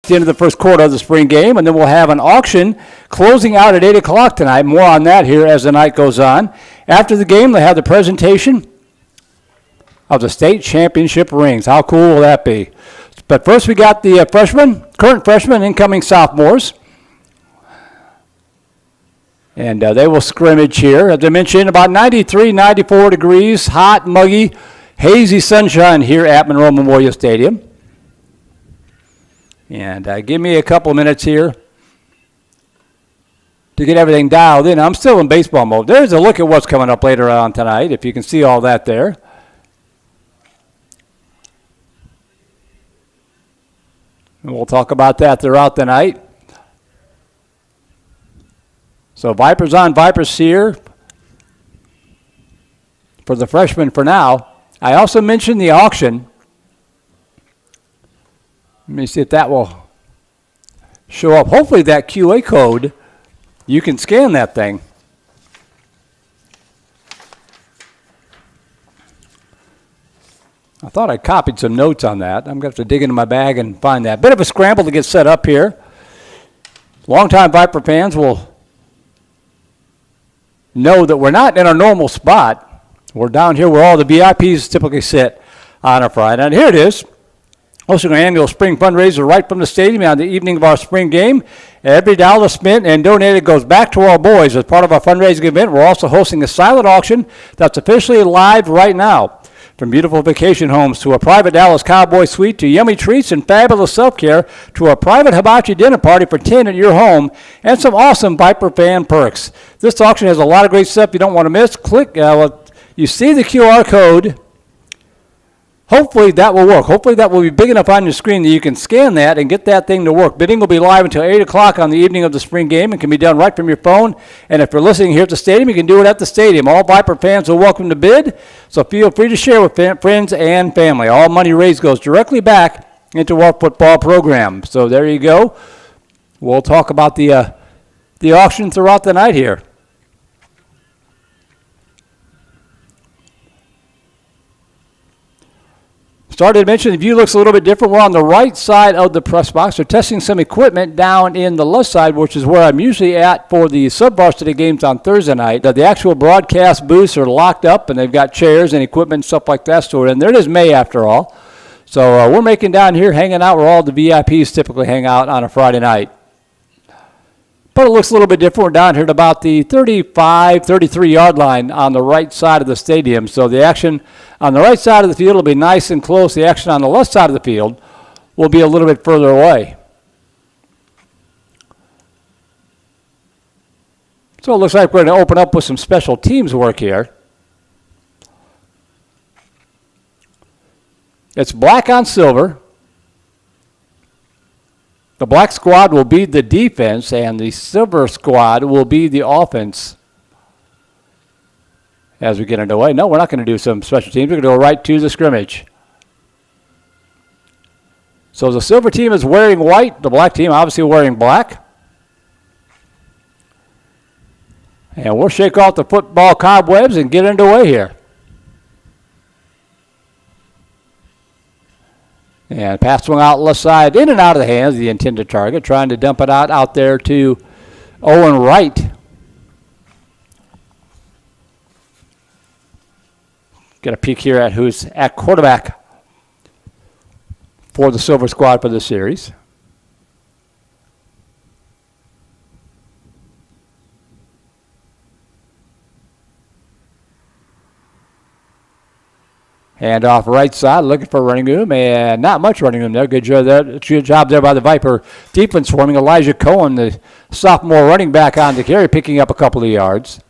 the end of the first quarter of the spring game, and then we'll have an auction closing out at 8 o'clock tonight. More on that here as the night goes on. After the game, they have the presentation of the state championship rings. How cool will that be? But first we got the current freshmen, incoming sophomores. And they will scrimmage here. As I mentioned, about 93, 94 degrees, hot, muggy, hazy sunshine here at Monroe Memorial Stadium. And give me a couple minutes here to get everything dialed in. I'm still in baseball mode. There's a look at what's coming up later on tonight, if you can see all that there. And we'll talk about that throughout the night. So Vipers on, Vipers here for the freshmen for now. I also mentioned the auction. Let me see if that will show up. Hopefully that QA code, you can scan that thing. I thought I copied some notes on that. I'm going to have to dig into my bag and find that. Bit of a scramble to get set up here. Longtime Viper fans will know that we're not in our normal spot. We're down here where all the VIPs typically sit on a Friday. And here it is. Hosting our annual spring fundraiser right from the stadium on the evening of our spring game. Every dollar spent and donated goes back to our boys. As part of our fundraising event, we're also hosting a silent auction that's officially live right now. From beautiful vacation homes to a private Dallas Cowboy suite to yummy treats and fabulous self-care to a private hibachi dinner party for 10 at your home and some awesome Viper fan perks. This auction has a lot of great stuff you don't want to miss. You see the QR code. Hopefully that will work. Hopefully that will be big enough on your screen that you can scan that and get that thing to work. Bidding will be live until 8 o'clock on the evening of the spring game and can be done right from your phone. And if you're listening here at the stadium, you can do it at the stadium. All Viper fans are welcome to bid, so feel free to share with friends and family. All money raised goes directly back into our football program. So there you go. We'll talk about the auction throughout the night here. Started to mention the view looks a little bit different. We're on the right side of the press box. They're testing some equipment down in the left side, which is where I'm usually at for the sub-varsity games on Thursday night. The actual broadcast booths are locked up, and they've got chairs and equipment and stuff like that stored in there. It is May after all. So we're making down here, hanging out where all the VIPs typically hang out on a Friday night. But it looks a little bit different. We're down here at about the 35, 33-yard line on the right side of the stadium. So the action on the right side of the field will be nice and close. The action on the left side of the field will be a little bit further away. So it looks like we're going to open up with some special teams work here. It's black on silver. The black squad will be the defense, and the silver squad will be the offense as we get underway. No, we're not going to do some special teams. We're going to go right to the scrimmage. So the silver team is wearing white. The black team obviously wearing black. And we'll shake off the football cobwebs and get underway here. And pass swing out left side, in and out of the hands of the intended target, trying to dump it out there to Owen Wright. Get a peek here at who's at quarterback for the Silver Squad for this series. Hand off right side, looking for running room, and not much running room there. Good job there by the Viper defense forming. Elijah Cohen, the sophomore running back on the carry, picking up a couple of yards.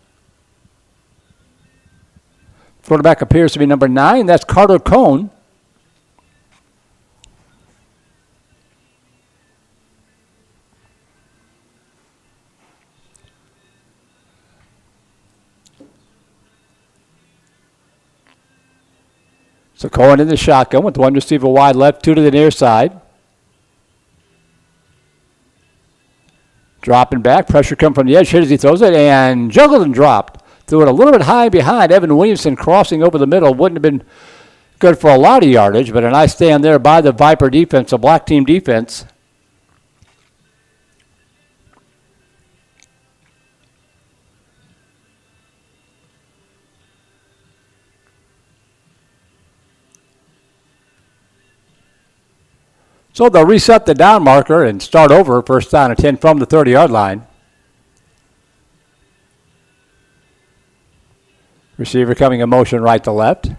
Quarterback appears to be number 9. That's Carter Cohn. So Cohen in the shotgun with one receiver wide left, 2 to the near side. Dropping back, pressure come from the edge, hit as he throws it, and juggled and dropped. Threw it a little bit high behind. Evan Williamson crossing over the middle. Wouldn't have been good for a lot of yardage, but a nice stand there by the Viper defense, a black team defense. So they'll reset the down marker and start over, first down and 10 from the 30-yard line. Receiver coming in motion right to left.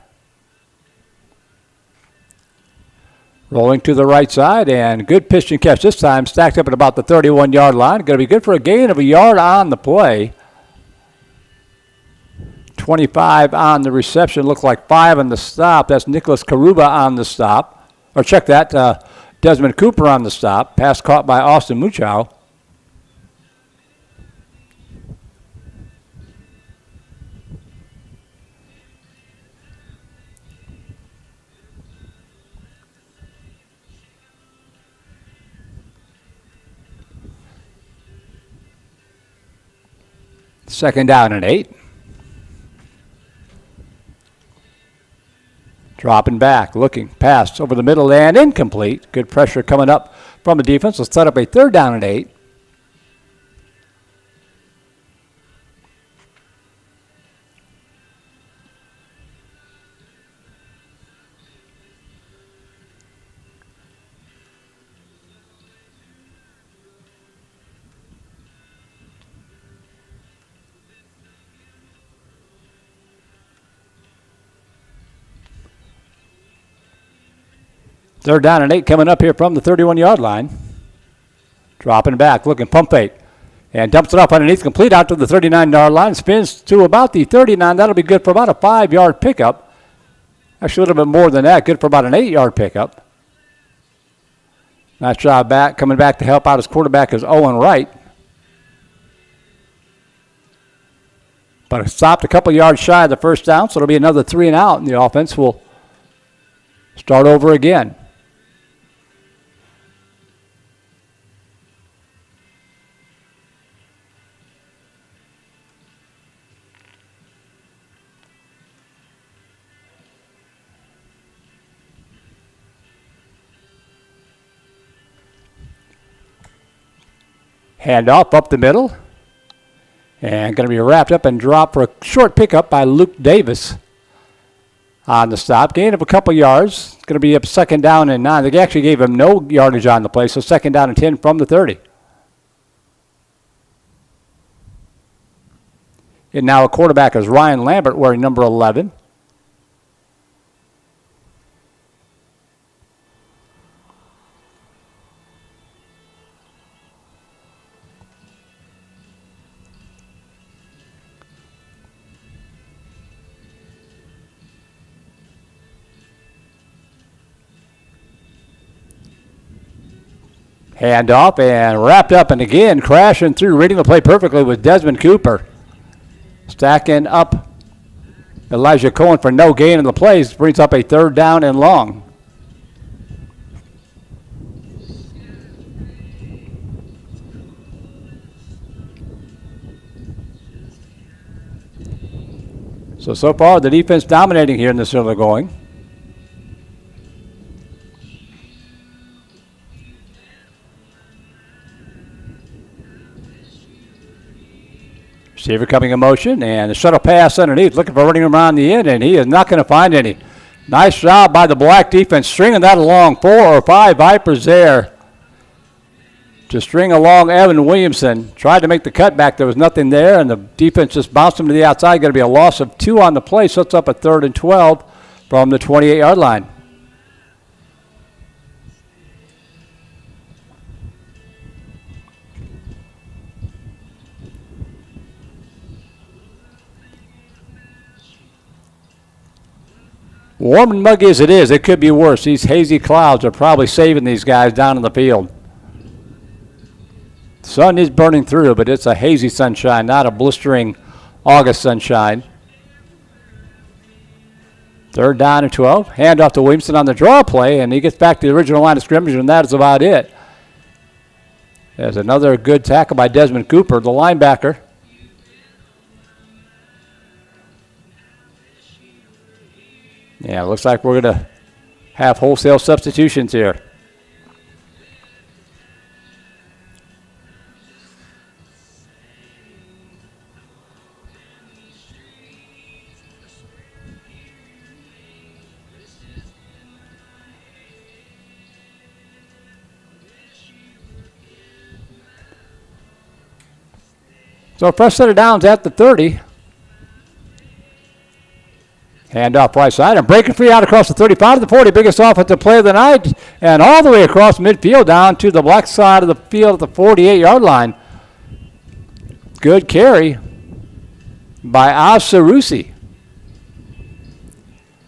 Rolling to the right side, and good pitch and catch this time, stacked up at about the 31-yard line. Going to be good for a gain of a yard on the play. 25 on the reception, looked like 5 on the stop. That's Nicholas Karuba on the stop. Or check that, Desmond Cooper on the stop. Pass caught by Austin Muchow. Second down and 8. Dropping back, looking, pass over the middle and incomplete. Good pressure coming up from the defense. Let's set up a third down and 8. Third down and 8 coming up here from the 31-yard line. Dropping back, looking, pump fake. And dumps it off underneath, complete out to the 39-yard line. Spins to about the 39. That'll be good for about a 5-yard pickup. Actually, a little bit more than that. Good for about an 8-yard pickup. Nice job back. Coming back to help out his quarterback is Owen Wright. But it stopped a couple yards shy of the first down, so it'll be another 3 and out, and the offense will start over again. Handoff up the middle. And going to be wrapped up and dropped for a short pickup by Luke Davis on the stop. Gain of a couple yards. Going to be up second down and 9. They actually gave him no yardage on the play, so second down and 10 from the 30. And now a quarterback is Ryan Lambert wearing number 11. Handoff and wrapped up and again crashing through, reading the play perfectly with Desmond Cooper. Stacking up Elijah Cohen for no gain in the plays, brings up a third down and long. So far the defense dominating here in this early going. Receiver coming in motion, and the shuttle pass underneath, looking for running around the end, and he is not going to find any. Nice job by the Black defense, stringing that along. 4 or 5 Vipers there to string along Evan Williamson. Tried to make the cutback. There was nothing there, and the defense just bounced him to the outside. Going to be a loss of 2 on the play, so it's up a 3rd and 12 from the 28-yard line. Warm and muggy as it is, it could be worse. These hazy clouds are probably saving these guys down in the field. The sun is burning through, but it's a hazy sunshine, not a blistering August sunshine. 3rd down and 12. Handoff to Williamson on the draw play, and he gets back to the original line of scrimmage, and that is about it. There's another good tackle by Desmond Cooper, the linebacker. Yeah, it looks like we're going to have wholesale substitutions here. So first set of downs at the 30. Hand off right side and breaking free out across the 35 to the 40. Biggest offensive play of the night. And all the way across midfield down to the black side of the field at the 48-yard line. Good carry by Sarusi.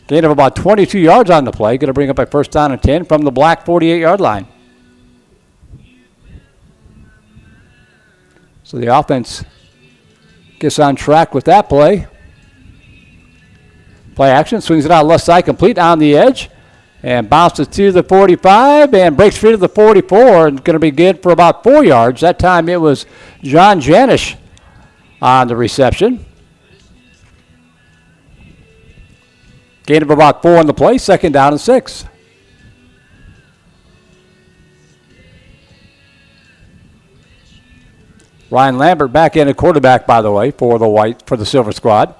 Gain of about 22 yards on the play. Going to bring up a first down and 10 from the black 48-yard line. So the offense gets on track with that play. Play action, swings it out left side, complete on the edge, and bounces to the 45 and breaks free to the 44 and going to be good for about 4 yards. That time it was John Janish on the reception. Gain of about 4 on the play, second down and 6. Ryan Lambert back in at quarterback, by the way, for the Silver Squad.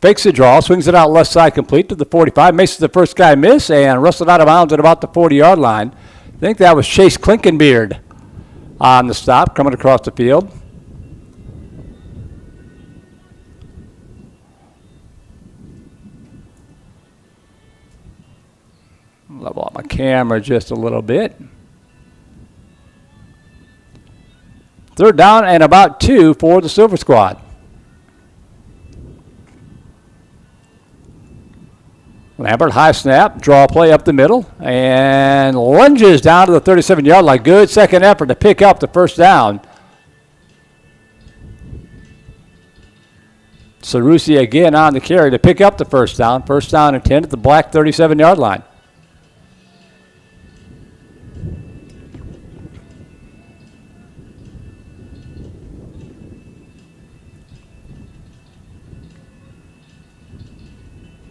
Fakes the draw, swings it out left side, complete to the 45. Makes the first guy miss and wrestled out of bounds at about the 40-yard line. I think that was Chase Klinkenbeard on the stop, coming across the field. Level up my camera just a little bit. Third down and about 2 for the Silver Squad. Lambert, high snap, draw play up the middle, and lunges down to the 37-yard line. Good second effort to pick up the first down. Sarusi again on the carry to pick up the first down. First down and 10 at the black 37-yard line.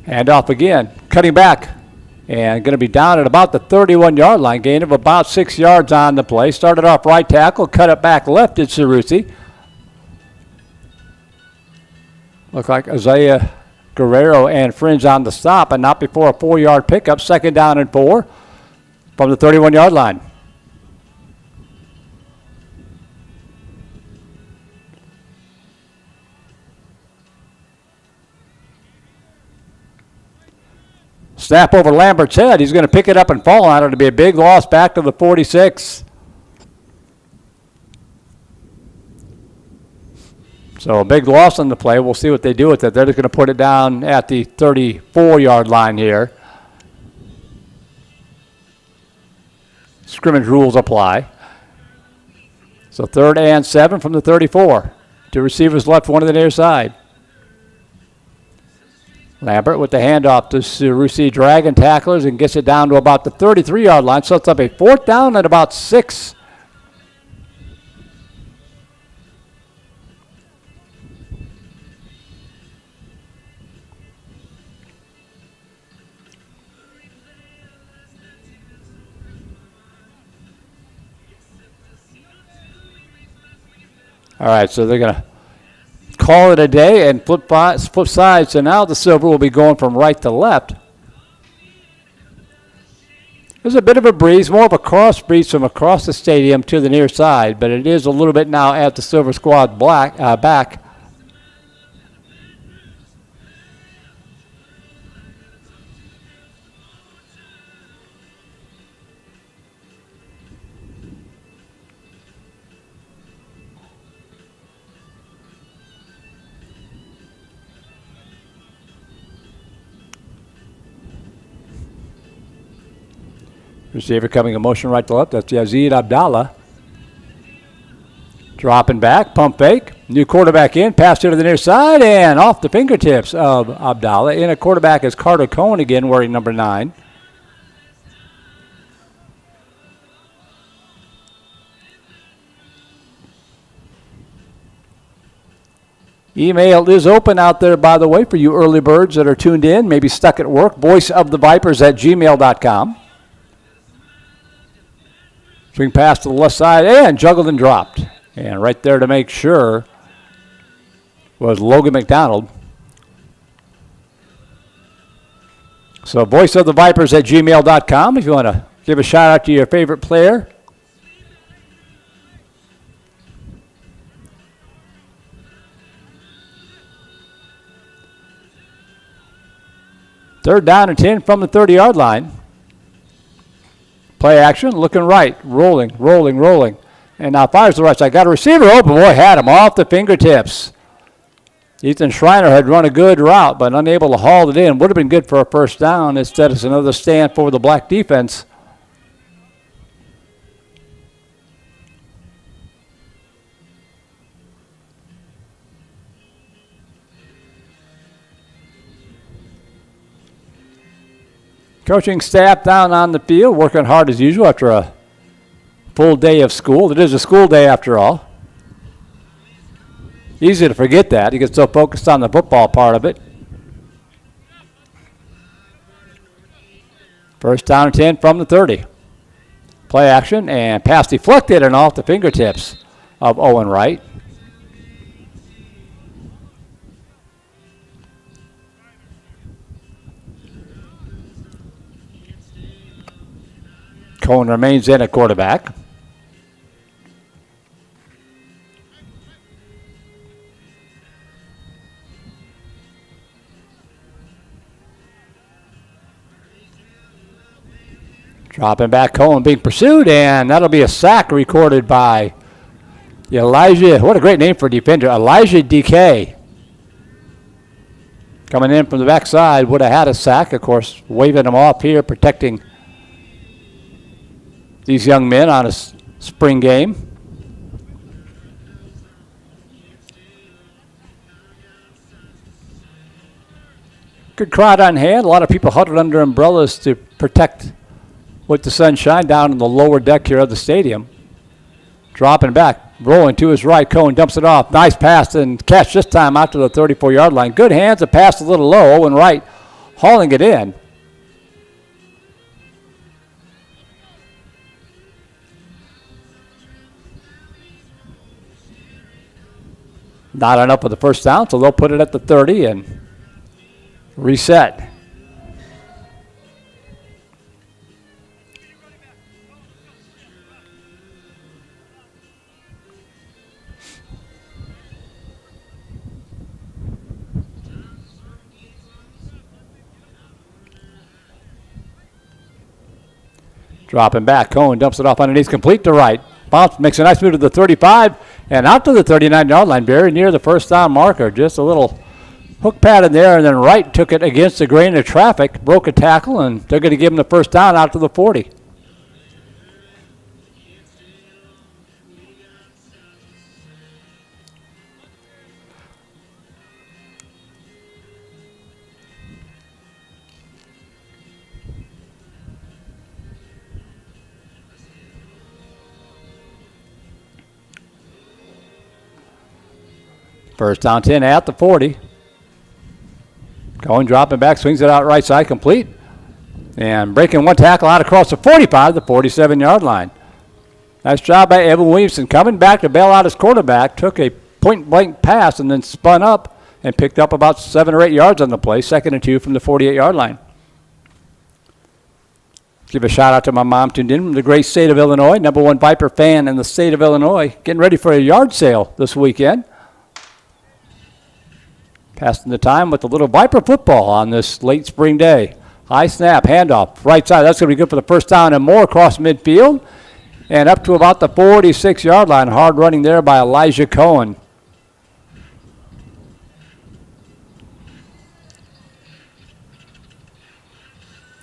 Hand off again, cutting back, and going to be down at about the 31-yard line. Gain of about 6 yards on the play. Started off right tackle, cut it back left at Sarusi. Looked like Isaiah Guerrero and Fringe on the stop, and not before a 4-yard pickup. Second down and 4 from the 31-yard line. Snap over Lambert's head. He's going to pick it up and fall on it. It'll be a big loss back to the 46. So a big loss on the play. We'll see what they do with it. They're just going to put it down at the 34-yard line here. Scrimmage rules apply. So 3rd and 7 from the 34. Two receivers left, one to the near side. Lambert with the handoff to Sarusi, dragging tacklers and gets it down to about the 33-yard line. So it's up a 4th down at about 6. All right, so they're going to call it a day and flip sides. So now the Silver will be going from right to left. There's a bit of a breeze, more of a cross breeze from across the stadium to the near side, but it is a little bit now at the Silver Squad back. Receiver coming in motion right to left. That's Yazid Abdallah. Dropping back, pump fake. New quarterback in, pass to the near side, and off the fingertips of Abdallah. In a quarterback is Carter Cohen again, wearing number 9. Email is open out there, by the way, for you early birds that are tuned in, maybe stuck at work. voiceofthevipers@gmail.com. Swing pass to the left side and juggled and dropped. And right there to make sure was Logan McDonald. So voiceofthevipers@gmail.com if you want to Give a shout out to your favorite player. Third down and 10 from the 30-yard line. Play action, looking right, rolling. And now fires the right side. Got a receiver open. Boy, had him off the fingertips. Ethan Schreiner had run a good route, but unable to haul it in. Would have been good for a first down. Instead, it's another stand for the black defense. Coaching staff down on the field, working hard as usual after a full day of school. It is a school day after all. Easy to forget that. You get so focused on the football part of it. First down and 10 from the 30. Play action and pass deflected and off the fingertips of Owen Wright. Cohen remains in at quarterback. Dropping back, Cohen being pursued, and that'll be a sack recorded by Elijah. What a great name for a defender, Elijah DK. Coming in from the backside, would have had a sack, of course, waving him off here, protecting these young men on a spring game. Good crowd on hand. A lot of people huddled under umbrellas to protect with the sunshine down in the lower deck here of the stadium. Dropping back, rolling to his right. Cohen dumps it off. Nice pass and catch this time out to the 34-yard line. Good hands. A pass a little low. Owen Wright hauling it in. Not enough for the first down, so they'll put it at the 30 and reset. Dropping back, Cohen dumps it off underneath, complete to right. Bounce, makes a nice move to the 35 and out to the 39-yard line, very near the first down marker. Just a little hook pattern there, and then Wright took it against the grain of traffic, broke a tackle, and they're going to give him the first down out to the 40. First down 10 at the 40. Cohen dropping back, swings it out right side, complete. And breaking one tackle out across the 45, the 47-yard line. Nice job by Evan Williamson. Coming back to bail out his quarterback, took a point-blank pass and then spun up and picked up about 7 or 8 yards on the play, 2nd and 2 from the 48-yard line. Give a shout out to my mom tuned in from the great state of Illinois, #1 Viper fan in the state of Illinois, getting ready for a yard sale this weekend. Passing the time with a little Viper football on this late spring day. High snap, handoff, right side. That's going to be good for the first down and more across midfield. And up to about the 46-yard line. Hard running there by Elijah Cohen.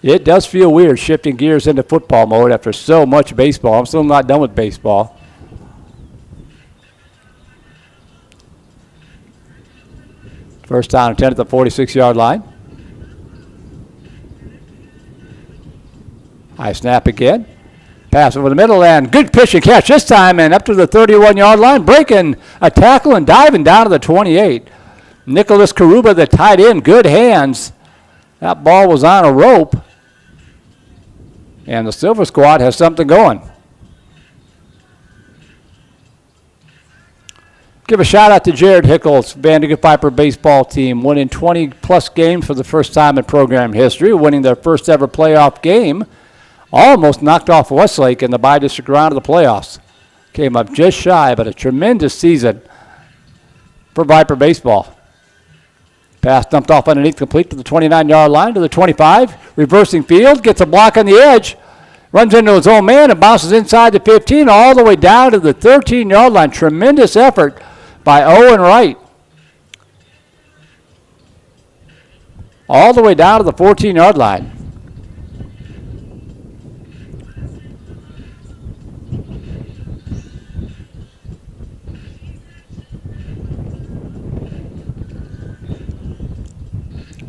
It does feel weird shifting gears into football mode after so much baseball. I'm still not done with baseball. First down and 10 at the 46-yard line. High snap again. Pass over the middle and good pitch and catch this time and up to the 31-yard line. Breaking a tackle and diving down to the 28. Nicholas Karuba, the tight end, good hands. That ball was on a rope. And the Silver Squad has something going. Give a shout out to Jared Hickles, Vandegrift Viper baseball team, winning 20-plus games for the first time in program history, winning their first ever playoff game almost knocked off Westlake in the bi-district round of the playoffs. Came up just shy, but a tremendous season for Viper baseball. Pass dumped off underneath, complete to the 29-yard line, to the 25. Reversing field, gets a block on the edge. Runs into his own man and bounces inside the 15 all the way down to the 13-yard line. Tremendous effort by Owen Wright. All the way down to the 14-yard line.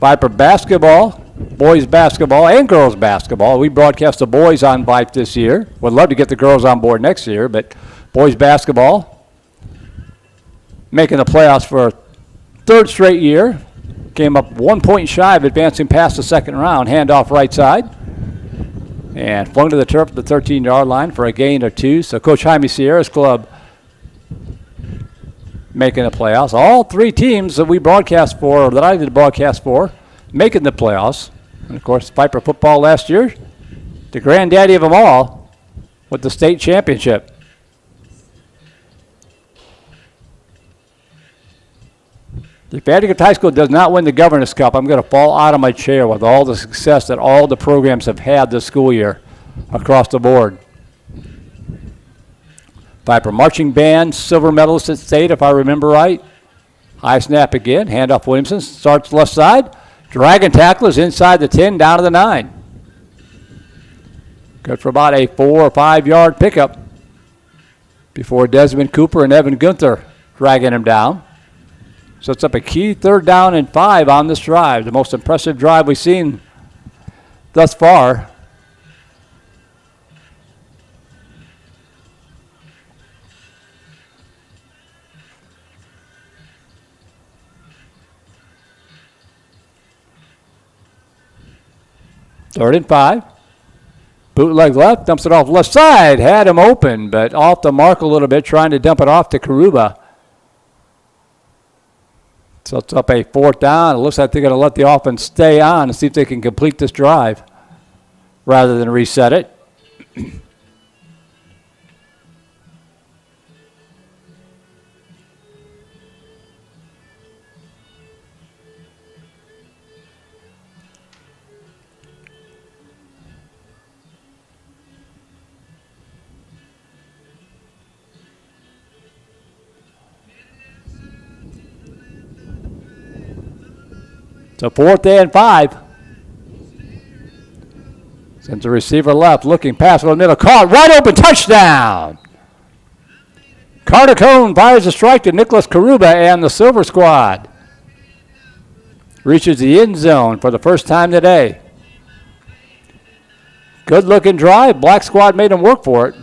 Viper basketball, boys basketball and girls basketball. We broadcast the boys on Vype this year. Would love to get the girls on board next year, but boys basketball making the playoffs for a third straight year. Came up 1 point shy of advancing past the second round. Handoff right side. And flung to the turf at the 13-yard line for a gain of 2. So Coach Jaime Sierra's club making the playoffs. All three teams that we broadcast for, or that I did broadcast for, making the playoffs. And, of course, Viper football last year, the granddaddy of them all, with the state championship. If Vandegrift High School does not win the Governor's Cup, I'm going to fall out of my chair with all the success that all the programs have had this school year across the board. Viper marching band, silver medalist at state, if I remember right. High snap again. Handoff Williamson. Starts left side. Dragon tackle is inside the 10, down to the 9. Good for about a 4 or 5 yard pickup before Desmond Cooper and Evan Gunther dragging him down. Sets up a key 3rd down and 5 on this drive. The most impressive drive we've seen thus far. Third and 5. Bootleg left, dumps it off left side. Had him open, but off the mark a little bit, trying to dump it off to Karuba. So it's up a 4th down. It looks like they're going to let the offense stay on and see if they can complete this drive rather than reset it. So 4th and 5. Sends the receiver left, looking pass over the middle, caught, right open, touchdown! Carter Cone fires a strike to Nicholas Karuba and the Silver Squad. Reaches the end zone for the first time today. Good looking drive. Black Squad made him work for it.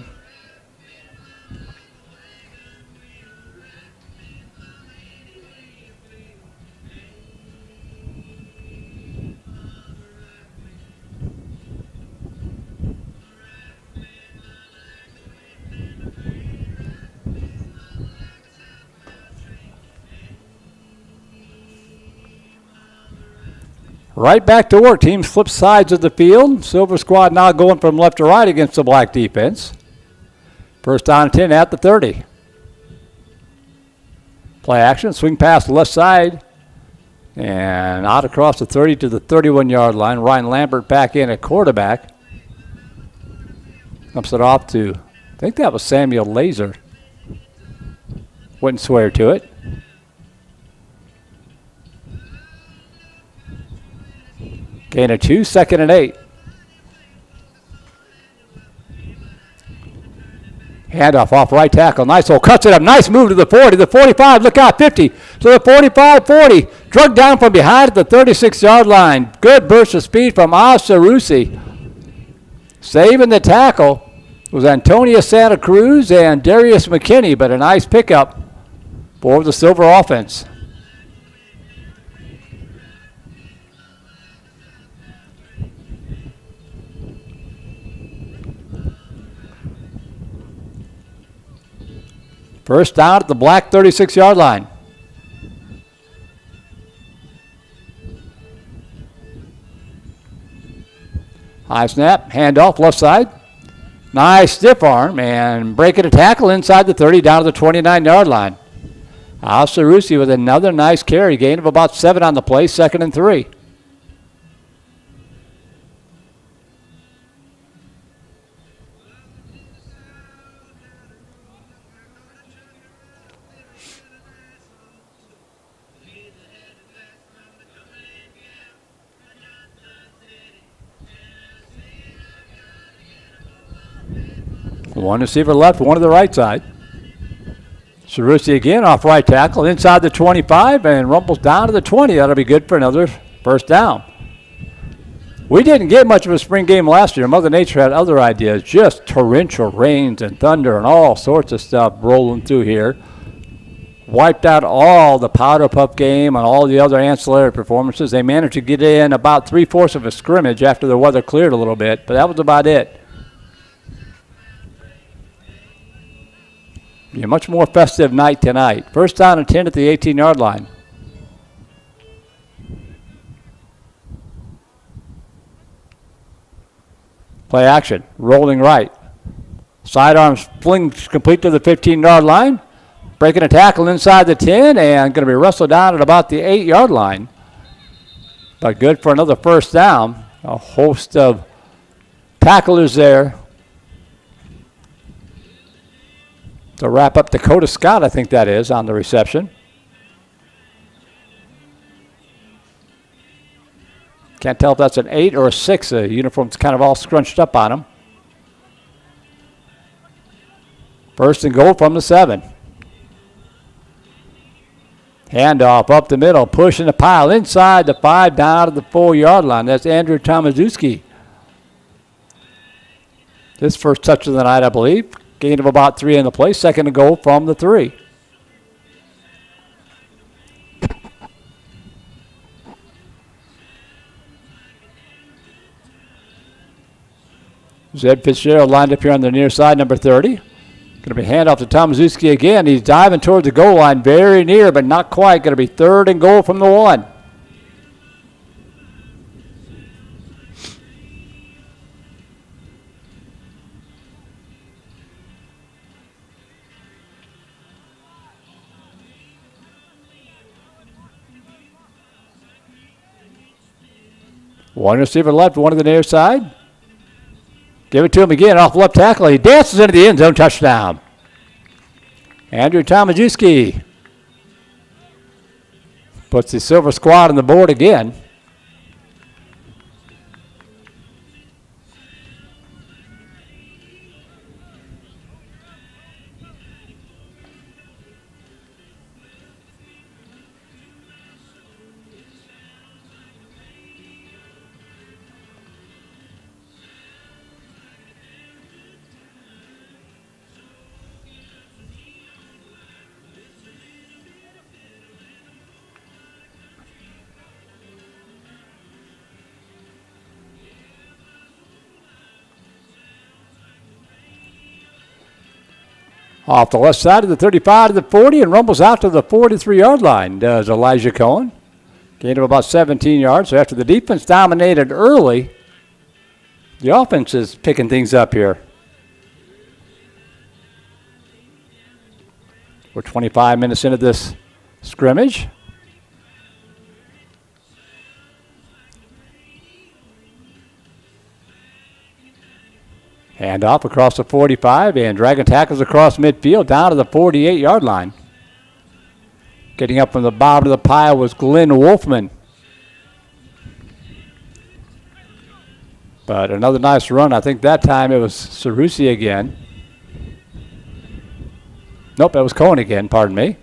Right back to work. Teams flip sides of the field. Silver Squad now going from left to right against the black defense. First down and 10 at the 30. Play action. Swing pass to left side. And out across the 30 to the 31-yard line. Ryan Lambert back in at quarterback. Dumps it off to, I think that was Samuel Laser. Wouldn't swear to it. Gain of 2, 2nd and 8. Handoff off right tackle. Nice hole. Cuts it up. Nice move to the 40, the 45. Look out, 50. To the 45, 40. Drug down from behind at the 36-yard line. Good burst of speed from Asarusi. Saving the tackle was Antonio Santa Cruz and Darius McKinney, but a nice pickup for the Silver offense. First down at the black 36-yard line. High snap, handoff, left side. Nice stiff arm and breaking a tackle inside the 30 down to the 29-yard line. Al-Sarusi with another nice carry, gain of about 7 on the play, 2nd and 3. One receiver left, one to the right side. Sarusi again off right tackle, inside the 25, and rumbles down to the 20. That'll be good for another first down. We didn't get much of a spring game last year. Mother Nature had other ideas, just torrential rains and thunder and all sorts of stuff rolling through here. Wiped out all the powder puff game and all the other ancillary performances. They managed to get in about 3/4 of a scrimmage after the weather cleared a little bit, but that was about it. Be a much more festive night tonight. First down and 10 at the 18-yard line. Play action, rolling right. Sidearms flings complete to the 15-yard line. Breaking a tackle inside the 10 and going to be wrestled down at about the 8-yard line. But good for another first down. A host of tacklers there to wrap up. Dakota Scott, I think that is, on the reception. Can't tell if that's an 8 or a 6. The uniform's kind of all scrunched up on him. First and goal from the 7. Handoff up the middle, pushing the pile inside the 5 down to the 4-yard line. That's Andrew Tomaszewski. His first touch of the night, I believe. Gain of about 3 in the play. Second and goal from the 3. Zed Fitzgerald lined up here on the near side, number 30. Going to be handoff to Tomaszewski again. He's diving toward the goal line, very near, but not quite. Going to be 3rd and goal from the 1. One receiver left, one to the near side. Give it to him again off left tackle. He dances into the end zone, touchdown. Andrew Tomaszewski puts the Silver Squad on the board again. Off the left side of the 35 to the 40 and rumbles out to the 43-yard line, does Elijah Cohen. Gain of about 17 yards. So after the defense dominated early, the offense is picking things up here. We're 25 minutes into this scrimmage. Handoff across the 45 and dragging tackles across midfield down to the 48-yard line. Getting up from the bottom of the pile was Glenn Wolfman. But another nice run. I think that time it was Sarusi again. Nope, that was Cohen again, pardon me.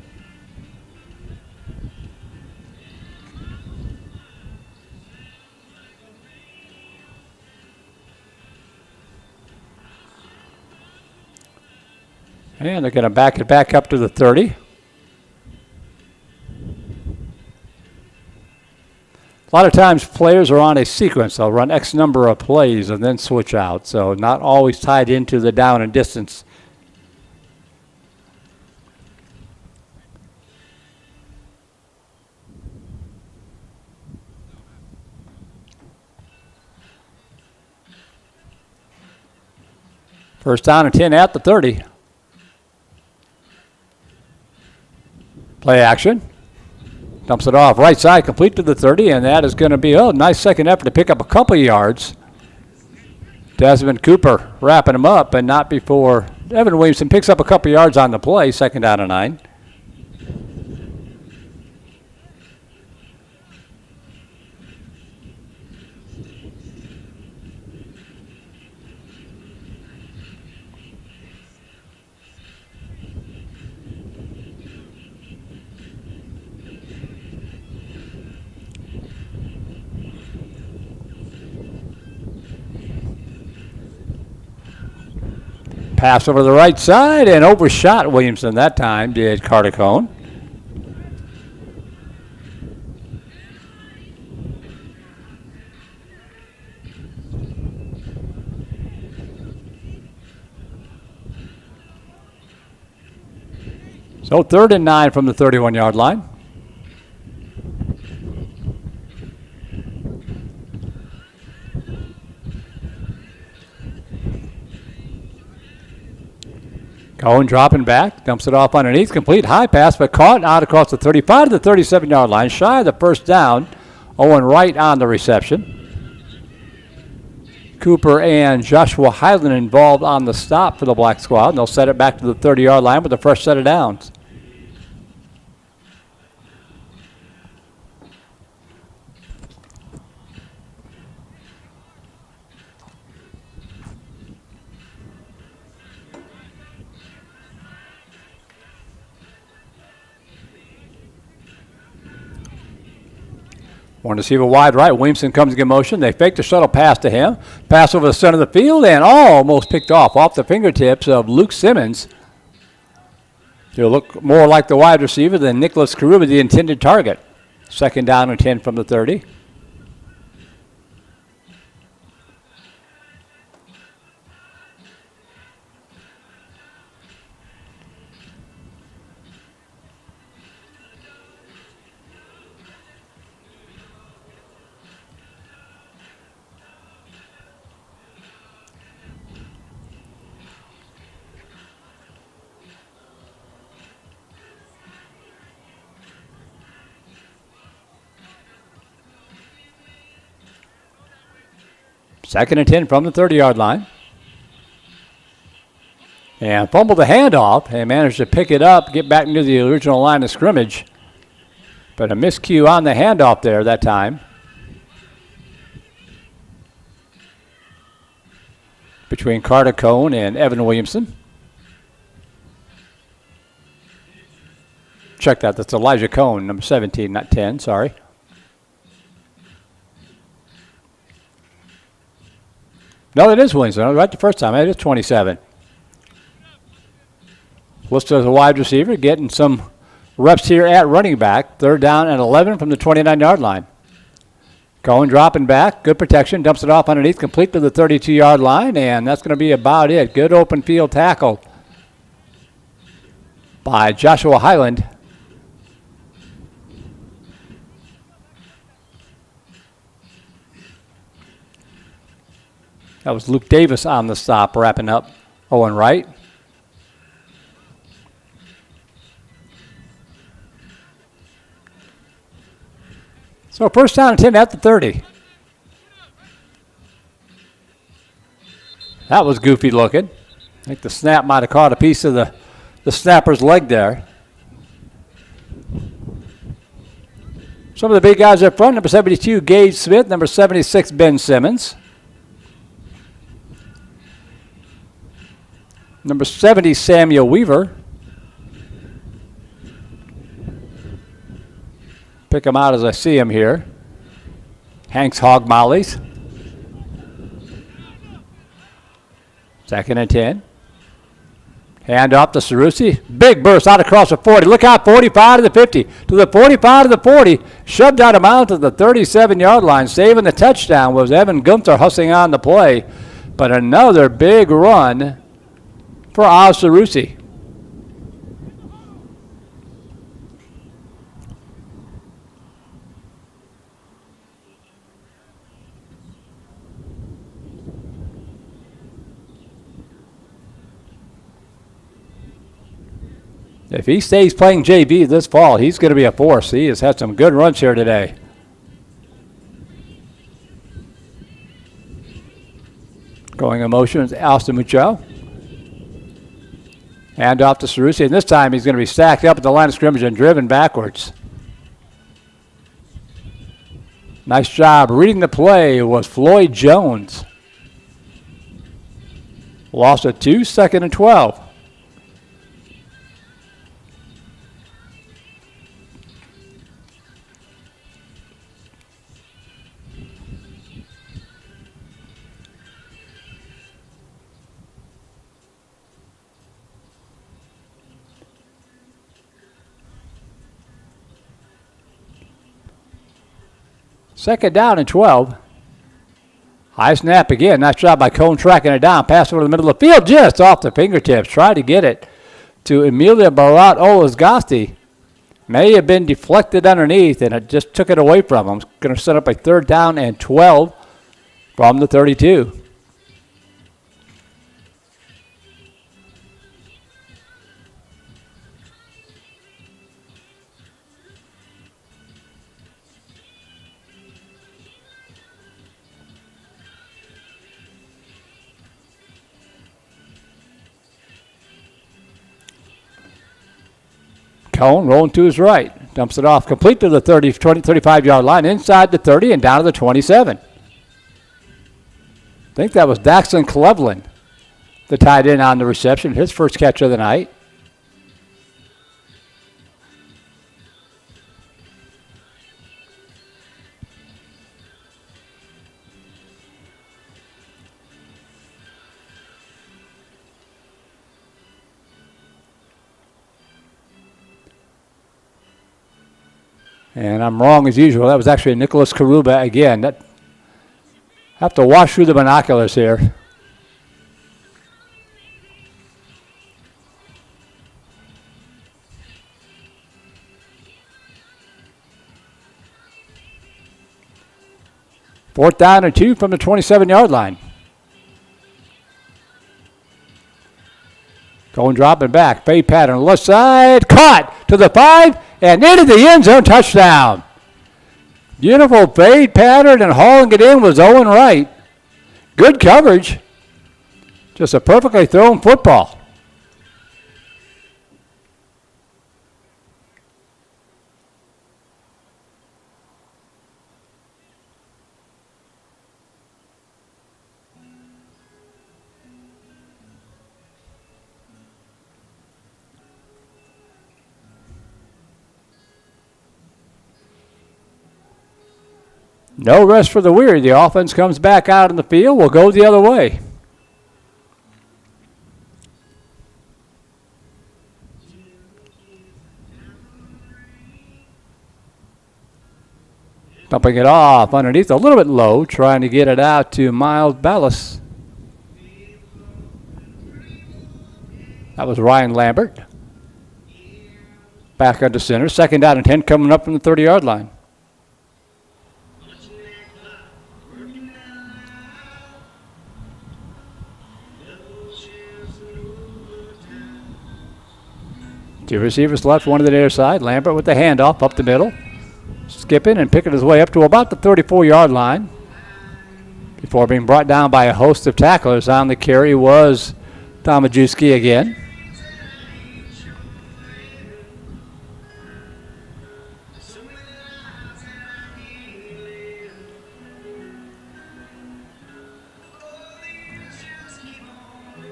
And they're going to back it back up to the 30. A lot of times players are on a sequence. They'll run X number of plays and then switch out. So not always tied into the down and distance. First down and 10 at the 30. Play action. Dumps it off right side, complete to the 30, and that is going to be a nice second effort to pick up a couple of yards. Desmond Cooper wrapping him up, and not before Evan Williamson picks up a couple of yards on the play. Second down and 9. Pass over the right side and overshot Williamson that time, did Carter Cone. So 3rd and 9 from the 31-yard line. Cohen dropping back, dumps it off underneath, complete high pass, but caught out across the 35 to the 37-yard line, shy of the first down. Owen Wright on the reception. Cooper and Joshua Highland involved on the stop for the Black Squad, and they'll set it back to the 30-yard line with a fresh set of downs. One receiver wide right. Williamson comes to get motion. They fake the shuttle pass to him. Pass over the center of the field and almost picked off the fingertips of Luke Simmons. He'll look more like the wide receiver than Nicholas Caruba, the intended target. Second down and 10 from the 30. Second and 10 from the 30-yard line. And fumbled the handoff and managed to pick it up, get back into the original line of scrimmage. But a miscue on the handoff there that time. Between Carter Cone and Evan Williamson. Check that. That's Elijah Cone, number 17, not 10, sorry. No, it is Williamson. I was right the first time. It is 27. Listed as a wide receiver, getting some reps here at running back. 3rd down and 11 from the 29-yard line. Cohen dropping back. Good protection. Dumps it off underneath. Complete to the 32-yard line, and that's going to be about it. Good open field tackle by Joshua Highland. That was Luke Davis on the stop, wrapping up Owen Wright. So first down and 10 at the 30. That was goofy looking. I think the snap might have caught a piece of the snapper's leg there. Some of the big guys up front, number 72, Gage Smith, number 76, Ben Simmons. Number 70, Samuel Weaver. Pick him out as I see him here. Hanks Hog Mollies. Second and 10. Hand off to Cerruti. Big burst out across the 40. Look out, 45 to the 50. To the 45 to the 40. Shoved out of bounds to the 37-yard line. Saving the touchdown was Evan Gunther hustling on the play. But another big run for Oz Cerruti. If he stays playing JV this fall, he's going to be a force. He has had some good runs here today. Going in motion is Austin Mucho. Hand off to Cerruti, and this time he's going to be stacked up at the line of scrimmage and driven backwards. Nice job. Reading the play was Floyd Jones. Lost it 2, 2nd and 12. Second down and 12. High snap again. Nice job by Cone tracking it down. Pass over the middle of the field just off the fingertips. Tried to get it to Emilia Barat Olazgasti. May have been deflected underneath, and it just took it away from him. Going to set up a 3rd down and 12 from the 32. Cone rolling to his right. Dumps it off complete to the 35-yard line, inside the 30 and down to the 27. I think that was Daxton Cleveland, the tight end on the reception, his first catch of the night. And I'm wrong as usual. That was actually Nicholas Karuba again. Have to wash through the binoculars here. Fourth down and 2 from the 27-yard line. Going dropping back. Fade pattern left side. Caught to the 5 and into the end zone. Touchdown. Beautiful fade pattern, and hauling it in was Owen Wright. Good coverage. Just a perfectly thrown football. No rest for the weary. The offense comes back out in the field. We'll go the other way. Dumping it off underneath, a little bit low, trying to get it out to Miles Ballas. That was Ryan Lambert. Back under center. Second down and 10 coming up from the 30-yard line. Two receivers left, one to the near side. Lambert with the handoff up the middle. Skipping and picking his way up to about the 34-yard line before being brought down by a host of tacklers. On the carry was Tomaszewski again.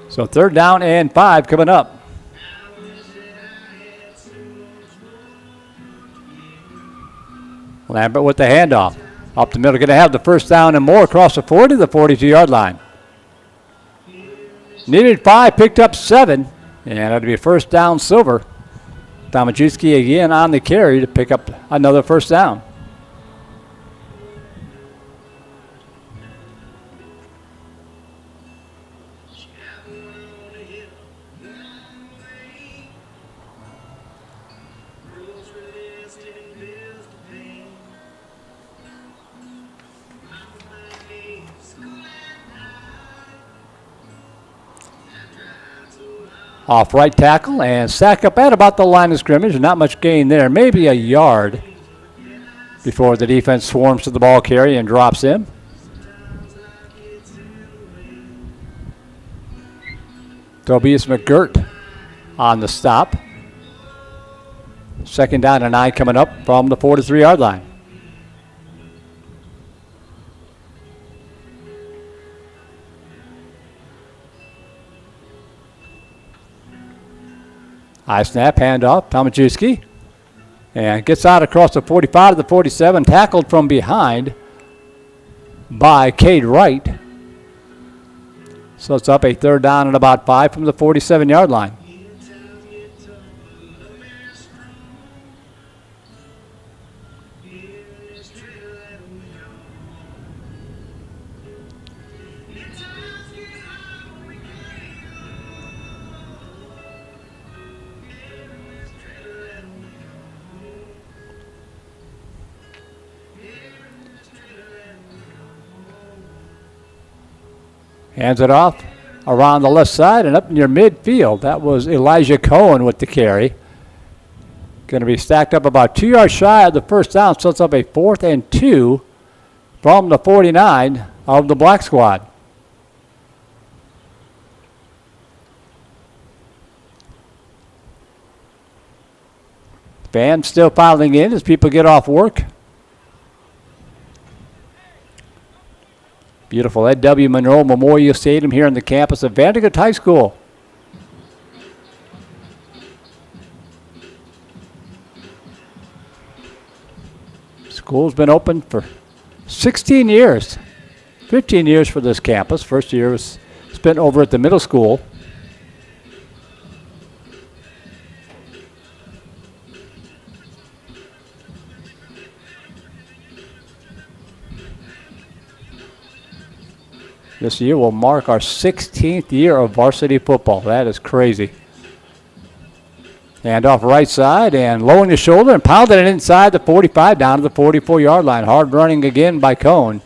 So 3rd down and 5 coming up. Lambert with the handoff. Up the middle, going to have the first down and more across the 40 to the 42-yard line. Needed 5, picked up 7, and that'll be first down silver. Tomaszewski again on the carry to pick up another first down. off right tackle and sack up at about the line of scrimmage. Not much gain there, maybe a yard before the defense swarms to the ball carrier and drops him. Tobias McGirt on the stop. 2nd down and 9 coming up from the 43-yard line. High snap, handoff, Tomaszewski. And gets out across the 45 to the 47, tackled from behind by Cade Wright. So it's up a 3rd down and about 5 from the 47-yard line. Hands it off around the left side and up near midfield. That was Elijah Cohen with the carry. Going to be stacked up about 2 yards shy of the 1st down, so it's up a 4th and 2 from the 49 of the Black Squad. Fans still piling in as people get off work. Beautiful Ed W. Monroe Memorial Stadium here on the campus of Vandegrift High School. School's been open for 16 years, 15 years for this campus. First year was spent over at the middle school. This year will mark our 16th year of varsity football. That is crazy. Hand off right side and lowering the shoulder and pounding it inside the 45 down to the 44-yard line. Hard running again by Cohn.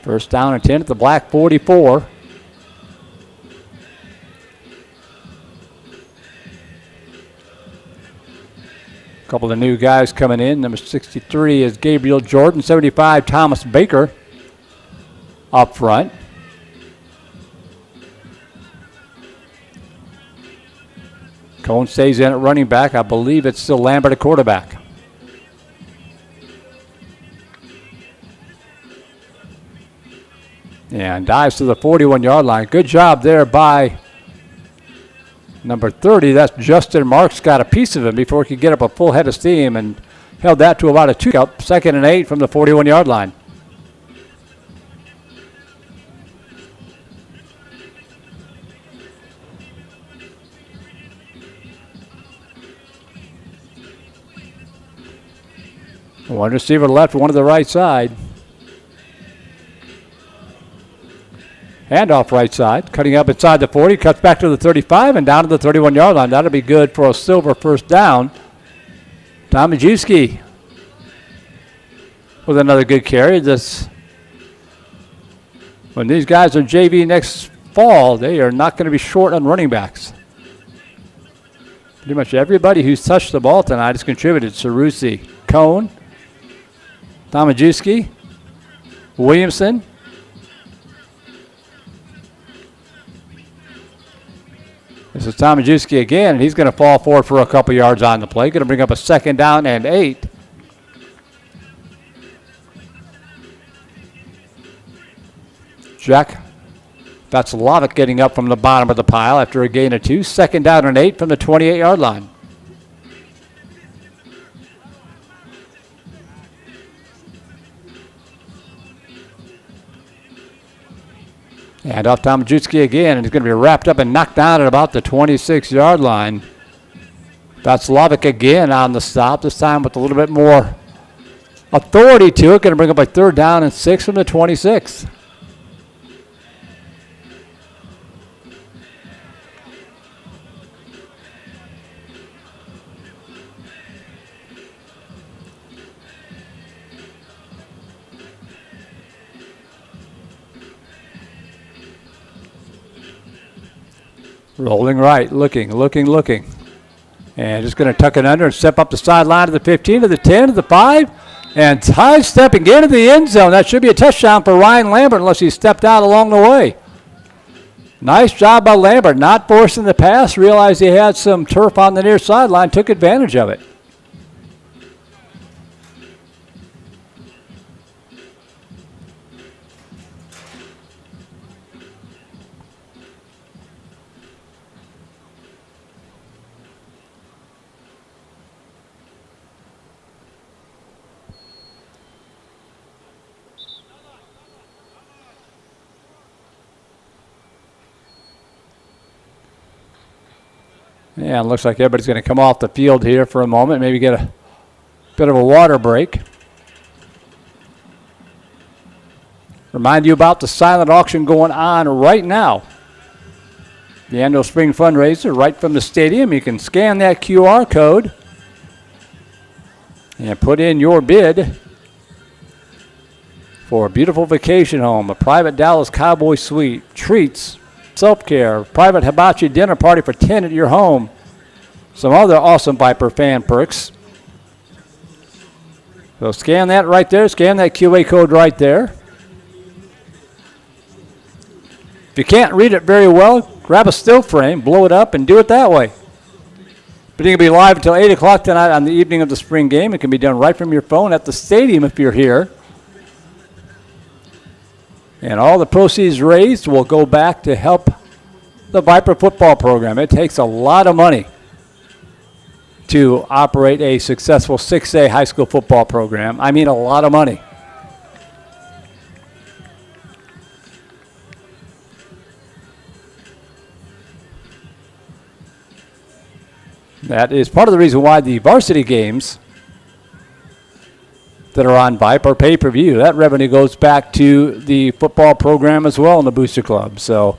First down and 10 at the Black 44. Couple of new guys coming in. Number 63 is Gabriel Jordan. 75, Thomas Baker up front. Cohn stays in at running back. I believe it's still Lambert at quarterback. And dives to the 41-yard line. Good job there by number 30, that's Justin Marks, got a piece of him before he could get up a full head of steam and held that to about a 2 count. 2nd and 8 from the 41-yard line. One receiver left, one to the right side. Handoff right side, cutting up inside the 40, cuts back to the 35 and down to the 31-yard line. That'll be good for a silver first down. Tomaszewski with another good carry. When these guys are JV next fall, they are not going to be short on running backs. Pretty much everybody who's touched the ball tonight has contributed. Cerusi, Cohn, Tomaszewski, Williamson. This is Tomaszewski again, and he's going to fall forward for a couple yards on the play. Going to bring up a 2nd down and 8. Jack Vatsilovic getting up from the bottom of the pile after a gain of 2. 2nd down and 8 from the 28-yard line. And off Tomaszewski again, and he's going to be wrapped up and knocked down at about the 26-yard line. Vatsilovic again on the stop, this time with a little bit more authority to it. Going to bring up a 3rd down and 6 from the 26. Rolling right, looking. And just going to tuck it under and step up the sideline to the 15, to the 10, to the 5. And high stepping into the end zone. That should be a touchdown for Ryan Lambert unless he stepped out along the way. Nice job by Lambert, not forcing the pass. Realized he had some turf on the near sideline, took advantage of it. Yeah, it looks like everybody's going to come off the field here for a moment, maybe get a bit of a water break. Remind you about the silent auction going on right now. The annual spring fundraiser right from the stadium. You can scan that QR code and put in your bid for a beautiful vacation home, a private Dallas Cowboy suite, treats, self-care, private hibachi dinner party for 10 at your home. Some other awesome Viper fan perks. So scan that right there. Scan that QA code right there. If you can't read it very well, grab a still frame, blow it up, and do it that way. But it can be live until 8 o'clock tonight on the evening of the spring game. It can be done right from your phone at the stadium if you're here. And all the proceeds raised will go back to help the Viper football program. It takes a lot of money to operate a successful 6A high school football program. I mean, a lot of money. That is part of the reason why the varsity games that are on Vype are pay-per-view. That revenue goes back to the football program as well in the Booster Club. So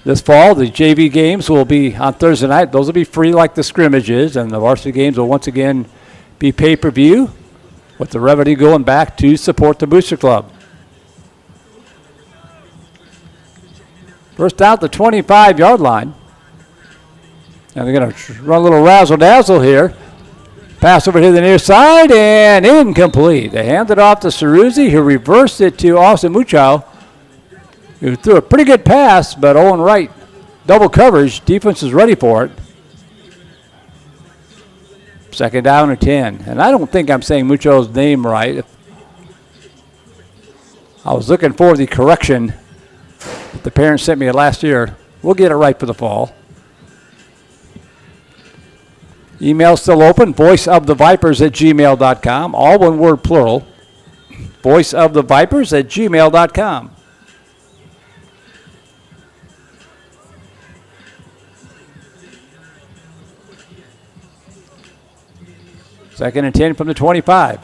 this fall, the JV games will be on Thursday night. Those will be free like the scrimmages, and the varsity games will once again be pay-per-view with the revenue going back to support the Booster Club. First out the 25-yard line. And they're going to run a little razzle-dazzle here. Pass over to the near side and incomplete. They hand it off to Ceruzzi, who reversed it to Austin Muchow, who threw a pretty good pass, but Owen Wright, double coverage. Defense is ready for it. Second down and 10. And I don't think I'm saying Muchow's name right. I was looking for the correction that the parents sent me last year. We'll get it right for the fall. Email still open, voiceofthevipers@gmail.com. All one word plural. Voiceofthevipers@gmail.com. Second and 10 from the 25.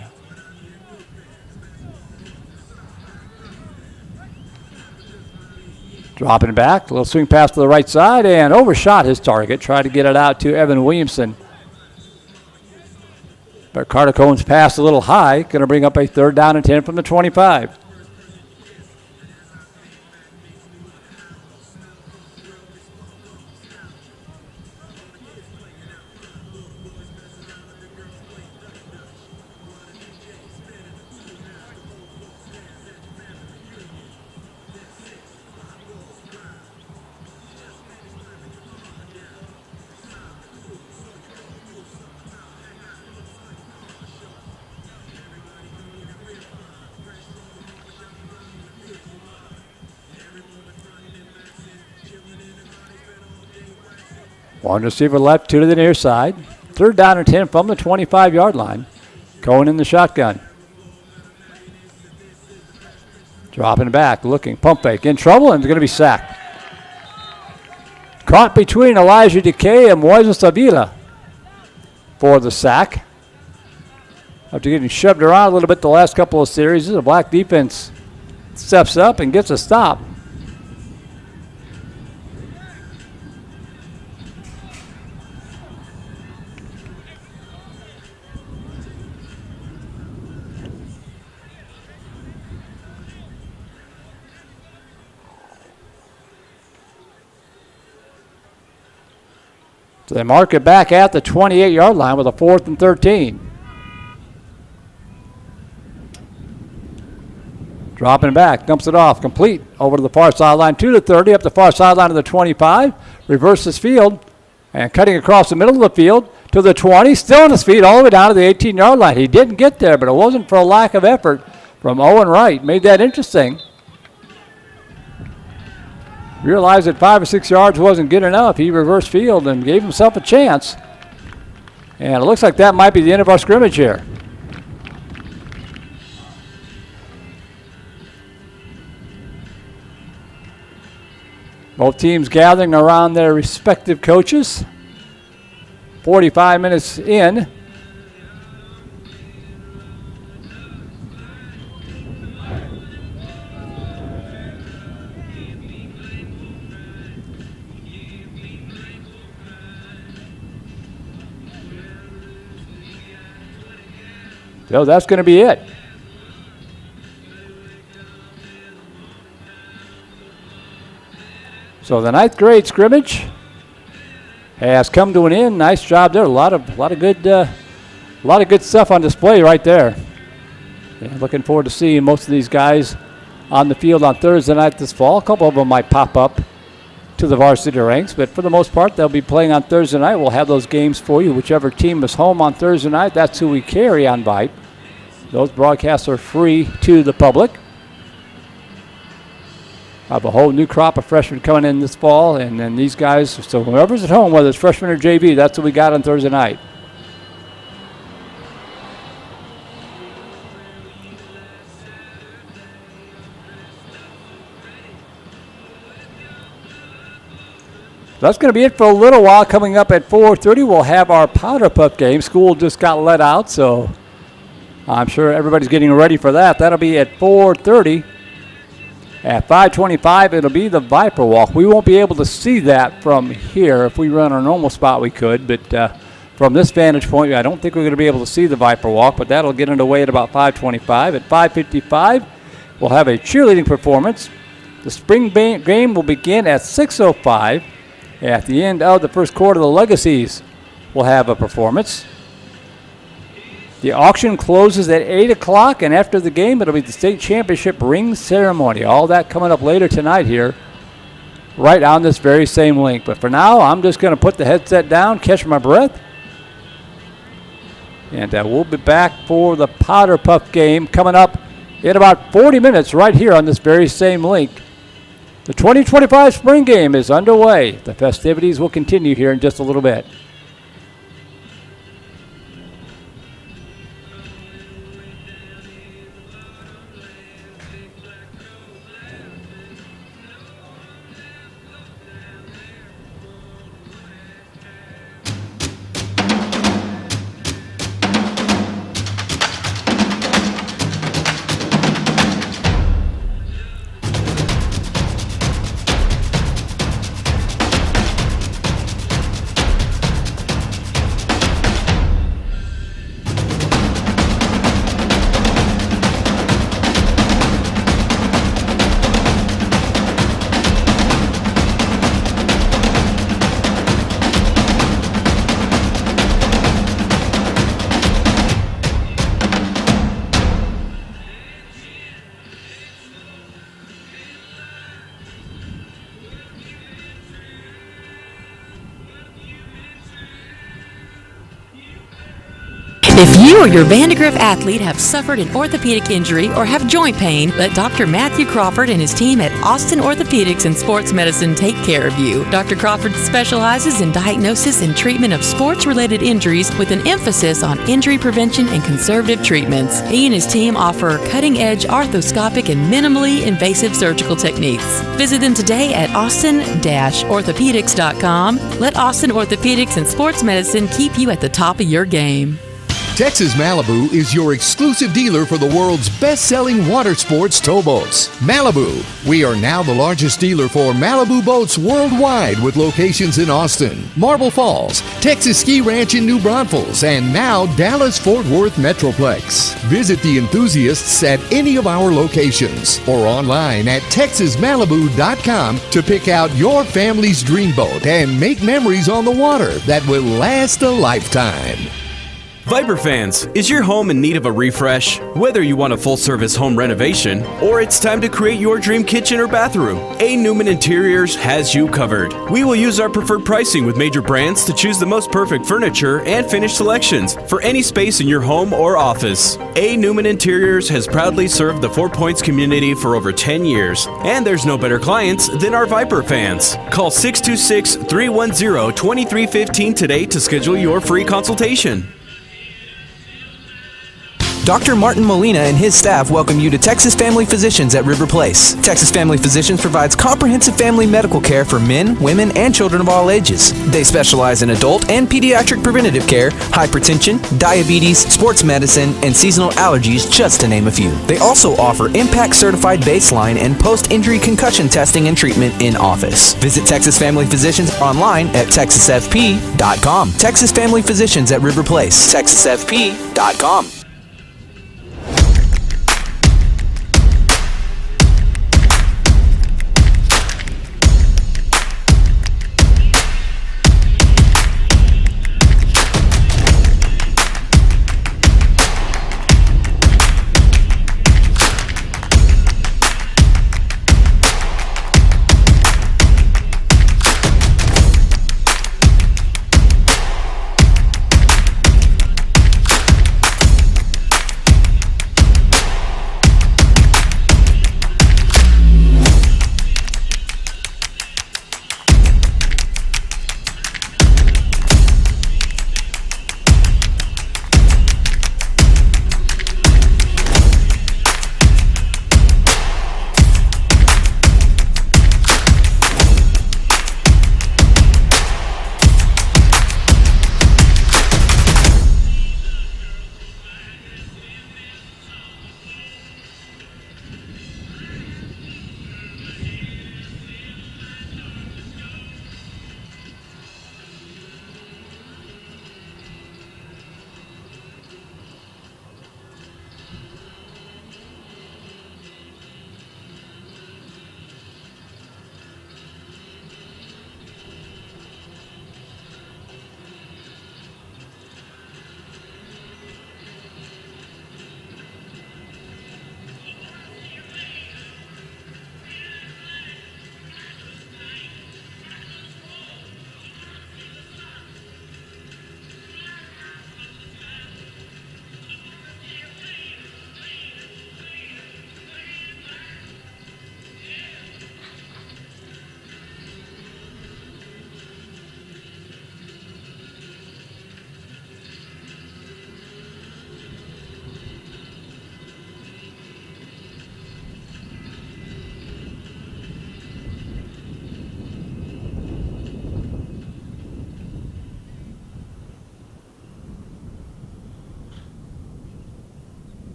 Dropping back, a little swing pass to the right side and overshot his target. Tried to get it out to Evan Williamson. But Carter Cohen's pass a little high, going to bring up a third down and 10 from the 25. One receiver left, two to the near side. Third down and 10 from the 25-yard line. Cohen in the shotgun. Dropping back, looking, pump fake, in trouble, and going to be sacked. Caught between Elijah Decay and Moises Avila for the sack. After getting shoved around a little bit the last couple of series, the Black defense steps up and gets a stop. So they mark it back at the 28-yard line with a 4th and 13. Dropping back, dumps it off, complete over to the far sideline to the 30, up the far sideline to the 25, reverses field, and cutting across the middle of the field to the 20, still on his feet all the way down to the 18-yard line. He didn't get there, but it wasn't for a lack of effort from Owen Wright. Made that interesting. Realized that 5 or 6 yards wasn't good enough. He reversed field and gave himself a chance. And it looks like that might be the end of our scrimmage here. Both teams gathering around their respective coaches. 45 minutes in. So that's going to be it. So the 9th grade scrimmage has come to an end. Nice job there. A lot of good stuff on display right there. Yeah, looking forward to seeing most of these guys on the field on Thursday night this fall. A couple of them might pop up to the varsity ranks, but for the most part, they'll be playing on Thursday night. We'll have those games for you. Whichever team is home on Thursday night, that's who we carry on Vype. Those broadcasts are free to the public. I have a whole new crop of freshmen coming in this fall, and then these guys, so whoever's at home, whether it's freshman or JV, that's what we got on Thursday night. That's going to be it for a little while. Coming up at 4:30, we'll have our Powder Puff game. School just got let out, so I'm sure everybody's getting ready for that. That'll be at 4:30. At 5:25, it'll be the Viper Walk. We won't be able to see that from here. If we run our normal spot, we could. But from this vantage point, I don't think we're going to be able to see the Viper Walk. But that'll get underway at about 5:25. At 5:55, we'll have a cheerleading performance. The spring game will begin at 6:05. At the end of the first quarter, the Legacies will have a performance. The auction closes at 8 o'clock, and after the game, it'll be the state championship ring ceremony. All that coming up later tonight here, right on this very same link. But for now, I'm just going to put the headset down, catch my breath, and we'll be back for the Powder Puff game coming up in about 40 minutes right here on this very same link. The 2025 spring game is underway. The festivities will continue here in just a little bit. If you or your Vandegrift athlete have suffered an orthopedic injury or have joint pain, let Dr. Matthew Crawford and his team at Austin Orthopedics and Sports Medicine take care of you. Dr. Crawford specializes in diagnosis and treatment of sports-related injuries with an emphasis on injury prevention and conservative treatments. He and his team offer cutting-edge arthroscopic and minimally invasive surgical techniques. Visit them today at austin-orthopedics.com. Let Austin Orthopedics and Sports Medicine keep you at the top of your game. Texas Malibu is your exclusive dealer for the world's best-selling water sports towboats. Malibu. We are now the largest dealer for Malibu boats worldwide with locations in Austin, Marble Falls, Texas Ski Ranch in New Braunfels, and now Dallas-Fort Worth Metroplex. Visit the enthusiasts at any of our locations or online at texasmalibu.com to pick out your family's dream boat and make memories on the water that will last a lifetime. Vype fans, is your home in need of a refresh? Whether you want a full-service home renovation or it's time to create your dream kitchen or bathroom, A. Newman Interiors has you covered. We will use our preferred pricing with major brands to choose the most perfect furniture and finished selections for any space in your home or office. A. Newman Interiors has proudly served the Four Points community for over 10 years, and there's no better clients than our Vype fans. Call 626-310-2315 today to schedule your free consultation. Dr. Martin Molina and his staff welcome you to Texas Family Physicians at River Place. Texas Family Physicians provides comprehensive family medical care for men, women, and children of all ages. They specialize in adult and pediatric preventative care, hypertension, diabetes, sports medicine, and seasonal allergies, just to name a few. They also offer Impact-certified baseline and post-injury concussion testing and treatment in office. Visit Texas Family Physicians online at texasfp.com. Texas Family Physicians at River Place. texasfp.com.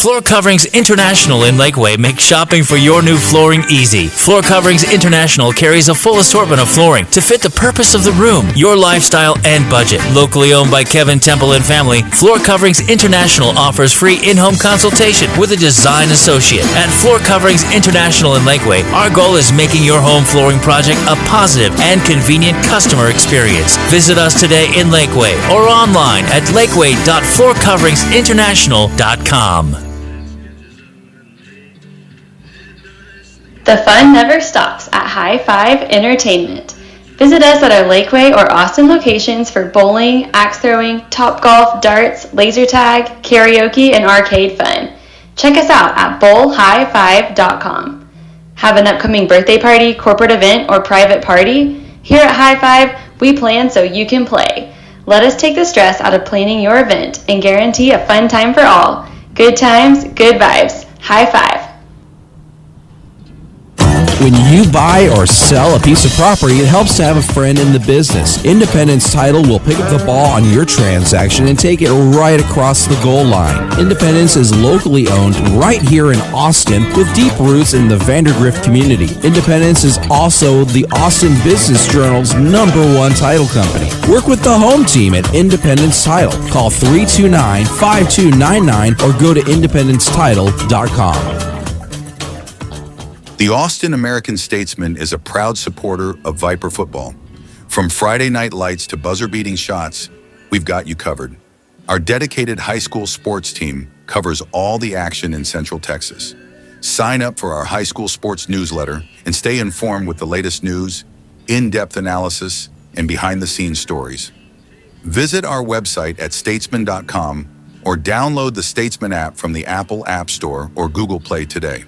Floor Coverings International in Lakeway makes shopping for your new flooring easy. Floor Coverings International carries a full assortment of flooring to fit the purpose of the room, your lifestyle, and budget. Locally owned by Kevin Temple and family, Floor Coverings International offers free in-home consultation with a design associate. At Floor Coverings International in Lakeway, our goal is making your home flooring project a positive and convenient customer experience. Visit us today in Lakeway or online at lakeway.floorcoveringsinternational.com. The fun never stops at High Five Entertainment. Visit us at our Lakeway or Austin locations for bowling, axe throwing, Topgolf, darts, laser tag, karaoke, and arcade fun. Check us out at bowlhighfive.com. Have an upcoming birthday party, corporate event, or private party? Here at High Five, we plan so you can play. Let us take the stress out of planning your event and guarantee a fun time for all. Good times, good vibes. High Five. When you buy or sell a piece of property, it helps to have a friend in the business. Independence Title will pick up the ball on your transaction and take it right across the goal line. Independence is locally owned right here in Austin with deep roots in the Vandegrift community. Independence is also the Austin Business Journal's #1 title company. Work with the home team at Independence Title. Call 329-5299 or go to independencetitle.com. The Austin American-Statesman is a proud supporter of Viper football. From Friday night lights to buzzer-beating shots, we've got you covered. Our dedicated high school sports team covers all the action in Central Texas. Sign up for our high school sports newsletter and stay informed with the latest news, in-depth analysis, and behind-the-scenes stories. Visit our website at statesman.com or download the Statesman app from the Apple App Store or Google Play today.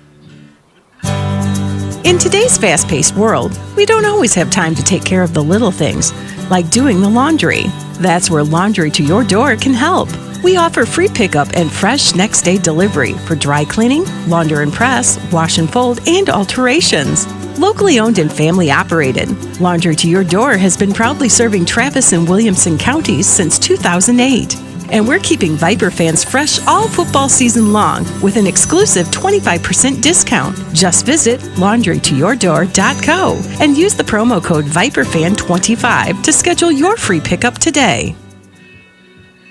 In today's fast-paced world, we don't always have time to take care of the little things, like doing the laundry. That's where Laundry to Your Door can help. We offer free pickup and fresh next-day delivery for dry cleaning, launder and press, wash and fold, and alterations. Locally owned and family operated, Laundry to Your Door has been proudly serving Travis and Williamson counties since 2008. And we're keeping Viper fans fresh all football season long with an exclusive 25% discount. Just visit laundrytoyourdoor.co and use the promo code ViperFan25 to schedule your free pickup today.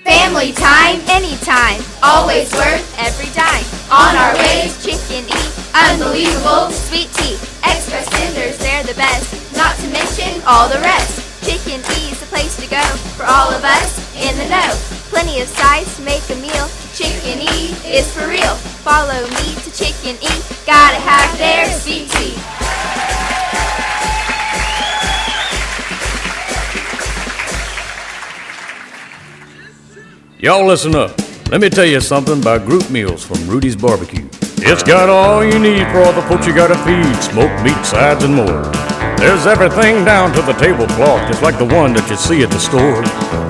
Family time, anytime, always worth every dime. On our way, Chicken E, unbelievable sweet tea. Express tenders, they're the best, not to mention all the rest. Chicken E's the place to go for all of us in the know. Plenty of size to make a meal. Chicken E is for real. Follow me to Chicken E. Gotta have their sweet tea. Y'all listen up. Let me tell you something about group meals from Rudy's Barbecue. It's got all you need for all the folks you gotta feed. Smoked meat, sides, and more. There's everything down to the tablecloth, just like the one that you see at the store.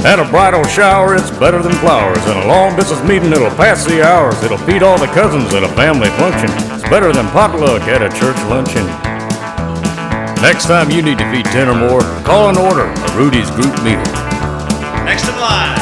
At a bridal shower, it's better than flowers. And a long business meeting, it'll pass the hours. It'll feed all the cousins at a family function. It's better than potluck at a church luncheon. Next time you need to feed 10 or more, call and order a Rudy's group meal. Next in line.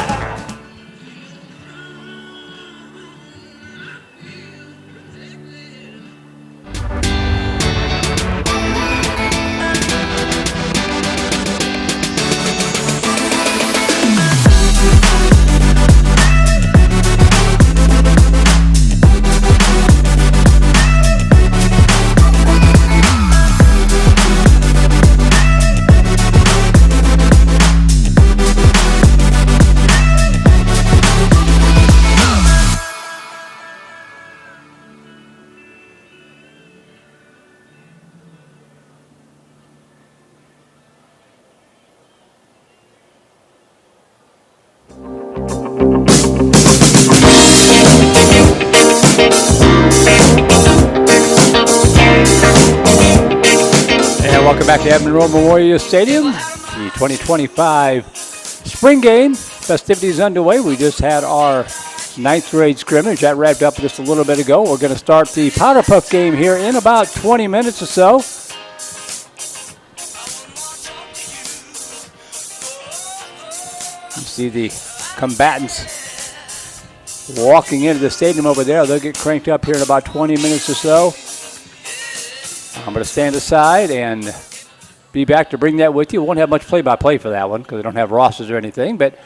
Welcome back to Edmond Road Memorial Stadium. The 2025 spring game festivities underway. We just had our 9th grade scrimmage. That wrapped up just a little bit ago. We're going to start the Powder Puff game here in about 20 minutes or so. You see the combatants walking into the stadium over there. They'll get cranked up here in about 20 minutes or so. I'm going to stand aside and be back to bring that with you. Won't have much play-by-play for that one because I don't have rosters or anything, but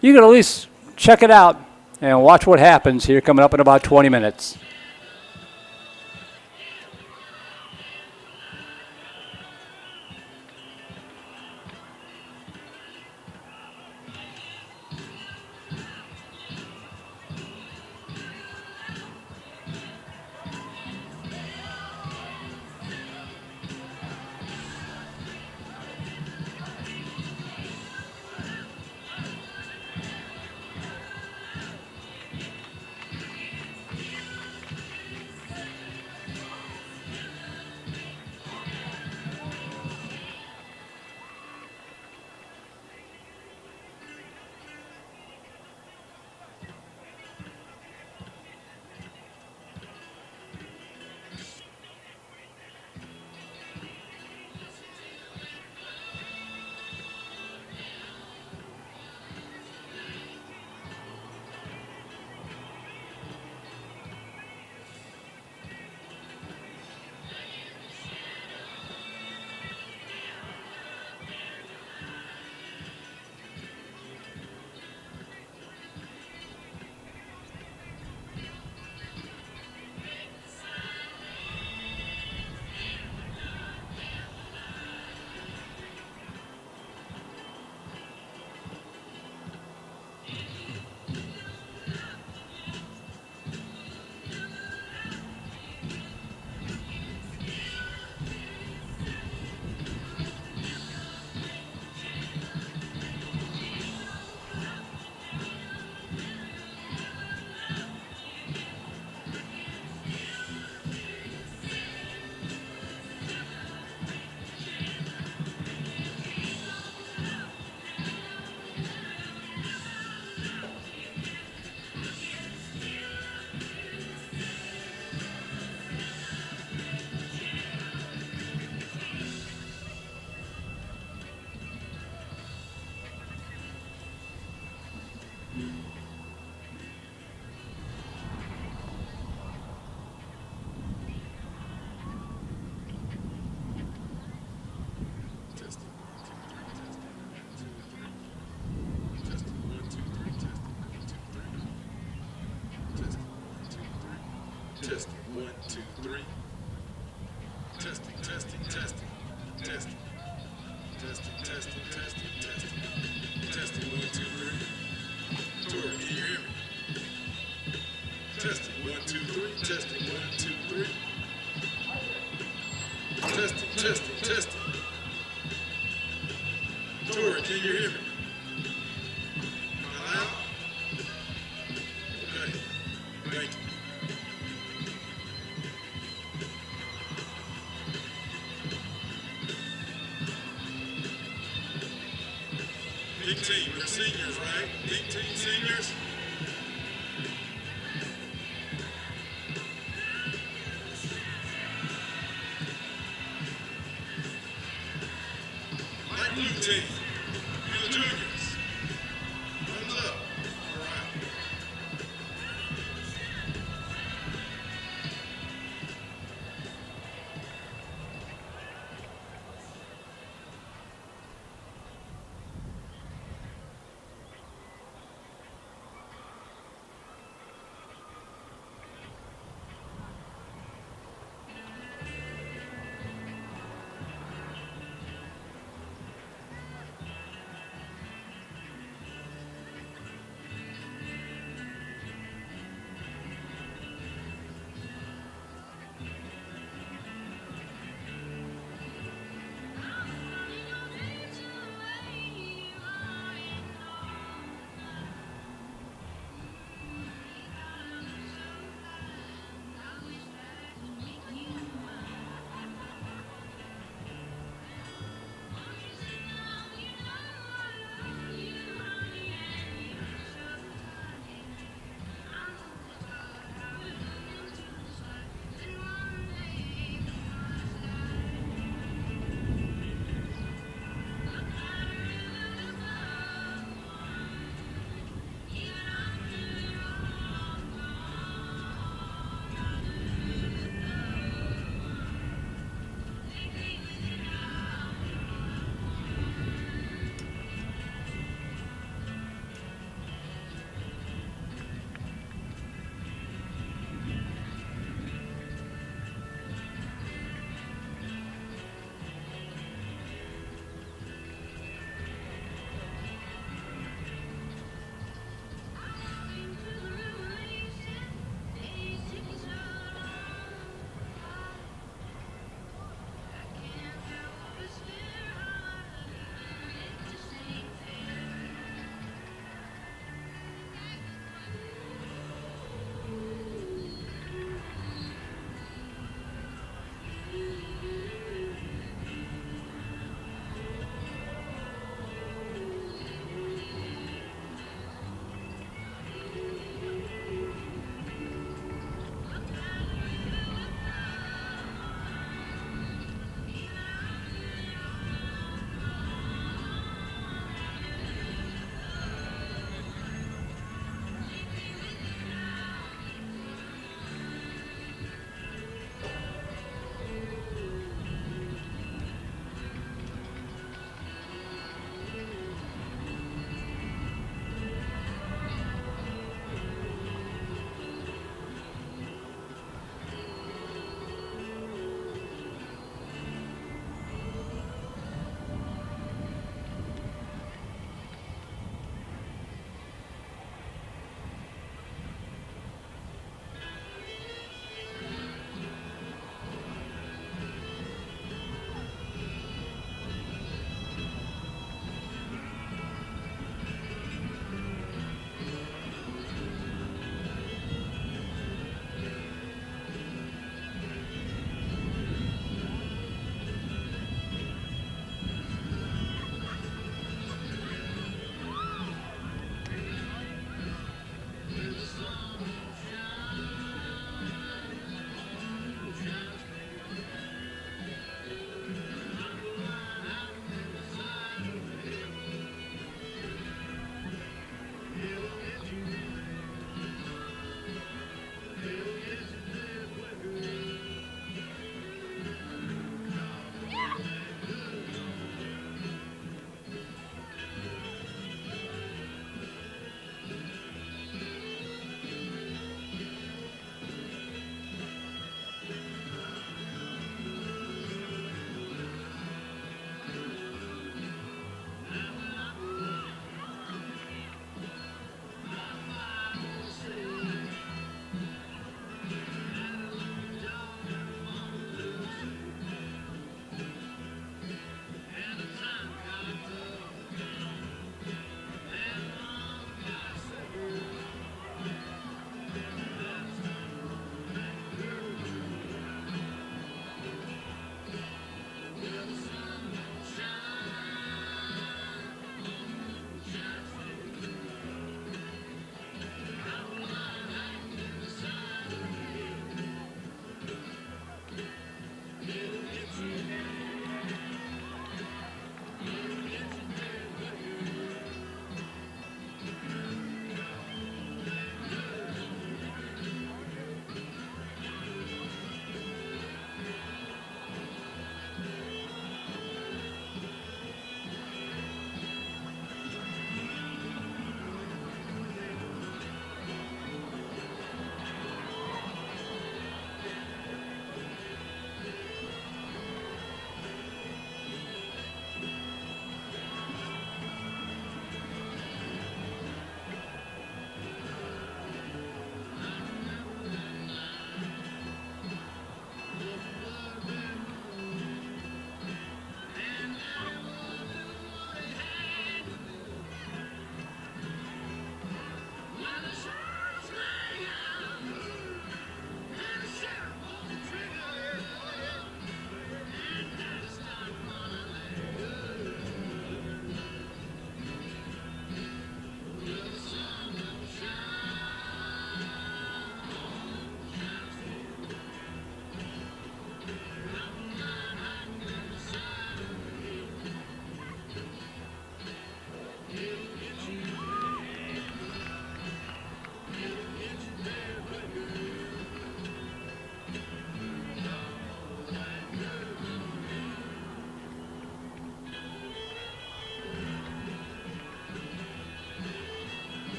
you can at least check it out and watch what happens here coming up in about 20 minutes. Testing, 1, 2, 3. Testing, testing, testing, testing. Testing, testing, testing, testing. Testing, 1, 2, 3. Tori, can you hear me? Testing, 1, 2, 3. Testing, 1, 2, 3. Testing, testing, testing. Tori, can you hear me? Am I loud? Okay. Thank you. Big team, they're seniors, right? Big team seniors. Light blue team, you're the juniors. Thumbs up. All right.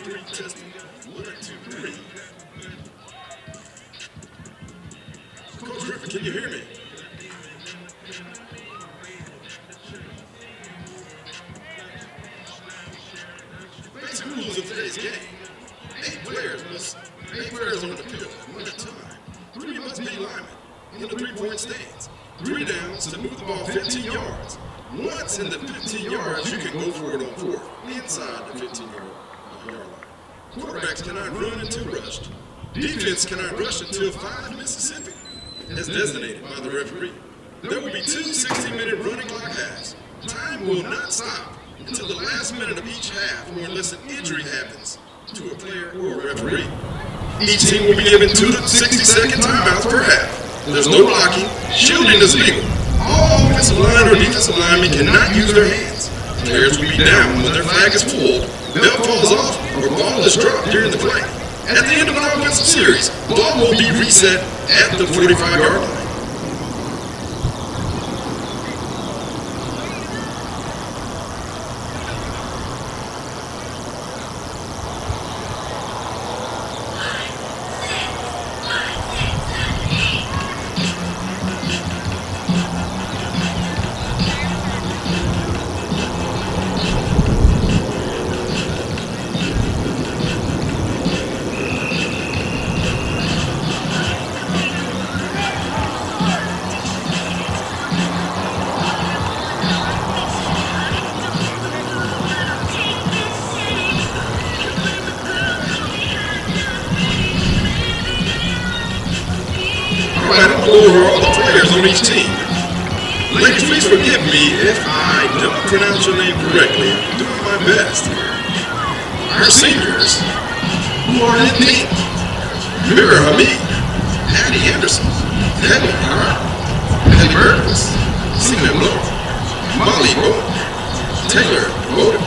three, testing. 1, 2, 3. Coach Griffin, can you hear me? Basic rules of today's game. 8 players on the field at one time. 3 must be linemen in the 3-point stance. 3 downs to move the ball 15 yards. Once in the 15 yards, you can go for it on 4th, inside the 15-yard line. Quarterbacks cannot run until rushed. Defense cannot rush until 5 Mississippi, as designated by the referee. There will be 2 60-minute running clock halves. Time will not stop until the last minute of each half or unless an injury happens to a player or a referee. Each team will be given 2 to 60-second timeouts per half. There's no blocking. Shielding is legal. All offensive line or defensive linemen cannot use their hands. Players will be down when their flag is pulled, belt falls off, or ball is dropped during the play. At the end of an offensive series, ball will be reset at the 45-yard line. Over all the players on each team. Ladies, please forgive me if I don't pronounce your name correctly. I'm doing my best here. Our seniors, who are in pink: Mira Hamid, Patty Anderson, Heather Hart, Patty Burns, Sina Blow, Molly Bowen, Taylor Bowden,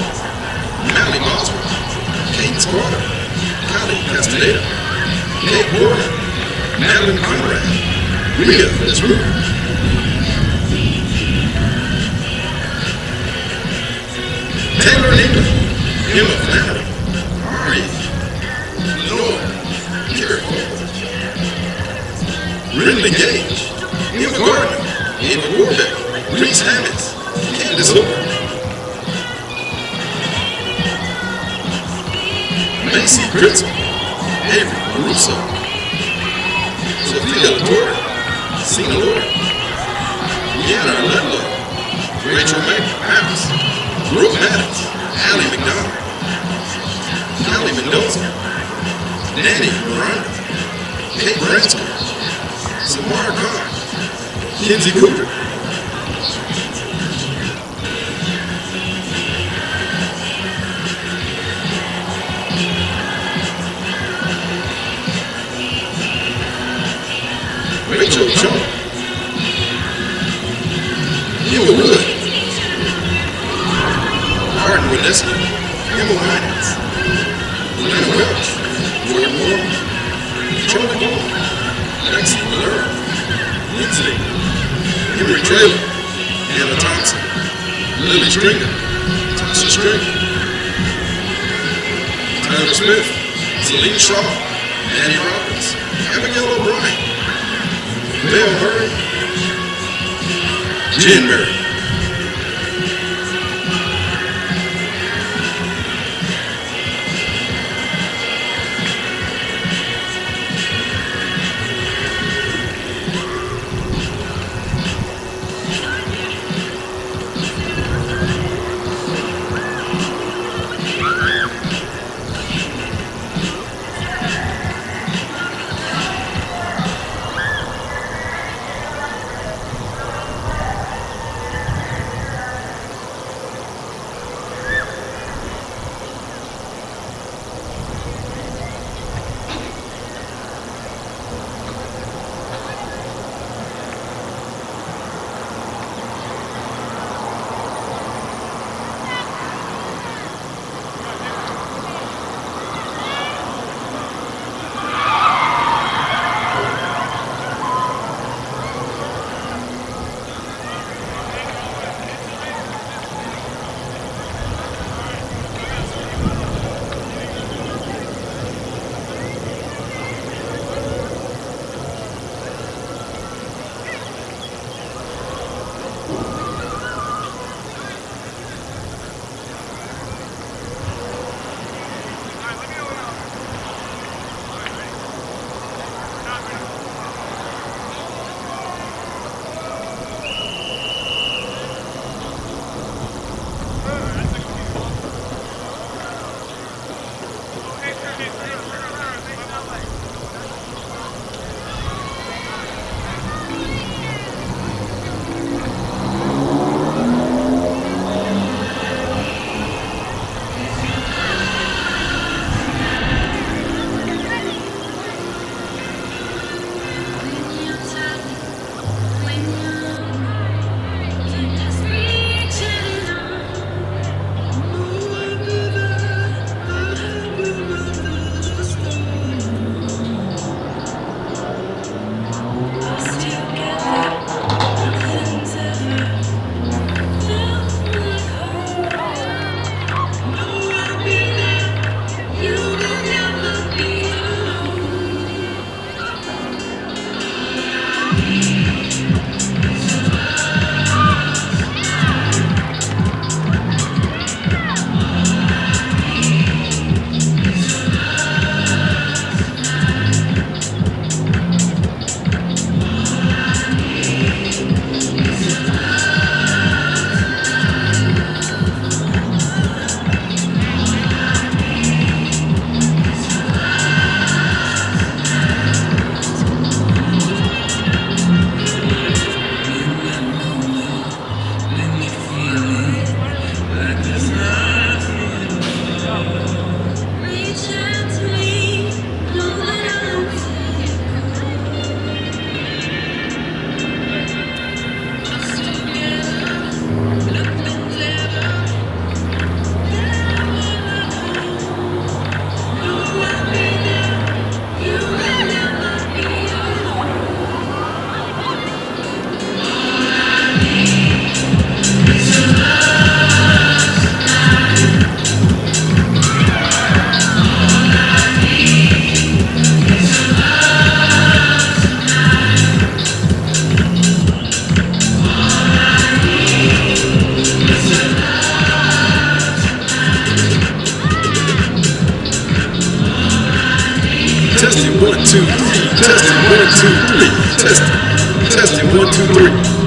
Mally Boswell, Kate Squatter, Kylie Castaneda, Kate Porter, Madeline Conrad, Rita Fitzroy. Taylor England, Emma Flannery, Ari, Lenore, Kara Cole, Ridley Gage, Emma Gardner, Eva Warbeck, Reese Hammonds, Candace Hooper, Macy Kritzel, Avery Russo, Sophia LaTorre, Cena Lord, Deanna Ludlow, Rachel House, Brooke Maddox, Allie McDonald, Callie Mendoza, Nanny Miranda, Kate Branscombe, Samara Khan, Kinsey Cooper. Rachel Chung, Emma Wood, Martin Wineski, Emma Winans, Lena Welch, Jordan Moore, Charlie Moore, Lexi Miller, Lindsay, Henry Traylor, Anna Thompson, Lily Stringer, Tasha Stringer, Tyler Smith, Celine Shaw, Danny Roberts, Abigail O'Brien, Bill Murray, Jen Murray. Testing 1, 2, 3. Testing 1, 2, 3. Testing 1, 2, 3.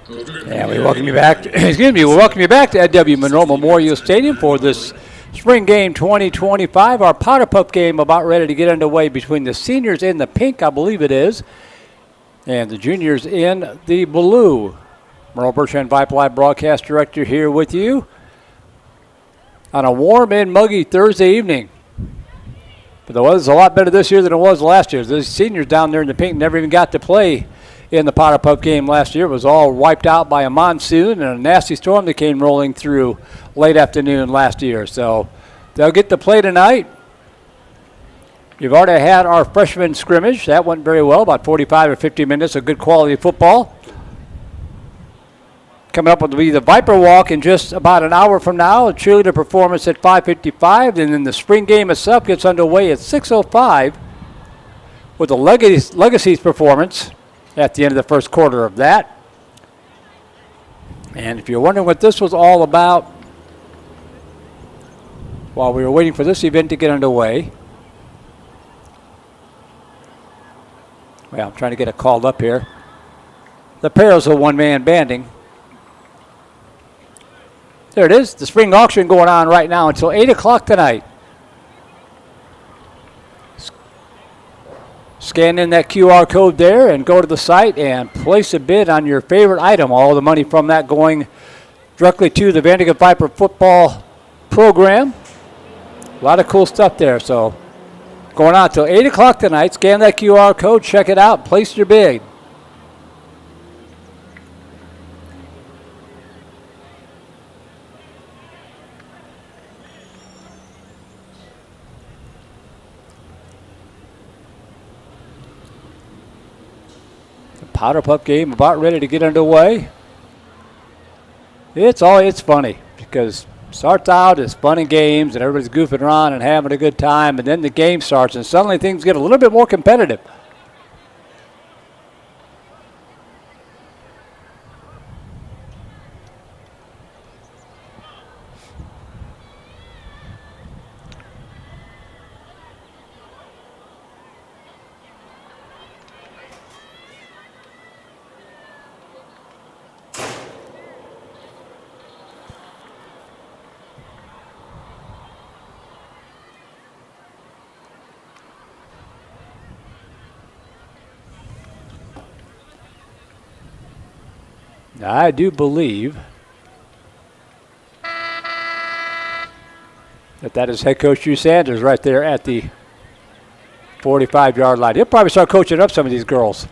And we welcome you back. Excuse me. We welcome you back to Edw Monroe Memorial Stadium for this spring game 2025. Our powder puff game about ready to get underway between the seniors in the pink, I believe it is, and the juniors in the blue. Merle Bertrand, Vype Live broadcast director, here with you on a warm and muggy Thursday evening. But the weather's a lot better this year than it was last year. The seniors down there in the pink never even got to play in the powder puff game last year. It was all wiped out by a monsoon and a nasty storm that came rolling through late afternoon last year. So they'll get to play tonight. You've already had our freshman scrimmage. That went very well, about 45 or 50 minutes of good quality football. Coming up will be the Viper Walk in just about an hour from now. A cheerleader performance at 5:55, and then the spring game itself gets underway at 6:05 with the Legacies performance at the end of the first quarter of that. And if you're wondering what this was all about, while we were waiting for this event to get underway, well, I'm trying to get it called up here. The Perils of one-man banding. There it is, the spring auction going on right now until 8 o'clock tonight. Scan in that QR code there and go to the site and place a bid on your favorite item. All the money from that going directly to the Vandegrift Viper football program. A lot of cool stuff there. So going on until 8 o'clock tonight. Scan that QR code, check it out, place your bid. Powder puff game about ready to get underway. It's funny because it starts out as fun and games and everybody's goofing around and having a good time, and then the game starts and suddenly things get a little bit more competitive. I do believe that is head coach Hugh Sanders right there at the 45-yard line. He'll probably start coaching up some of these girls.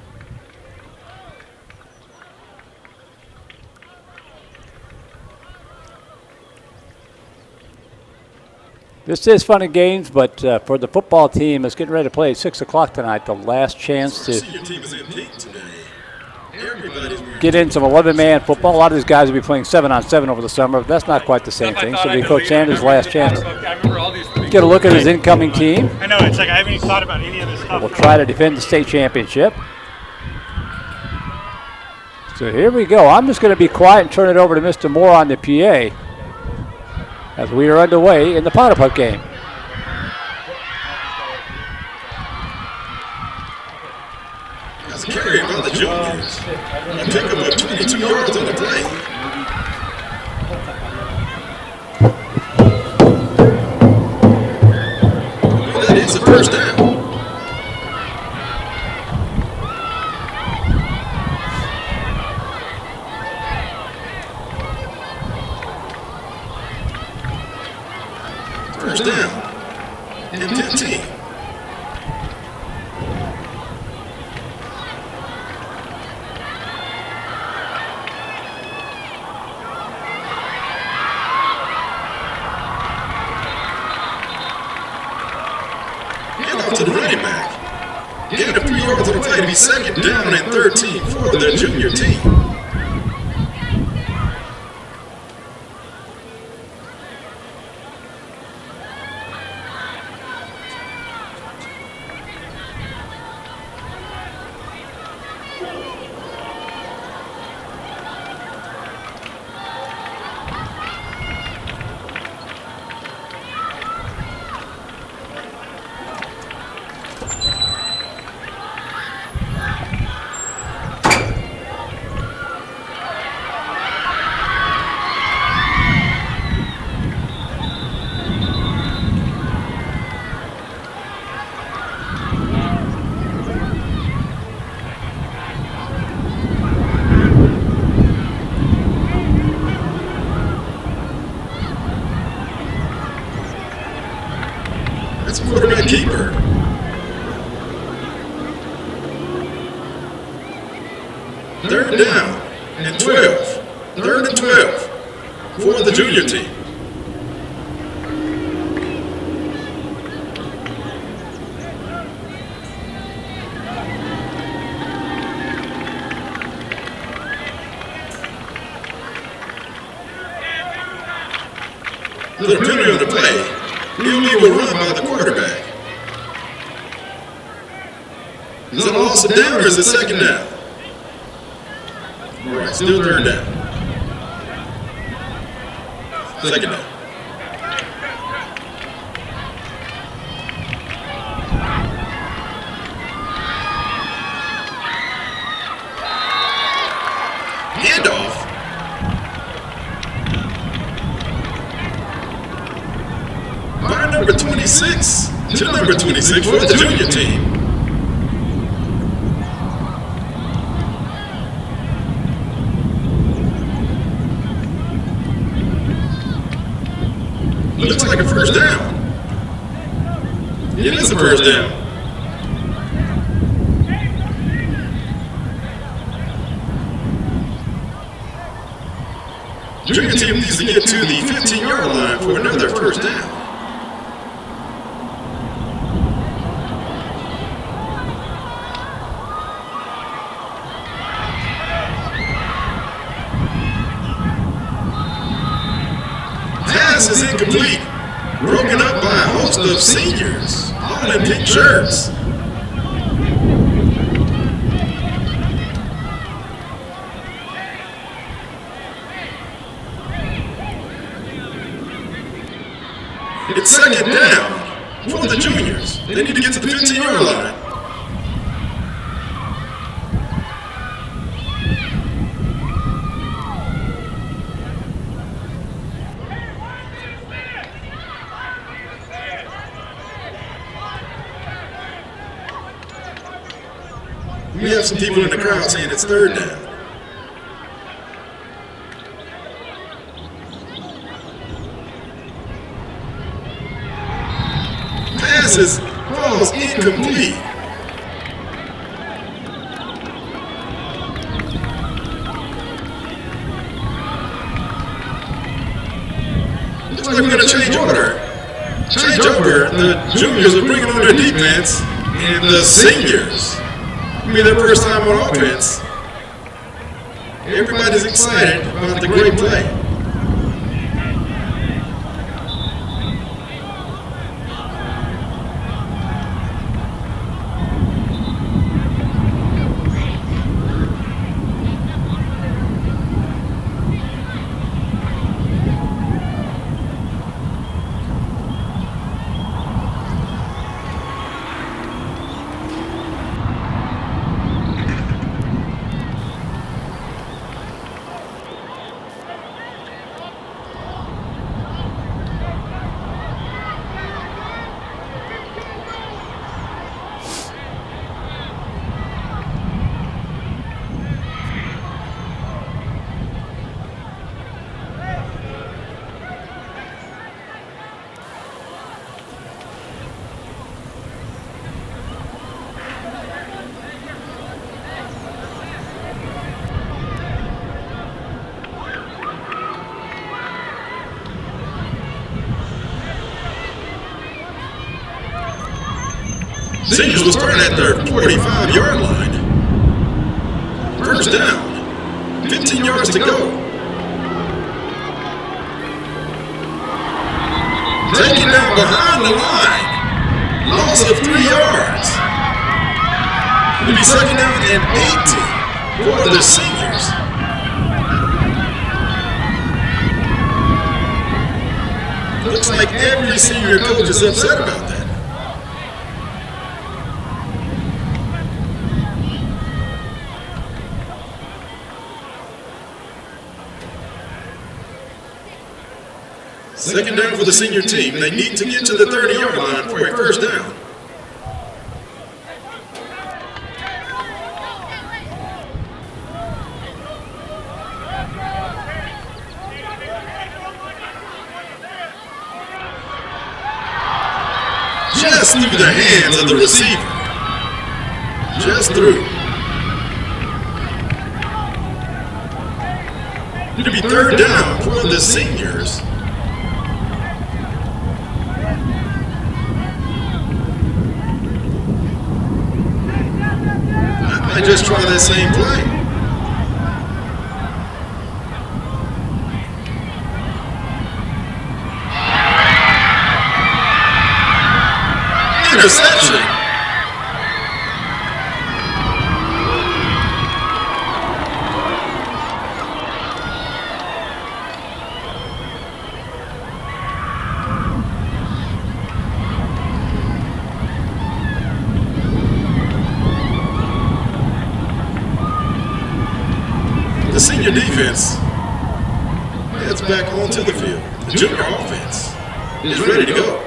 This is fun and games, but for the football team, it's getting ready to play at 6 o'clock tonight. The last chance to get in some 11-man football. A lot of these guys will be playing 7-on-7 over the summer, but that's not quite the same thing. So it'll be Coach Sanders' last chance to get a look at his incoming team. I know, it's like I haven't even thought about any of this stuff. We'll try to defend the state championship. So here we go. I'm just going to be quiet and turn it over to Mr. Moore on the PA as we are underway in the powder puff game. That's a carry by the juniors. A pickup of 22 yards on the play. Well, that is a first down. First down and 15. To the running back. Gain of 3 yards on the play to be second down and 13 for the junior team. and 12. 3rd and 12 for the junior team. Little penalty on the play. Illegal run by the quarterback. Is that a loss of down or is it 2nd down? All right, still 3rd down. 2nd down. Handoff. By number 26 to number 26 for the junior team. Looks like a 1st down. It is a 1st down. Junior team needs to get to the 15-yard line for another 1st down. Pass is incomplete. Broken up by a host of seniors, all in pink shirts. It's 2nd down for the juniors. They need to get to the 15-yard line. We have some people in the crowd saying it's 3rd down. Pass is falls incomplete. Looks like we're going to change order. Change over. The juniors are bringing on their defense, and the seniors. It'll be their first time on offense. Everybody's excited about the great play. Seniors will start at their 45-yard line. 1st down. 15 yards to go. Taken down behind the line. Loss of 3 yards. It'll be 2nd down and 18 for the seniors. Looks like every senior coach is upset about that. Second down for the senior team. They need to get to the 30-yard line for a 1st down. Just through the hands of the receiver. Just through. It'll be third down for the seniors. I might just try that same play. Interception. The senior defense heads back onto the field. The junior offense is ready to go.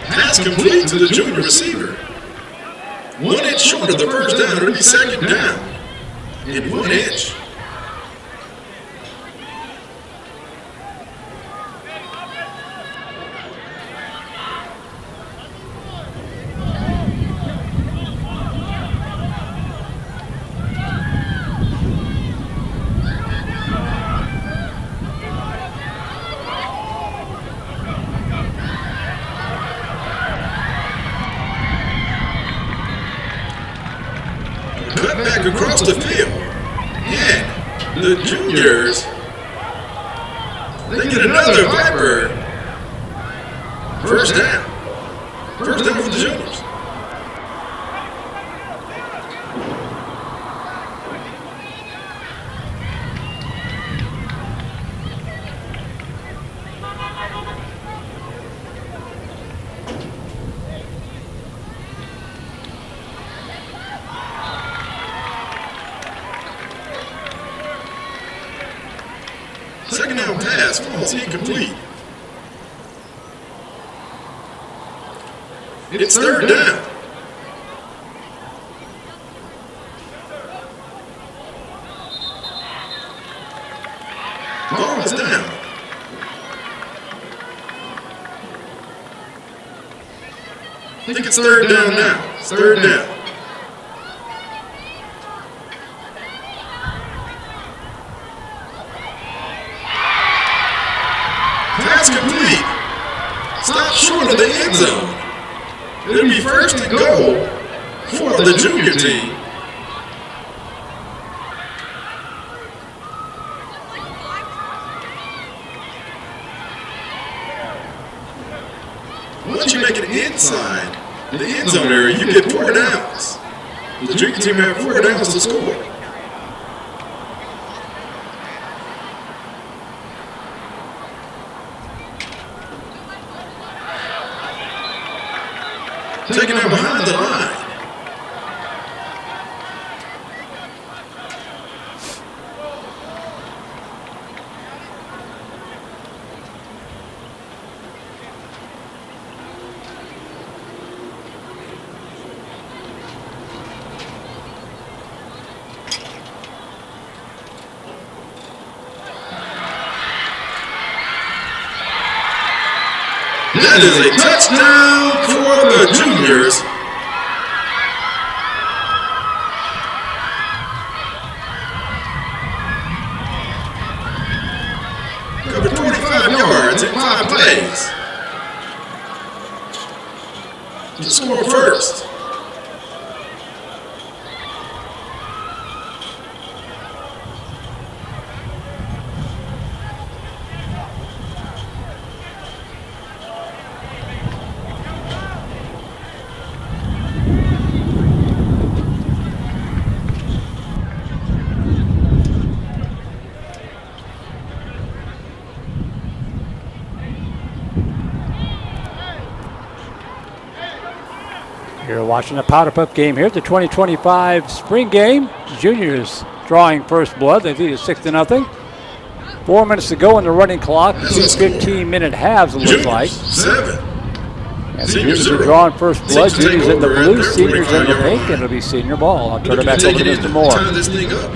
Pass complete to the junior receiver. 1 inch short of the first down. It'll be second down. In 1 inch. Cut back across the field. And the juniors, they get another Viper. First down. First down for the juniors. Second down pass falls incomplete. It's third down. Ball is down. I think it's third down now. It's third down. Pass complete. Stop short of the end zone. It'll be first and goal for the junior team. Once you make it inside the end zone area, you get 4 downs. The junior team have 4 downs to score. Taking out behind the line. That is a touchdown for the juniors. Covered 25 yards in 5 plays. To score first. You're watching the Powder Puff game here at the 2025 spring game. Juniors drawing first blood. They lead at 6-0. 4 minutes to go in the running clock. 2 15-minute halves, it looks like. 7. And the juniors are drawing first blood. Juniors in the blue, seniors in the pink, and it'll be senior ball. I'll turn it back over to Mr. Moore. Tie this thing up.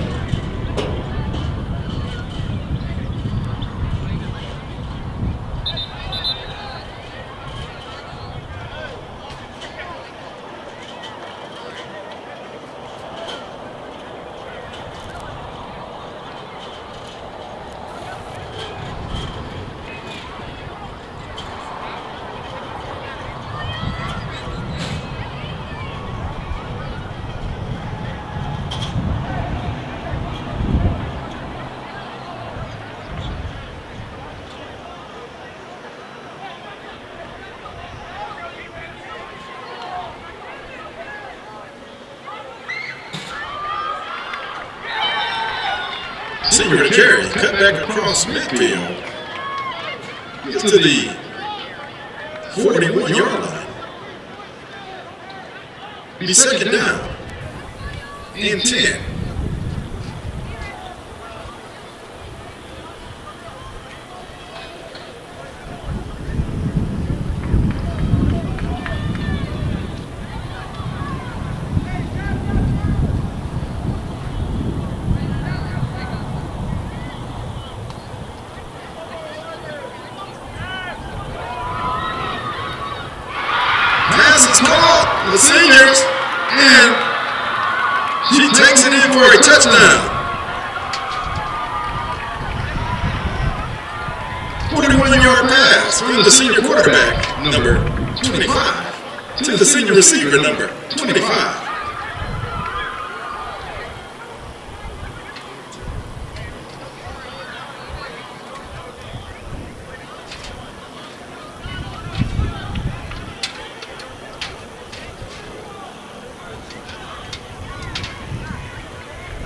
Senior to carry, cut back across midfield. Gets to the 41-yard line. Be second down and 10. The seniors, and she takes it in for a touchdown. 41-yard pass from the senior quarterback, number 25, to the senior receiver, number 25.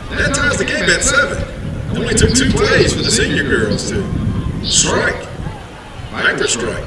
That ties the game at 7. It only took 2 plays for the senior girls to strike. Vyper strike.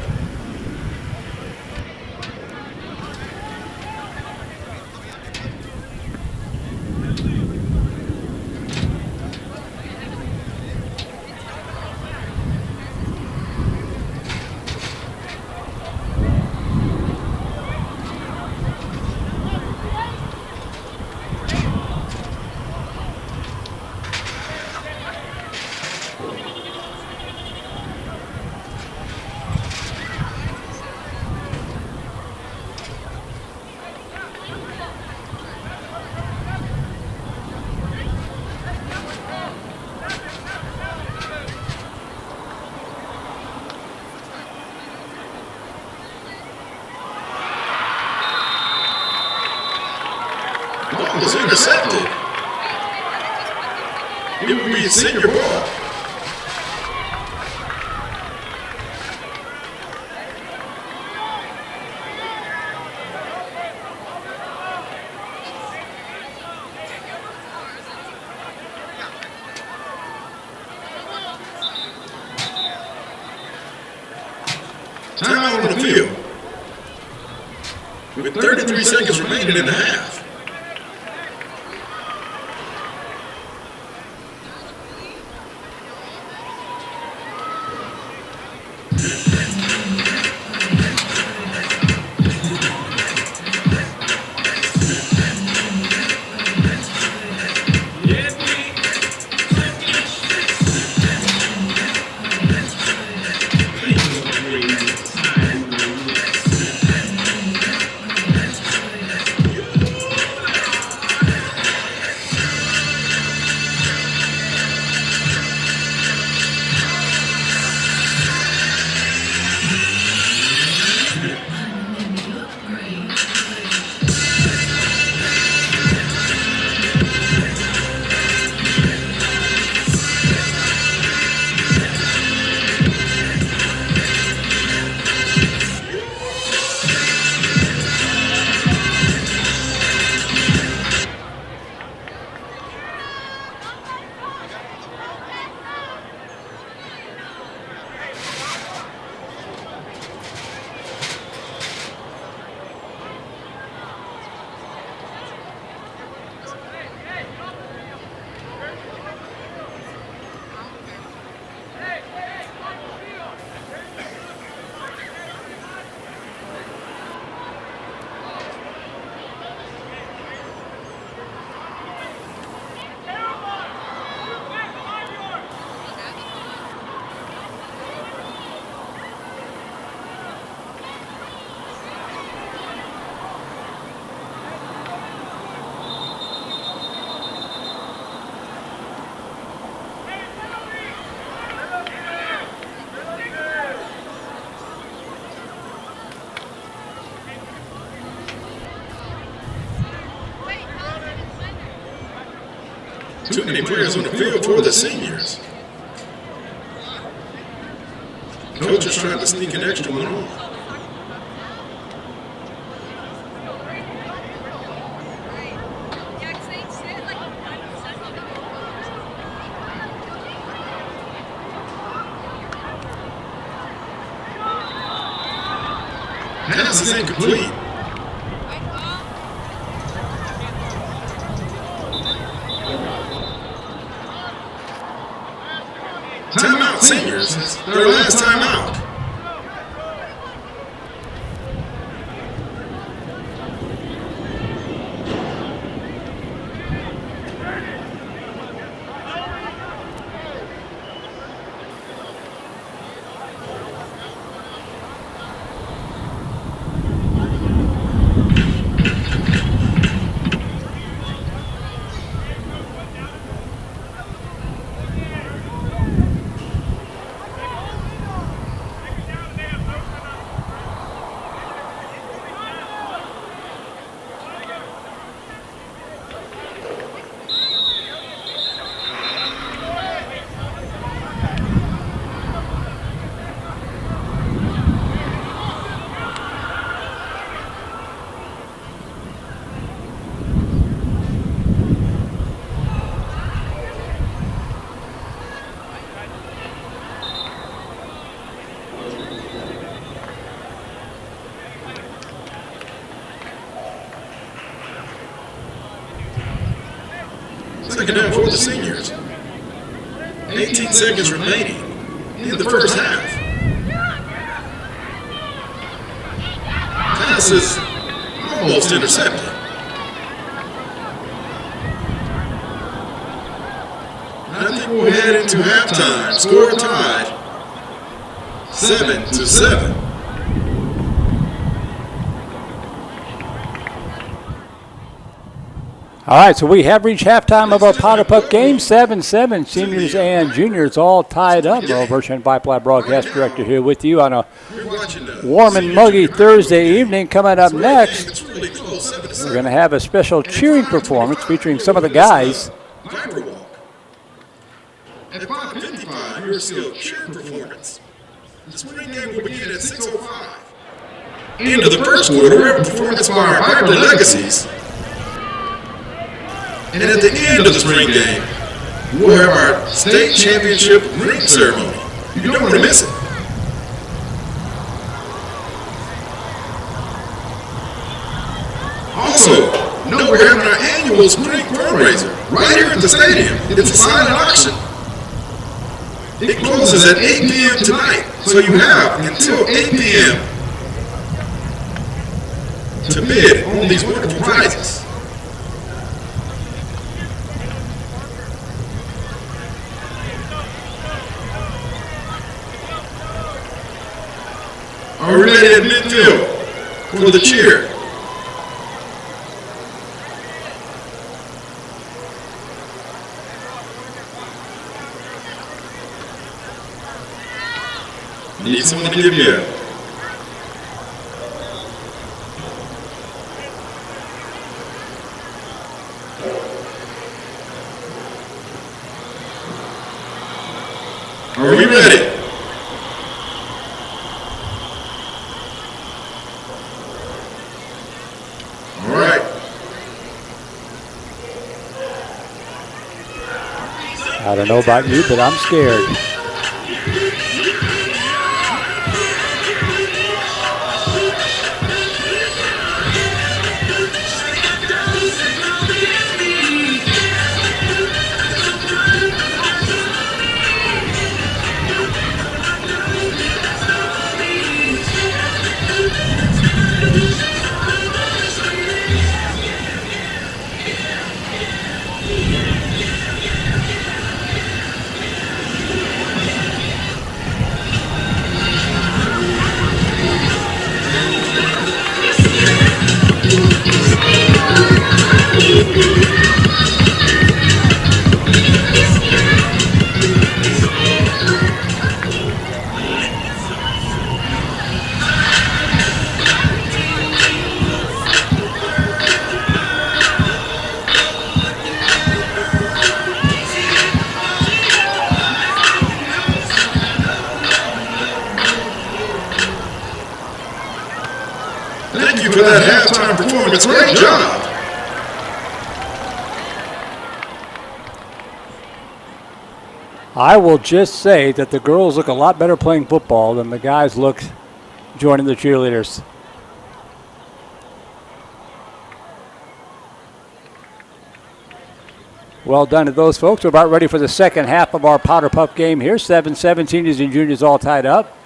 Ball was intercepted. It will be senior ball. Timeout on the field. With 33 seconds remaining in the half. Too many players on the field for the seniors. Coaches tried to sneak an extra one on. Pass is incomplete. Timeout, seniors. Their last timeout. Second down for the seniors. 18 seconds remaining in the first half. Pass is almost intercepted. I think we'll head into halftime. Score tied 7-7. All right, so we have reached halftime of our Powder Puff game, 7-7. Seniors and juniors all tied up. Earl Bertrand, Vype Live broadcast director, here with you on a warm and muggy Thursday evening. Coming up next, we're going to have a special cheering performance featuring some of the guys. Viper Walk. At 5:55, your skill cheering performance. The spring game will begin at 6:05. End of the first quarter, we have a performance by our Viper Legacies. And at the end of the spring game, we'll have our state championship ring ceremony. You don't want to miss it. Also, know we're having our annual spring fundraiser right here at the stadium. It's a silent auction. It closes at 8 p.m. tonight, so you have until 8 p.m. to bid on these wonderful prizes. Are we ready at midfield for the cheer? Need someone to give me a. Are we ready? All right. I don't know about you, but I'm scared. Thank you for that halftime performance. Great job. I will just say that the girls look a lot better playing football than the guys look joining the cheerleaders. Well done to those folks. We're about ready for the second half of our Powder Puff game here. 7-7 seniors and juniors all tied up.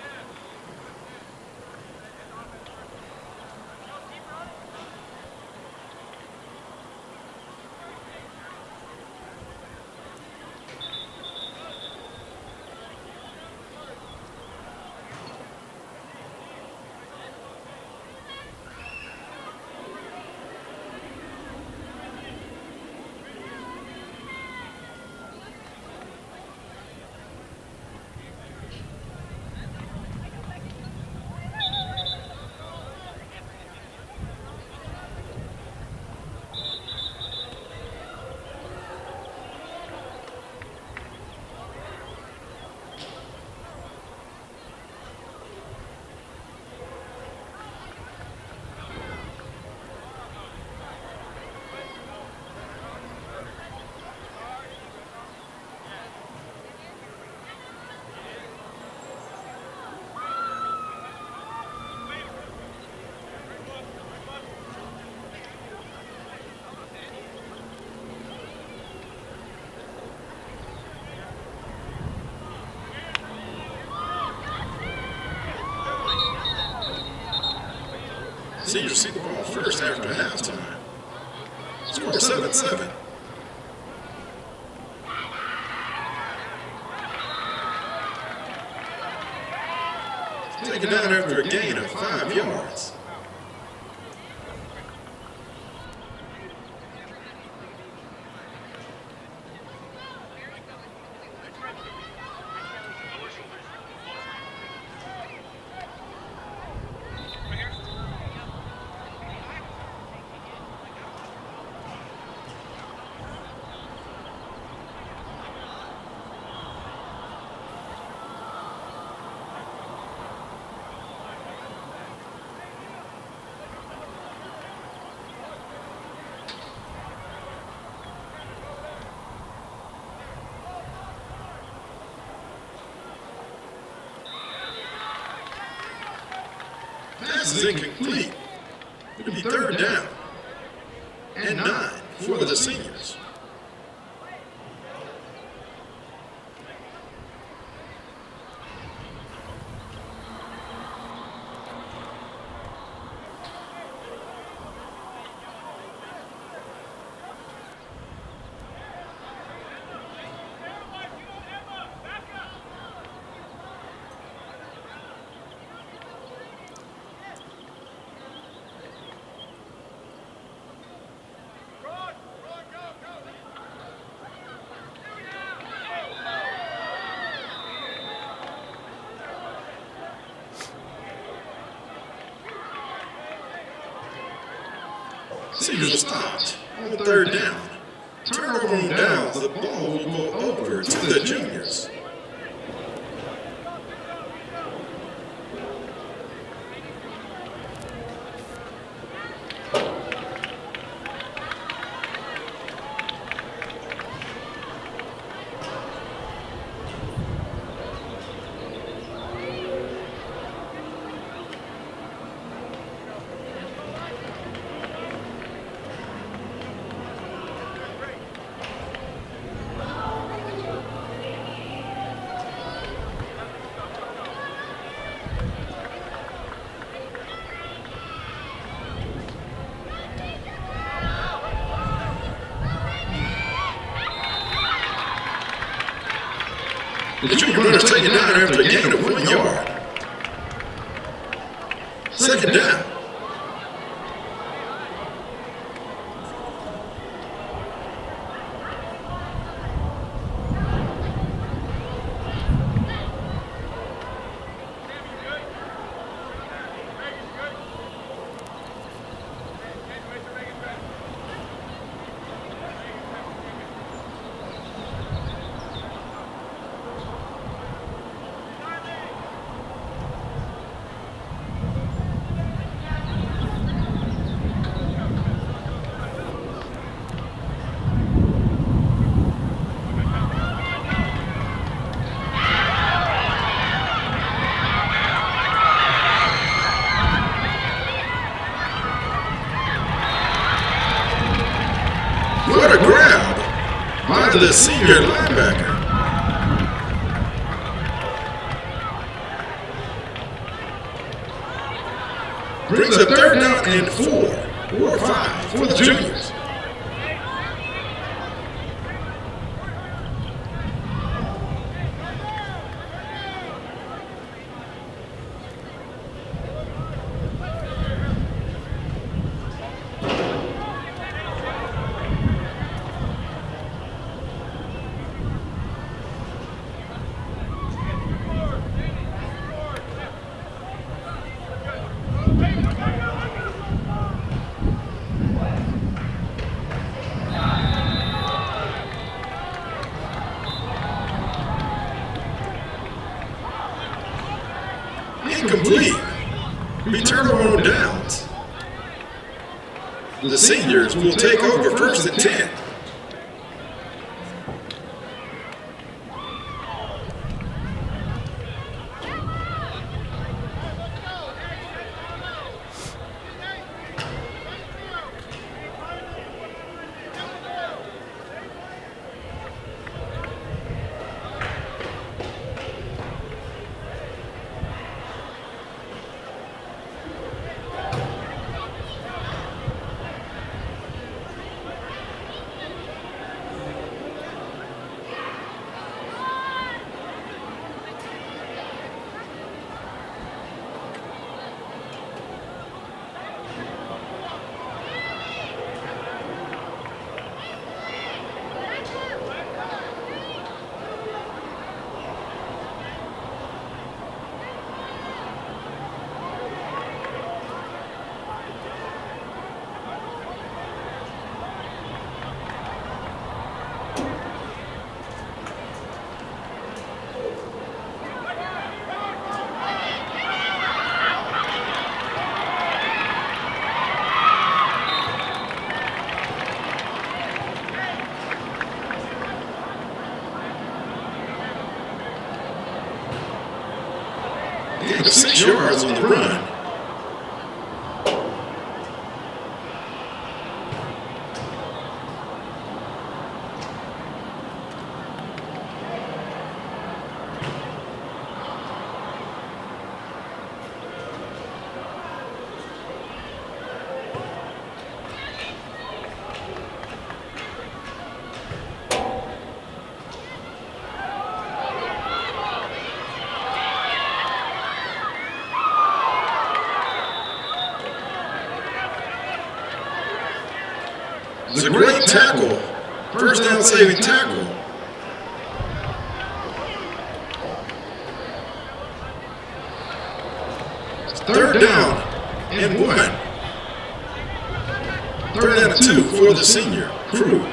Seniors see the ball first after halftime. Score 7-7. Taken down after a gain of 5 yards. Pass is incomplete. It'll be third down and 9 for the seniors. Seniors stopped on third down. Turnover on downs. The ball will go over to the juniors. The junior runner's taken down after a gain of 1 yard. Second down. the senior linebacker. Brings up 3rd down and 4 or 5 for the juniors. Incomplete. Return on downs. The seniors will take over 1st and 10. Gain of 6 yards on the run. It's a great tackle. 1st down saving tackle. It's 3rd down and 1. 3rd down and 2 for the senior crew.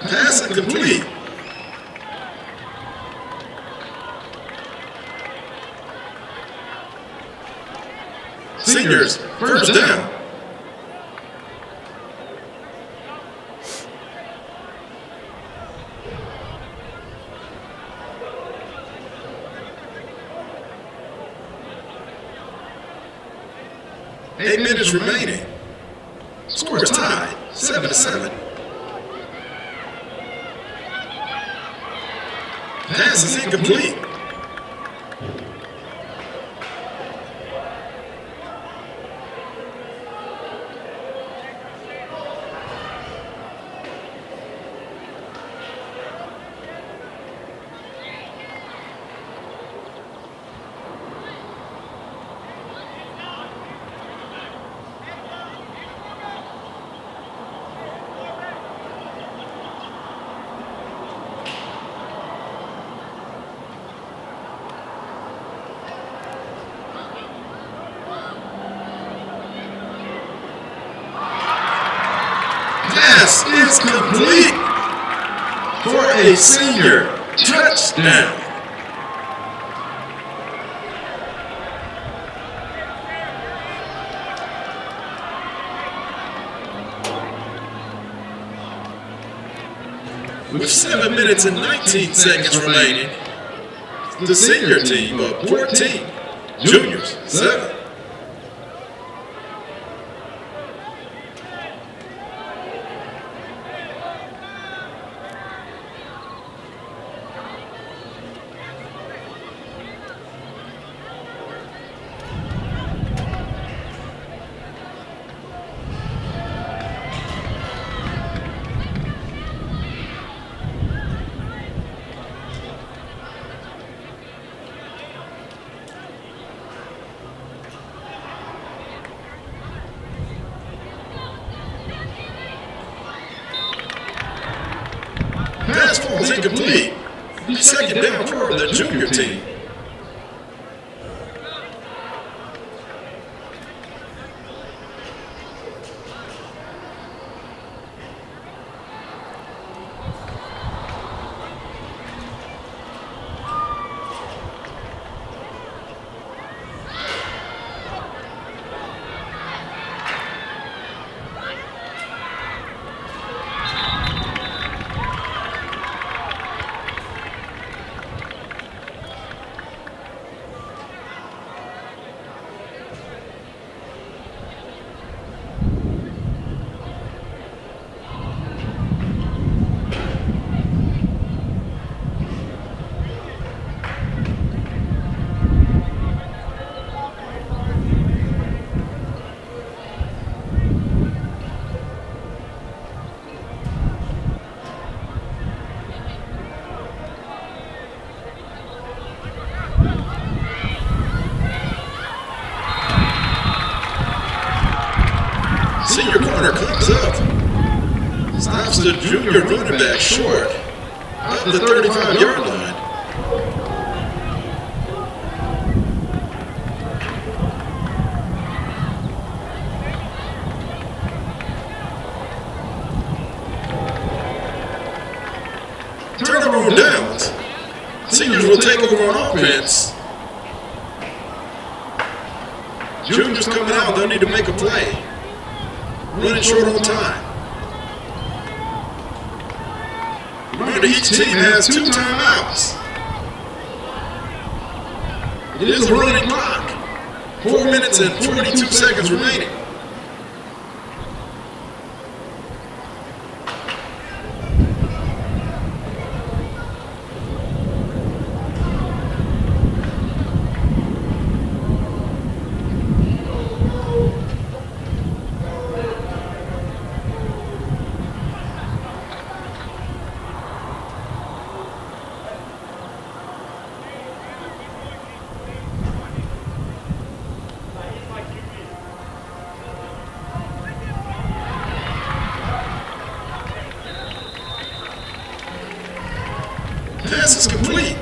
Pass incomplete. Seniors, 1st down. Eight minutes remaining. Score is tied, 7-7. Pass is incomplete. Pass is complete for a senior touchdown. With 7 minutes and 19 seconds remaining, the senior team of 14, juniors 7. Pass falls incomplete. Second down for the junior team. Senior corner comes up. Stops the junior running back short of the 35-yard line. Turnover on downs. Seniors will take over on offense. Juniors coming out, they'll need to make a play. Running short on time. Remember, each team has 2 timeouts. It is a running clock. 4 minutes and 42 seconds remaining. Pass is complete.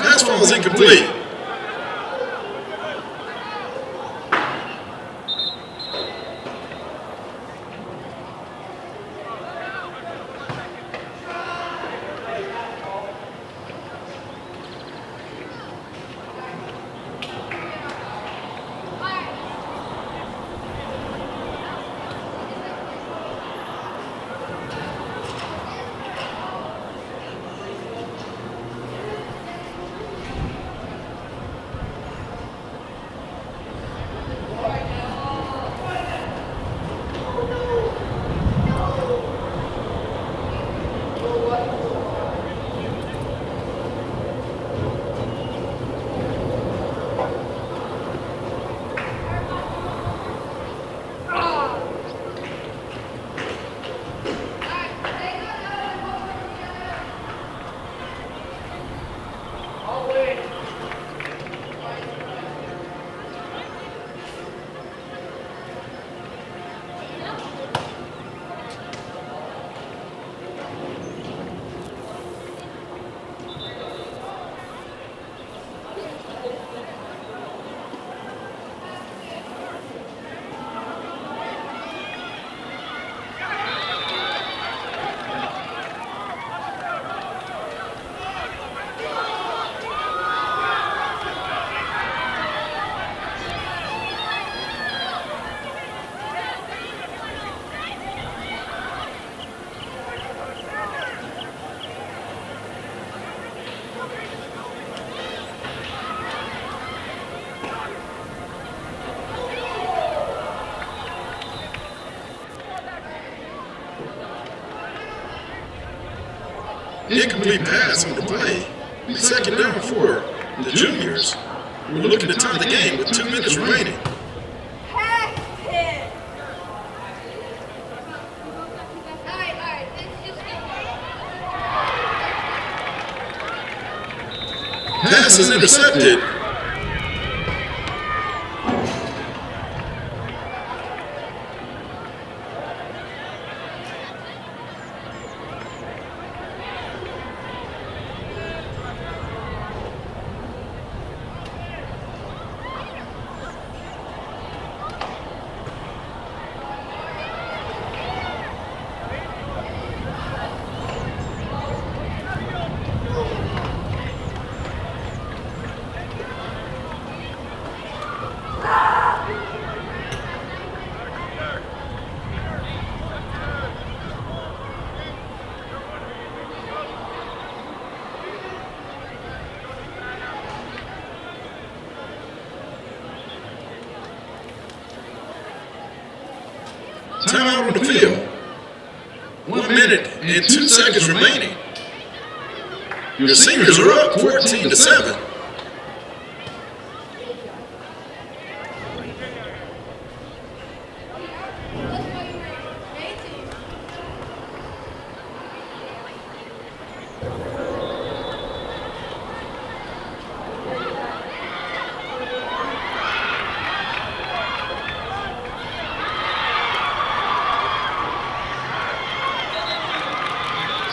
Pass falls incomplete. Incomplete pass on the play. Second down for the juniors. We're looking to tie the game with 2 minutes remaining. Pass is intercepted. Timeout on the field. 1 minute and 2 seconds remaining. Your seniors are up 14-7.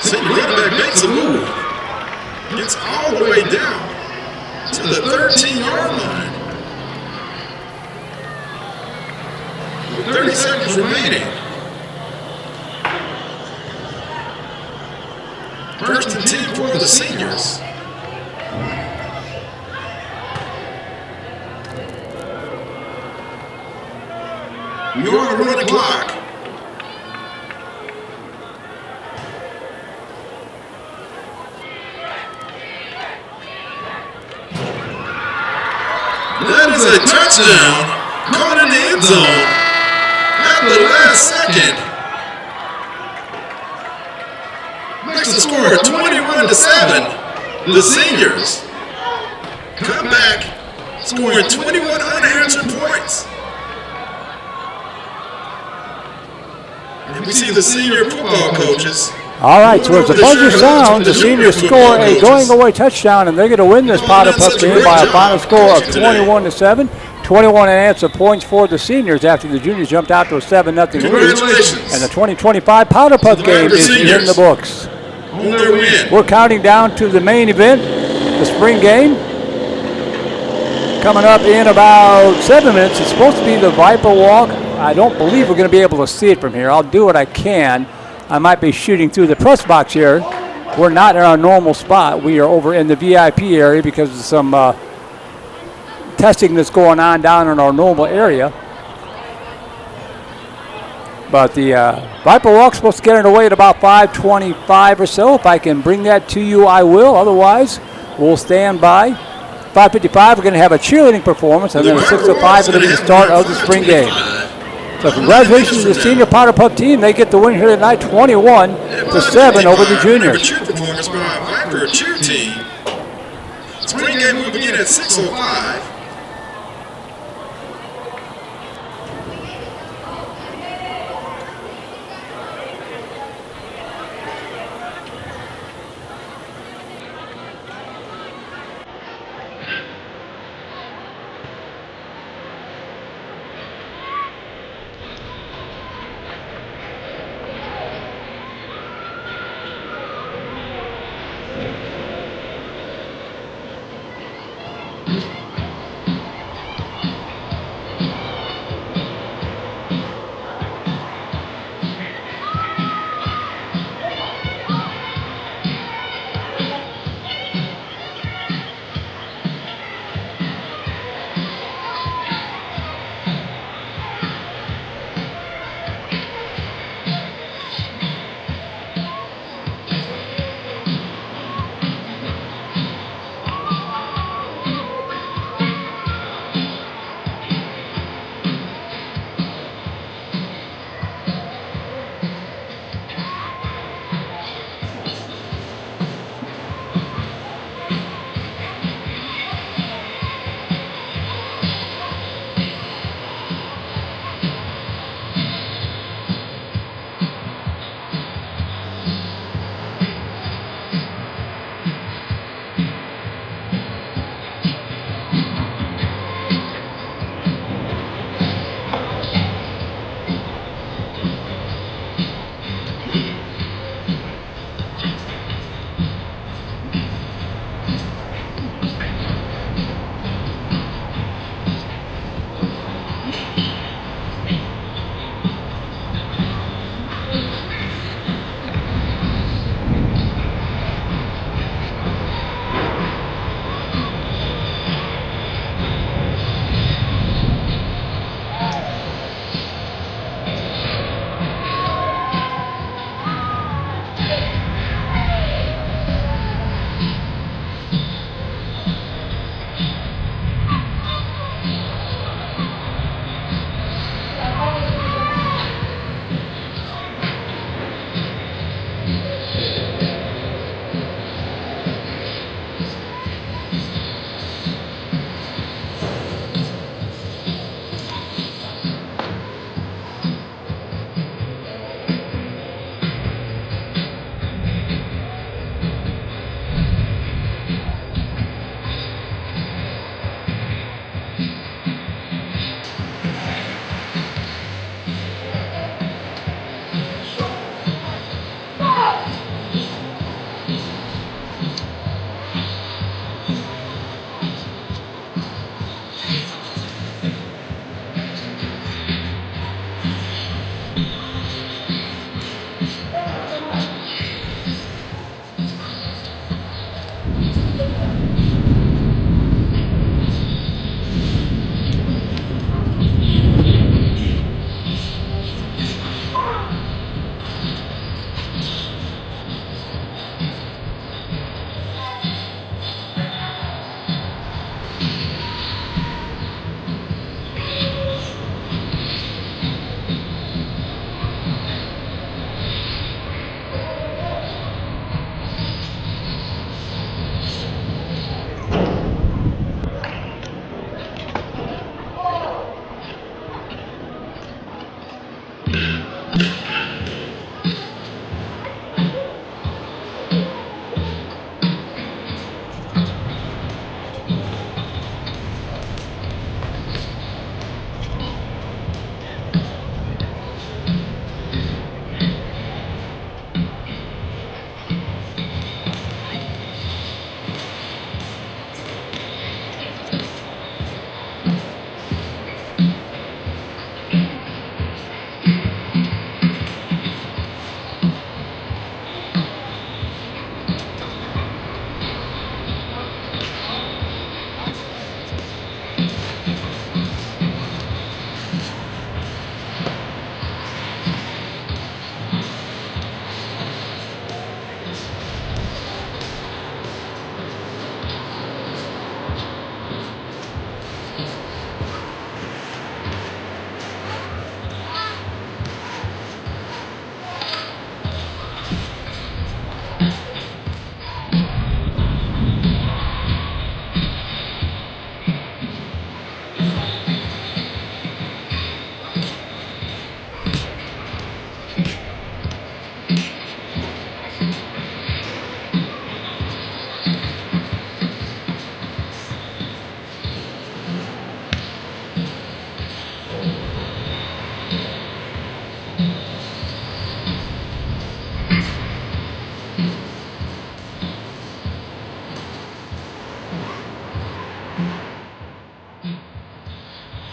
Senior running back makes a move. Gets all the way down to the 13-yard line. With 30 seconds remaining. First and 10 for the seniors. You're on the running clock. That is a touchdown, caught in the end zone at the last second. Makes the score 21-7. The seniors come back, scoring 21 unanswered points. And we see the senior football coaches. All right, so as the buzzer sounds, the seniors score a going-away touchdown, and they're going to win this Powder Puff game by a final score of 21-7. 21 unanswered points for the seniors after the juniors jumped out to a 7-0 lead. And the 2025 Powder Puff game is in the books. We're counting down to the main event, the spring game. Coming up in about 7 minutes. It's supposed to be the Vype walk. I don't believe we're going to be able to see it from here. I'll do what I can. I might be shooting through the press box here. We're not in our normal spot. We are over in the VIP area because of some testing that's going on down in our normal area. But the Vype Walk's supposed to get underway at about 5:25 or so. If I can bring that to you, I will. Otherwise, we'll stand by. 5:55, we're going to have a cheerleading performance, and then at 6:05, it'll be the start of the spring game. So congratulations to the senior Powder Puff team. They get the win here tonight, 21-7 over the juniors. Cheer performance by Viper cheer team. Spring game will begin at 6:05.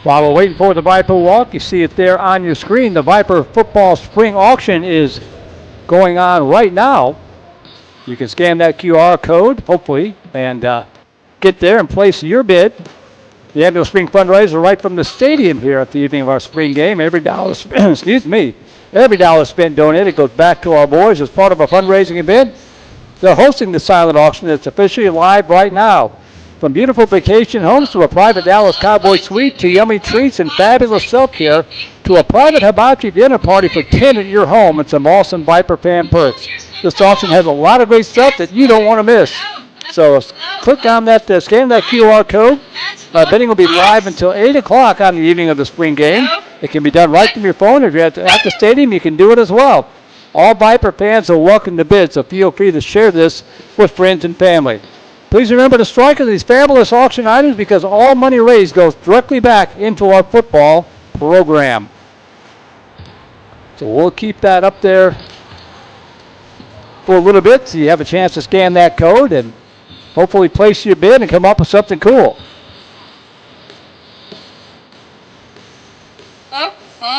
While we're waiting for the Viper walk, you see it there on your screen. The Viper football spring auction is going on right now. You can scan that QR code, hopefully, and get there and place your bid. The annual spring fundraiser right from the stadium here at the evening of our spring game. Every dollar, excuse me, every dollar spent donated goes back to our boys as part of a fundraising event. They're hosting the silent auction that's officially live right now. From beautiful vacation homes to a private Dallas Cowboy suite to yummy treats and fabulous self-care to a private hibachi dinner party for 10 at your home and some awesome Viper fan perks. This auction has a lot of great stuff that you don't want to miss. So click on that, scan that QR code. Bidding will be live until 8 o'clock on the evening of the spring game. It can be done right from your phone. If you're at the stadium, you can do it as well. All Viper fans are welcome to bid, so feel free to share this with friends and family. Please remember to strike at these fabulous auction items because all money raised goes directly back into our football program. So we'll keep that up there for a little bit so you have a chance to scan that code and hopefully place your bid and come up with something cool.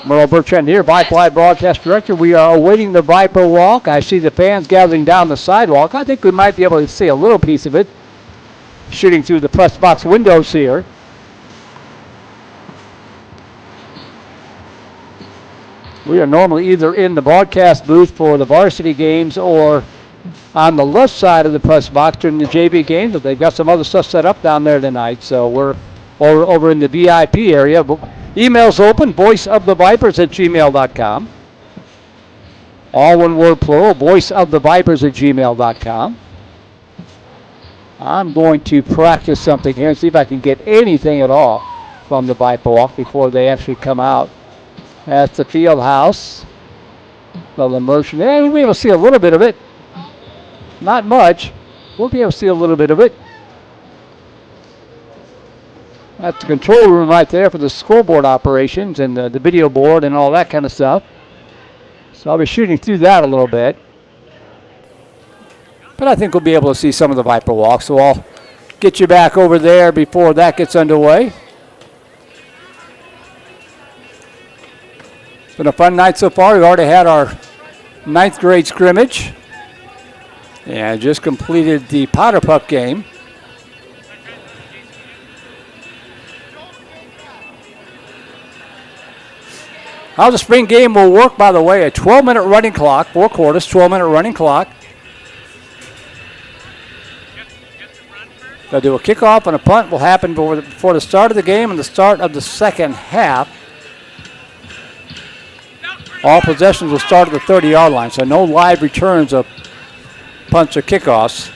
Merle Bertrand here, Vype Live Broadcast Director. We are awaiting the Viper walk. I see the fans gathering down the sidewalk. I think we might be able to see a little piece of it shooting through the press box windows here. We are normally either in the broadcast booth for the varsity games or on the left side of the press box during the JV games, but they've got some other stuff set up down there tonight, so we're over in the VIP area. Email's open, voiceofthevipers@gmail.com. All one word plural, voiceofthevipers@gmail.com. I'm going to practice something here and see if I can get anything at all from the Viper walk before they actually come out. That's the field house. Little immersion. Yeah, we'll be able to see a little bit of it. Not much. We'll be able to see a little bit of it. That's the control room right there for the scoreboard operations and the video board and all that kind of stuff. So I'll be shooting through that a little bit. But I think we'll be able to see some of the Viper walk, so I'll get you back over there before that gets underway. It's been a fun night so far. We've already had our 9th grade scrimmage and just completed the powder puff game. How the spring game will work, by the way, a 12-minute running clock, 4 quarters, 12-minute running clock. They'll do a kickoff and a punt will happen before the start of the game and the start of the second half. All possessions will start at the 30-yard line, so no live returns of punts or kickoffs.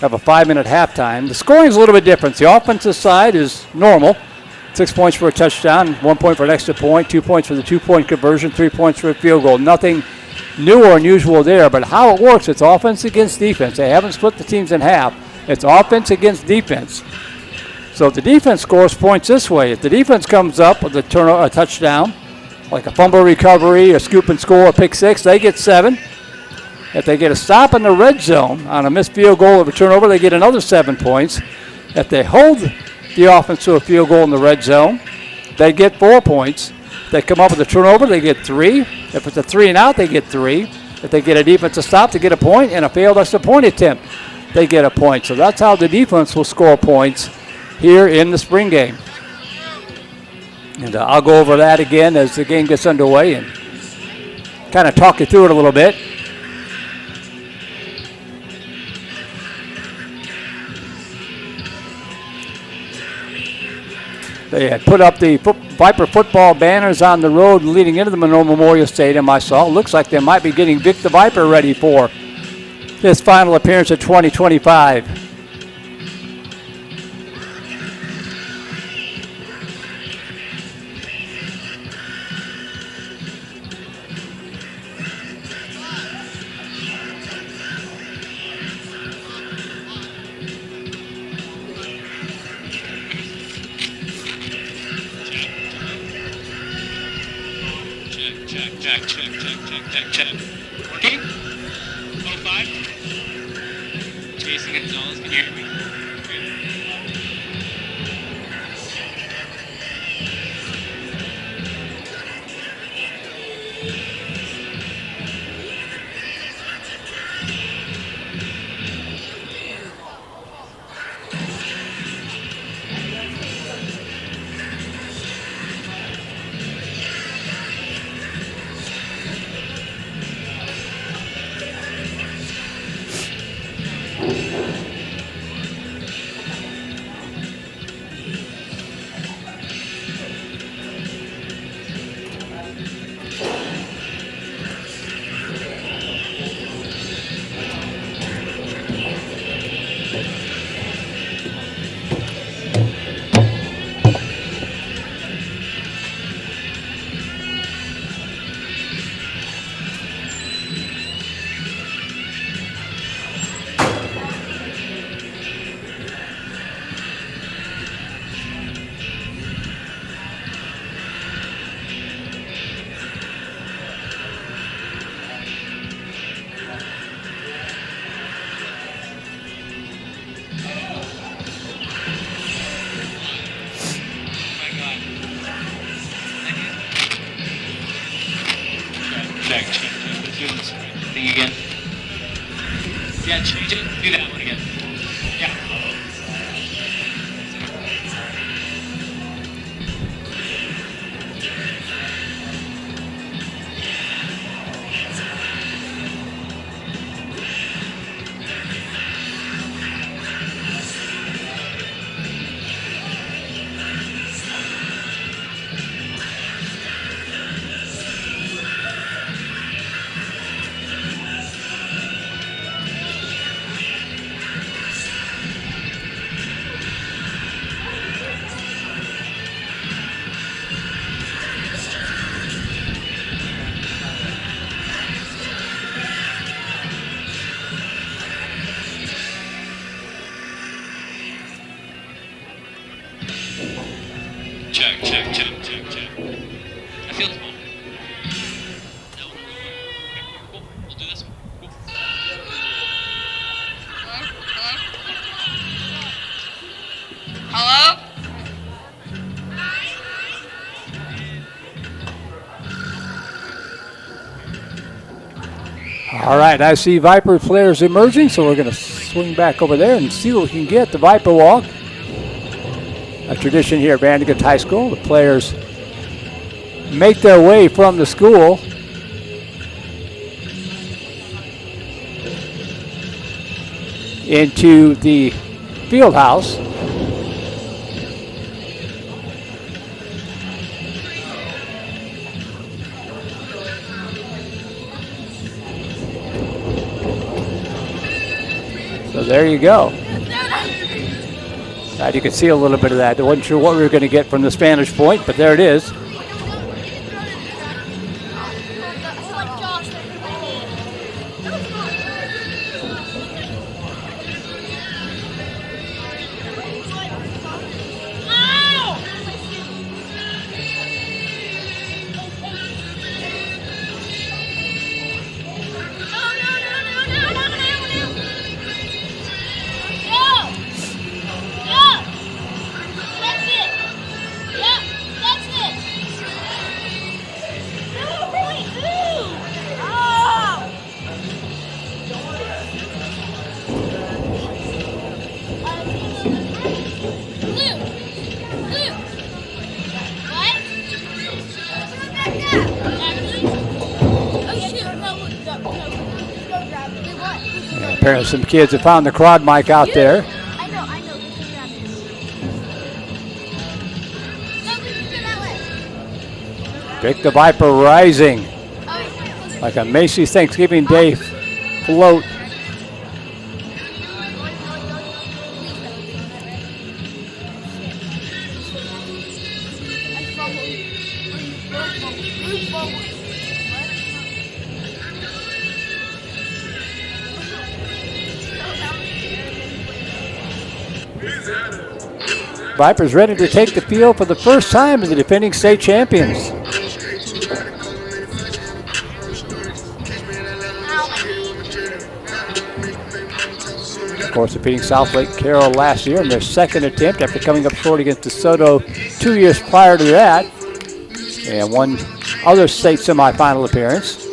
Have a 5-minute halftime. The scoring is a little bit different. The offensive side is normal. 6 points for a touchdown, 1 point for an extra point, 2 points for the 2-point conversion, 3 points for a field goal. Nothing new or unusual there, but how it works, it's offense against defense. They haven't split the teams in half. It's offense against defense. So if the defense scores points this way, if the defense comes up with a touchdown, like a fumble recovery, a scoop and score, a pick six, they get 7. If they get a stop in the red zone on a missed field goal or a turnover, they get another 7 points. If they hold the offense to a field goal in the red zone, they get 4 points. If they come up with a turnover, they get 3. If it's a 3 and out, they get 3. If they get a defensive stop, they get a point, and a failed extra point attempt, they get a point. So that's how the defense will score points here in the spring game. And I'll go over that again as the game gets underway and kind of talk you through it a little bit. They had put up the Viper football banners on the road leading into the Monroe Memorial Stadium, I saw. It looks like they might be getting Vic the Viper ready for his final appearance at 2025. Check. Working? 05? Jason Gonzalez, can you hear me? Check. Let's do this thing again. Yeah, change it. Do that one again. Yeah. Check. I feel this one. No. Okay, cool. We'll do this one. Cool. Hello? All right, I see Viper players emerging, so we're going to swing back over there and see what we can get. The Viper Walk, a tradition here at Vandegrift High School. The players make their way from the school into the field house. So there you go. You can see a little bit of that. I wasn't sure what we were going to get from the Spanish Point, but there it is. Apparently some kids have found the quad mic out there. I know. Pick the Viper rising like a Macy's Thanksgiving Day float. Vipers ready to take the field for the first time as the defending state champions. Of course, defeating South Lake Carroll last year in their second attempt after coming up short against DeSoto 2 years prior to that. And one other state semifinal appearance.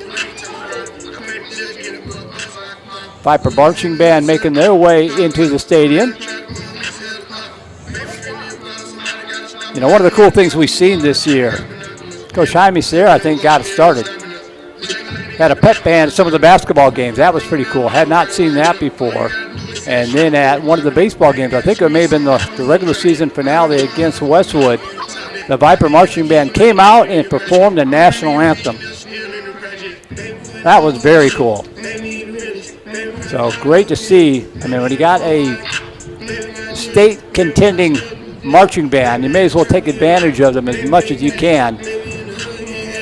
Viper Marching Band making their way into the stadium. You know, one of the cool things we've seen this year, Coach Jaime there, I think, got it started. Had a pep band at some of the basketball games. That was pretty cool. Had not seen that before. And then at one of the baseball games, I think it may have been the regular season finale against Westwood, the Viper Marching Band came out and performed the national anthem. That was very cool. So great to see. I mean, when you got a state contending marching band, you may as well take advantage of them as much as you can.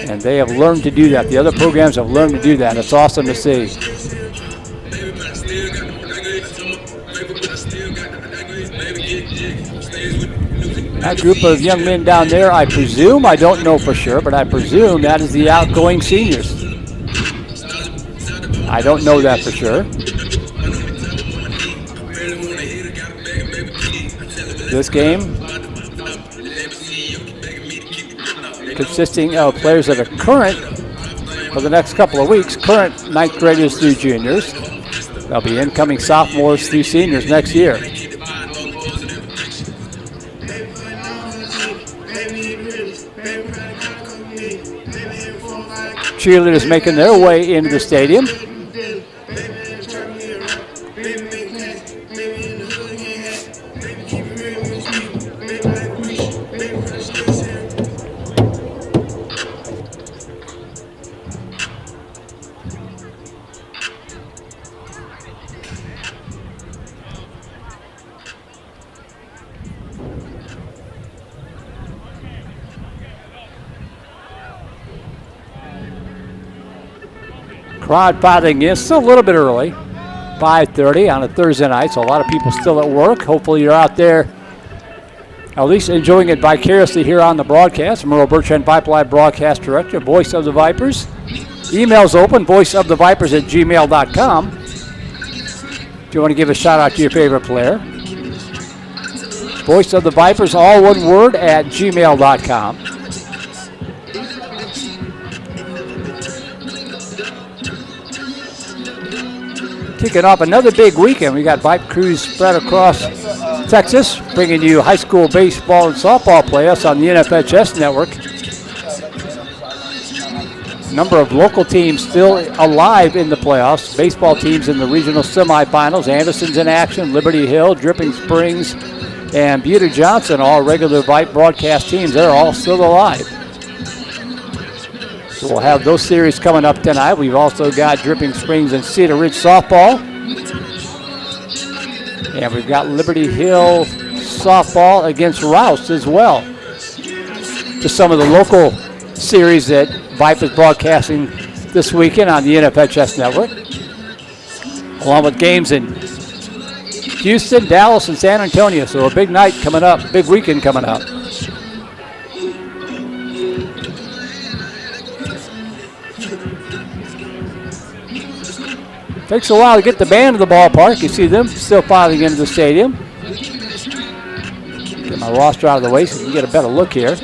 And they have learned to do that. The other programs have learned to do that. It's awesome to see. That group of young men down there, I presume, I don't know for sure, but I presume that is the outgoing seniors. I don't know that for sure. This game consisting of players that are current for the next couple of weeks, current ninth graders through juniors. They'll be incoming sophomores through seniors next year. Cheerleaders making their way into the stadium. Crowd filing in, still a little bit early, 5:30 on a Thursday night, so a lot of people still at work. Hopefully you're out there at least enjoying it vicariously here on the broadcast. I'm Earl Bertrand, Vype Live Broadcast Director, Voice of the Vipers. Email's open, voiceofthevipers@gmail.com. If you want to give a shout out to your favorite player. Voice of the Vipers, all one word, at gmail.com. Kicking off another big weekend. We got Vype crews spread across Texas, bringing you high school baseball and softball playoffs on the NFHS network. Number of local teams still alive in the playoffs. Baseball teams in the regional semifinals. Anderson's in action, Liberty Hill, Dripping Springs, and Butte Johnson, all regular Vype broadcast teams. They're all still alive. So we'll have those series coming up tonight. We've also got Dripping Springs and Cedar Ridge softball. And we've got Liberty Hill softball against Rouse as well. Just some of the local series that Vype is broadcasting this weekend on the NFHS network. Along with games in Houston, Dallas, and San Antonio. So a big night coming up, big weekend coming up. Takes a while to get the band to the ballpark. You see them still filing into the stadium. Get my roster out of the way so we can get a better look here.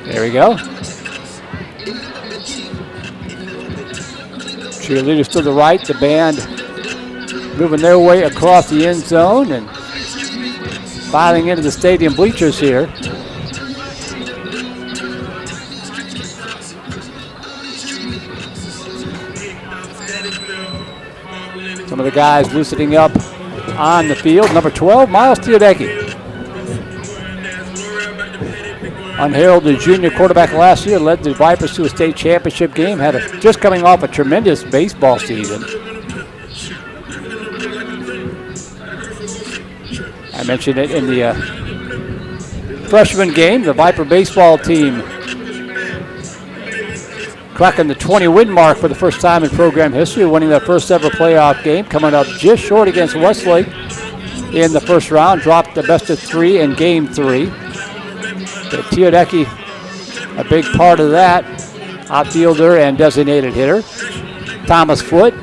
There we go. Cheerleaders to the right, the band moving their way across the end zone and filing into the stadium bleachers here. Some of the guys loosening up on the field. Number 12, Miles Teodecki. Unheralded junior quarterback last year, led the Vipers to a state championship game, just coming off a tremendous baseball season. I mentioned it in the freshman game. The Viper baseball team cracking the 20-win mark for the first time in program history, winning their first ever playoff game, coming up just short against Westlake in the first round, dropped the best of 3 in game 3. But Teodecki, a big part of that, outfielder and designated hitter. Thomas Foote,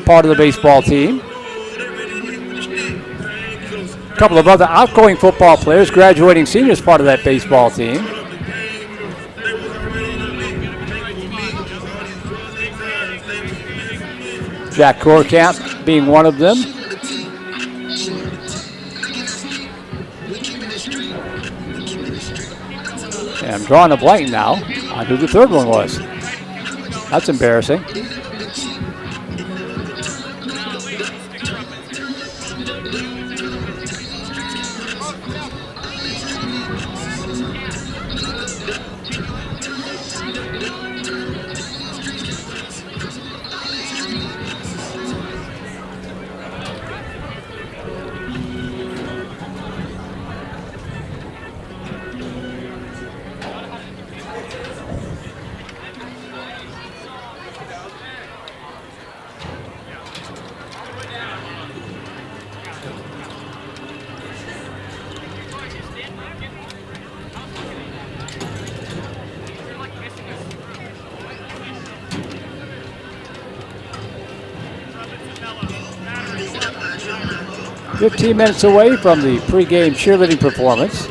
part of the baseball team. A couple of other outgoing football players, graduating seniors, part of that baseball team. Jack Korkamp being one of them. And I'm drawing a blank now on who the third one was. That's embarrassing. "15 minutes away from the pregame cheerleading performance.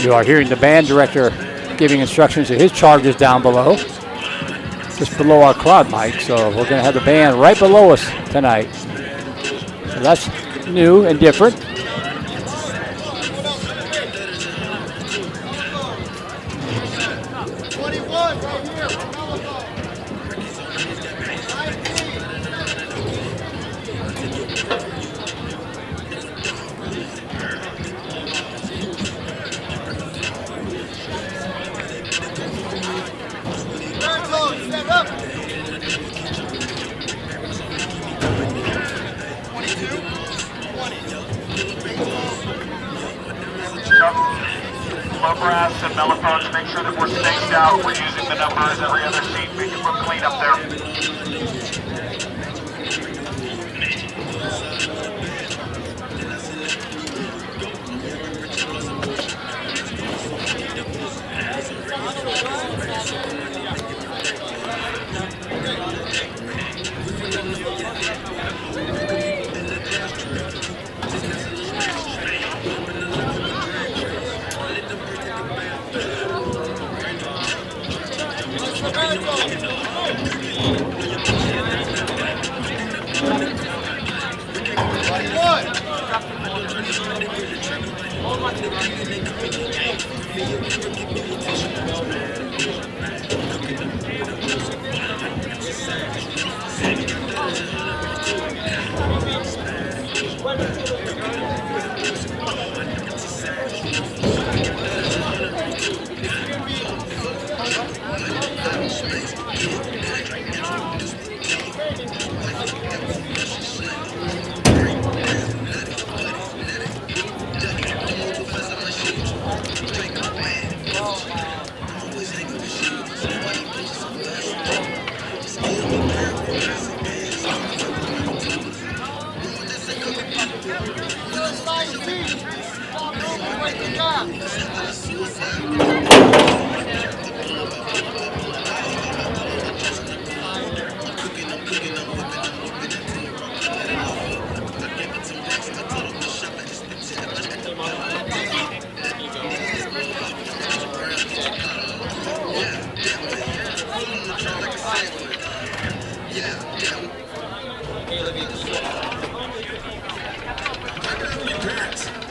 You are hearing the band director giving instructions to his charges down below, just below our crowd mic. So we're going to have the band right below us tonight. So that's new and different.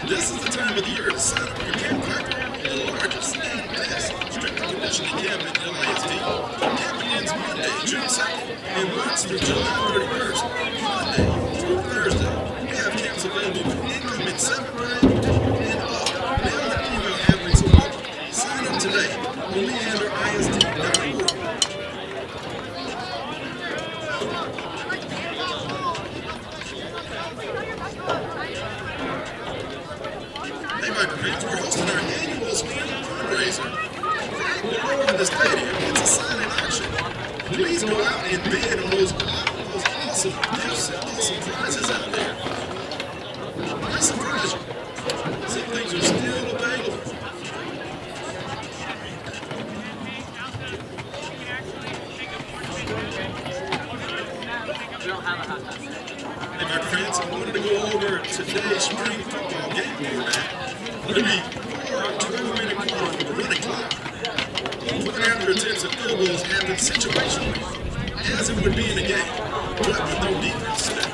This is the time of the year to sign up for your camp Vype, the largest and best strength and conditioning camp in LASD. Camp begins Monday, June 2nd, and runs through July 31st, Monday through Thursday. We have camps available for incoming 7th grade and up. Male and female athletes are welcome. Sign up today on leanderisd.org. Hey, Vype fans, we're hosting our annual spring fundraiser right over in the stadium. It's a silent auction. Please go out and bid on those awesome gifts and awesome prizes out there. Might surprise you. Some things are still available. Hey, my friends, I wanted to go over today's spring football game format. It'll be 4 2-minute quarters with a running clock. Looking after attempts at field goals happen situationally, as it would be in a game, but with no defense today.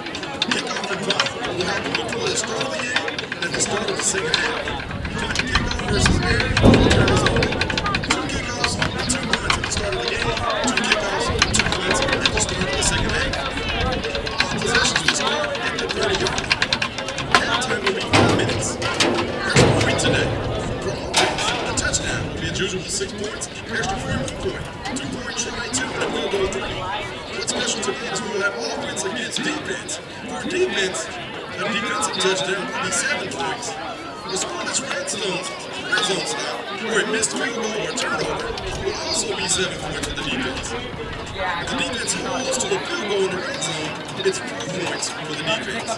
Kickoff and punt will happen before the start of the game and at the start of the second half. Kickoff versus air, turns over. 2 kickoffs, 2 punts at the start of the game, 2 kickoffs, 2 punts at the start of the second half. All possessions will start at the 30-yard line. Halftime will be 5 minutes. Extra point today. For all points, a touchdown will be as usual 6 points. Extra point, 1 point. 2-point try, 2, and a field goal 3. What's special today is we will have offense against defense. For defense, a defensive touchdown will be 7 points. The scoreless red zone stop, or a missed field goal or turnover, will also be 7 points for the defense. If the defense holds to the field goal in the red zone, it's 4 points for the defense.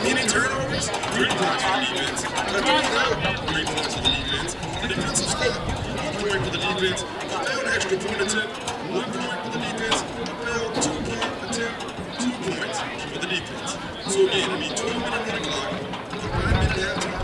Any turnovers, 3 points for the defense. A touchdown, 3 points for the defense. A defensive stop, 1 point for the defense. A failed extra point attempt, 1 point for the defense. A failed 2-point attempt, 2 points for the defense. So again, it'll be 12-minute running clock, 5-minute halftime.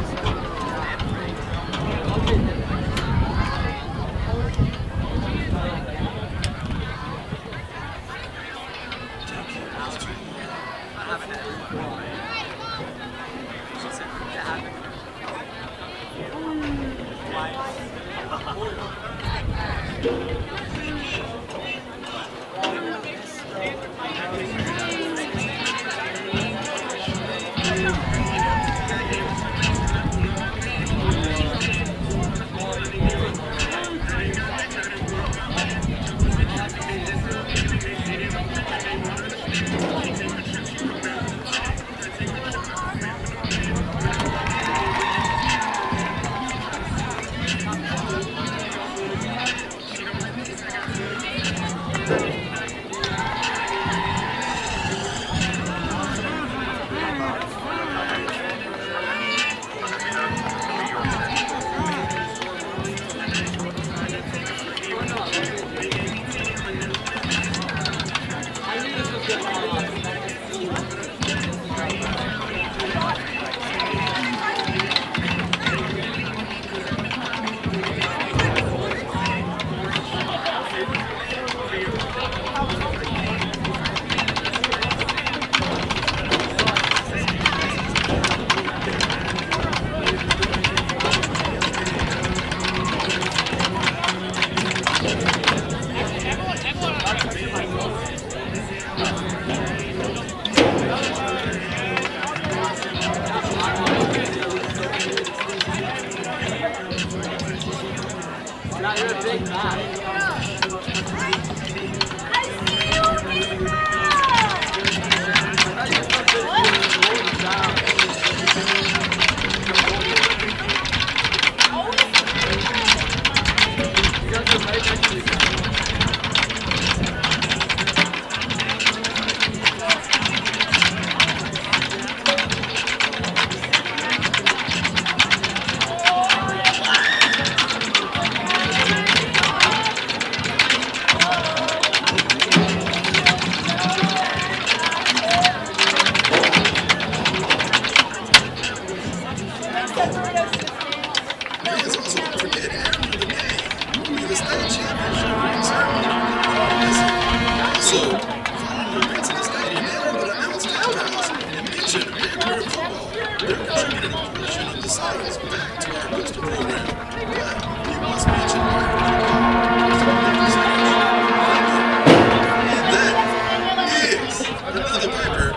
They're contributing to the mission of the science back to our booster program. But you must mention and that is another Viper.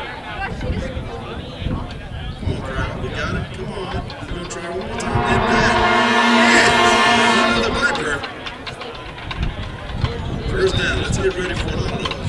Come on, crowd. We got it. Come on. We're going to try one more time. And that is another Viper. First down. Let's get ready for it on those.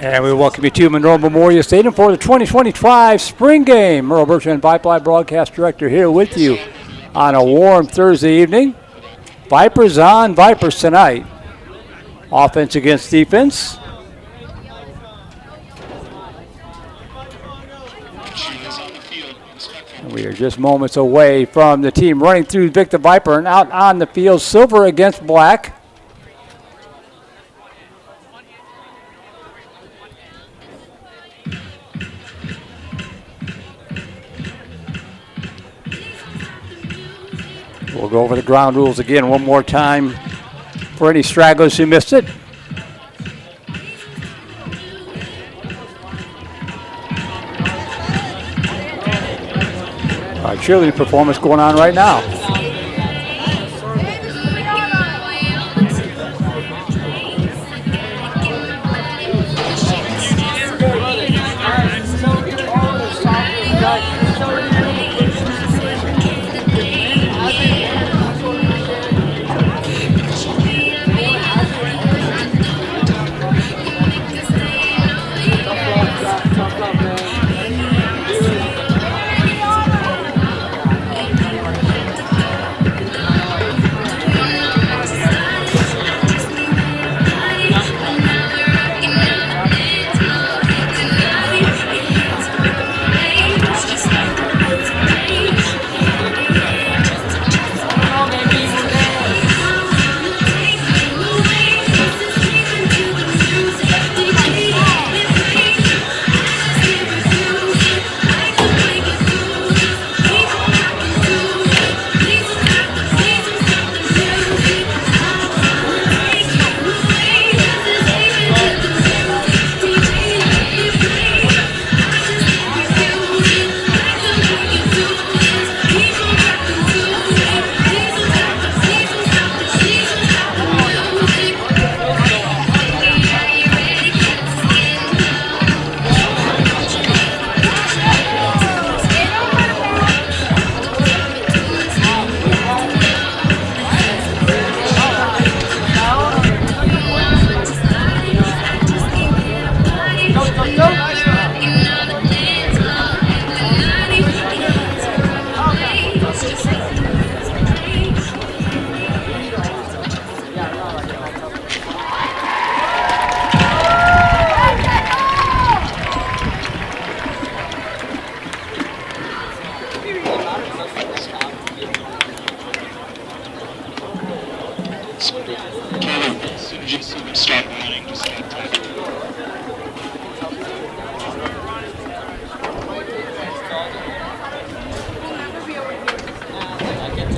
And we welcome you to Monroe Memorial Stadium for the 2025 spring game. Merle Bertrand, Vype Live broadcast director, here with you on a warm Thursday evening. Vipers on Vipers tonight. Offense against defense. And we are just moments away from the team running through Victor Viper and out on the field. Silver against black. We'll go over the ground rules again one more time for any stragglers who missed it. Our cheerleading performance going on right now.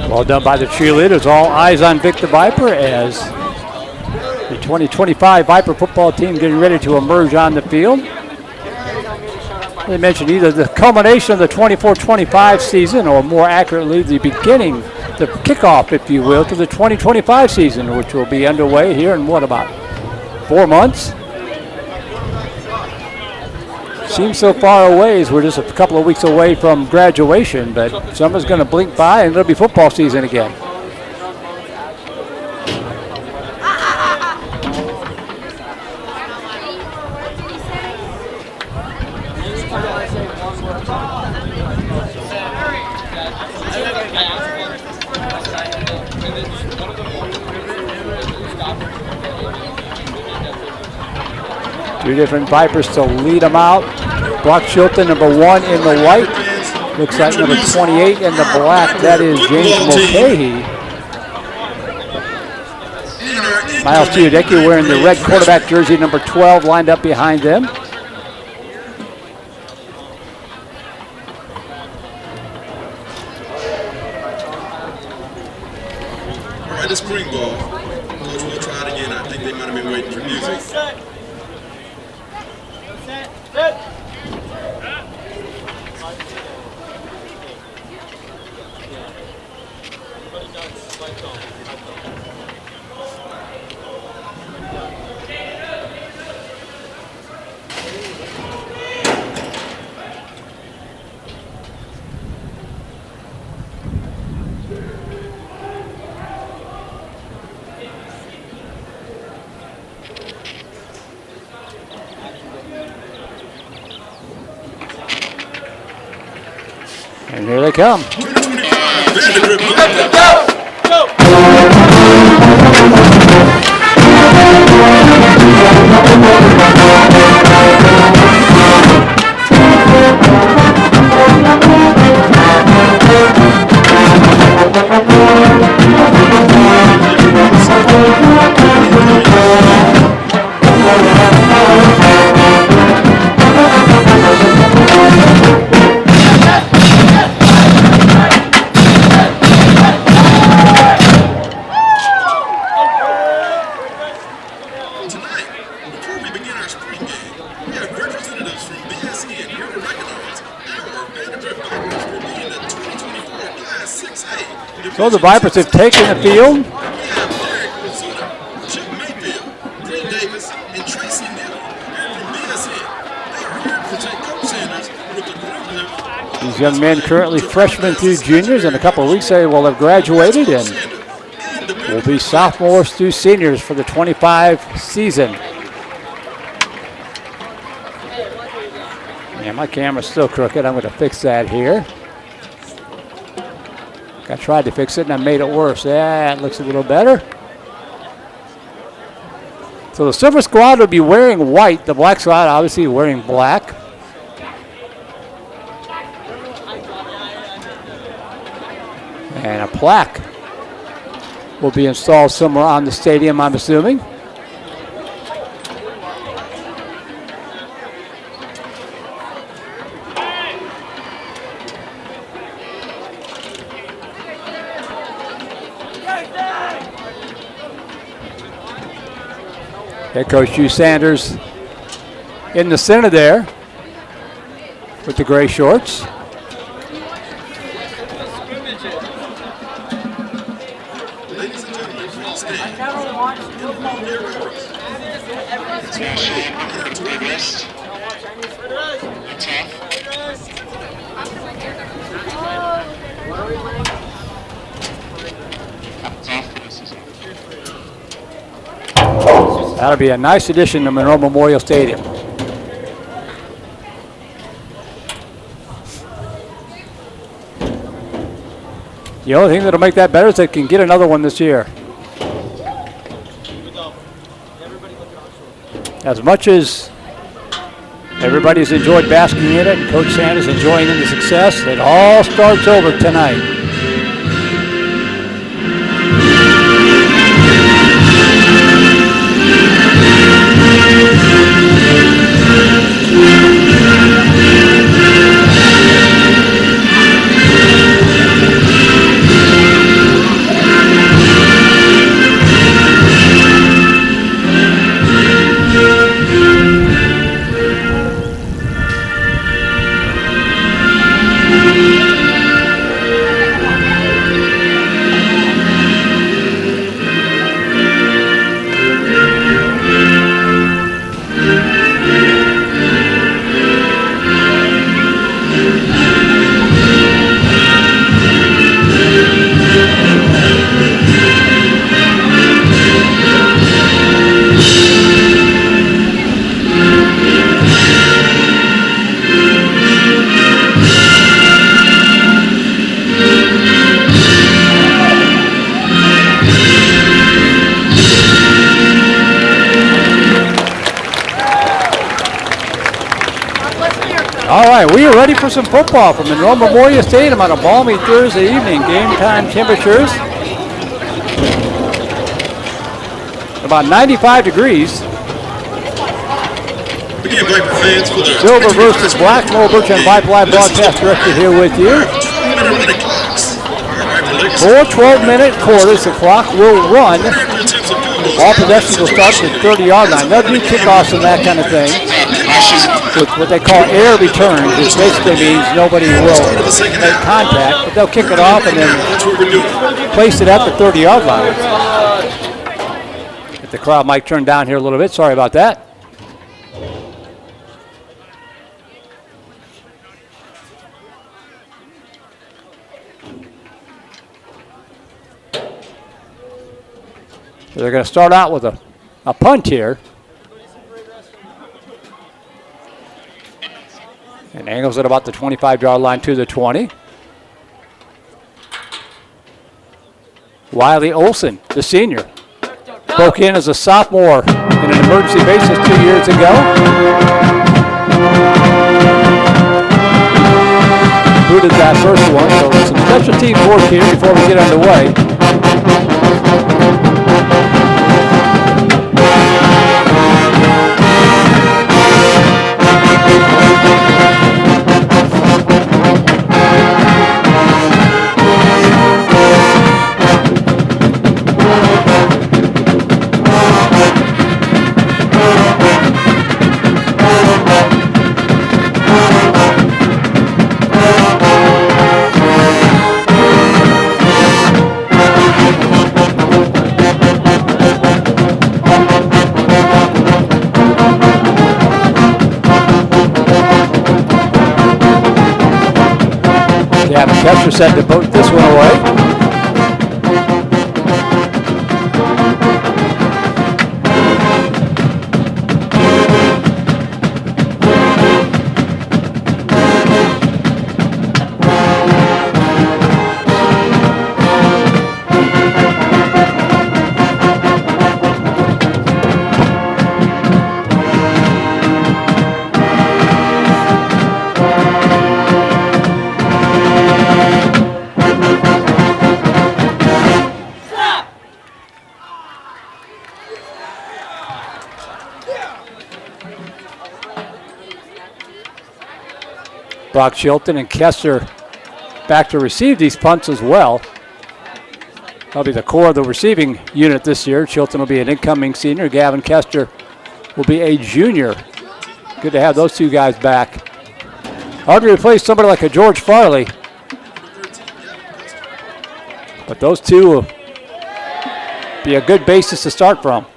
Well done by the cheerleaders. All eyes on Victor Viper as the 2025 Viper football team getting ready to emerge on the field. They mentioned either the culmination of the 24-25 season, or more accurately, the beginning, the kickoff, if you will, to the 2025 season, which will be underway here in what, about 4 months? Seems so far away as we're just a couple of weeks away from graduation, but summer's going to blink by and it'll be football season again. Two different Vipers to lead them out. Brock Chilton, number 1 in the white. Looks like number 28 in the black. That is James Mulcahy. Miles Teodecki wearing the red quarterback jersey, number 12, lined up behind them. All right, the spring ball. Coach will try it again. I think they might have been waiting for music. And here they come. So the Vipers have taken the field. These young men currently freshmen through juniors. In a couple of weeks they will have graduated and will be sophomores through seniors for the 25 season. Yeah, my camera's still crooked. I'm going to fix that here. I tried to fix it and I made it worse. Yeah, it looks a little better. So the Silver Squad will be wearing white. The Black Squad obviously wearing black. And a plaque will be installed somewhere on the stadium, I'm assuming. Head coach Hugh Sanders in the center there with the gray shorts. That'll be a nice addition to Monroe Memorial Stadium. The only thing that'll make that better is they can get another one this year. As much as everybody's enjoyed basking in it and Coach Sanders enjoying the success, it all starts over tonight. All right, we are ready for some football from Monroe Memorial Stadium on a balmy Thursday evening. Game time temperatures about 95 degrees. Silver versus black. Mo Birch and Vype Live broadcast director here with you. 4 12-minute quarters. The clock will run. All possessions will start at the 30-yard line. They'll do kickoffs and that kind of thing with what they call air returns, which basically means nobody will make contact, but they'll kick it off and then place it at the 30-yard line. If the crowd might turn down here a little bit, sorry about that. So they're going to start out with a punt here. And angles at about the 25-yard line to the 20. Wiley Olson, the senior. Broke in as a sophomore in an emergency basis 2 years ago. Booted that first one, so some special team work here before we get underway. Kester set to boat this one away. Brock Chilton and Kester back to receive these punts as well. That'll be the core of the receiving unit this year. Chilton will be an incoming senior. Gavin Kester will be a junior. Good to have those two guys back. Hard to replace somebody like a George Farley. But those two will be a good basis to start from.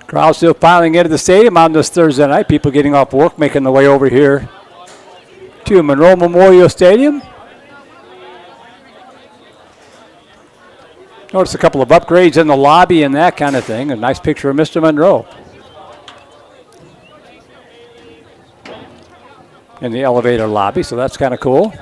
Crowd still piling into the stadium on this Thursday night. People getting off work, making their way over here to Monroe Memorial Stadium. Notice a couple of upgrades in the lobby and that kind of thing. A nice picture of Mr. Monroe in the elevator lobby, so that's kind of cool.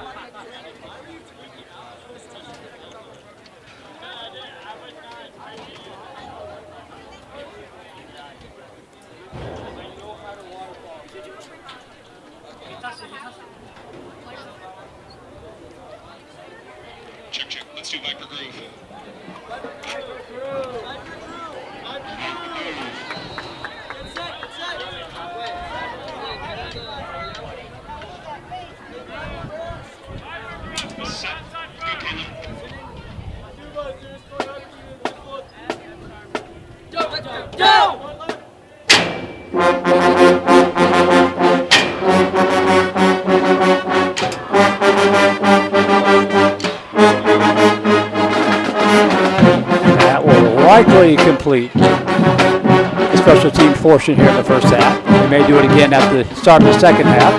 Likely complete the special team portion here in the first half. They may do it again at the start of the second half.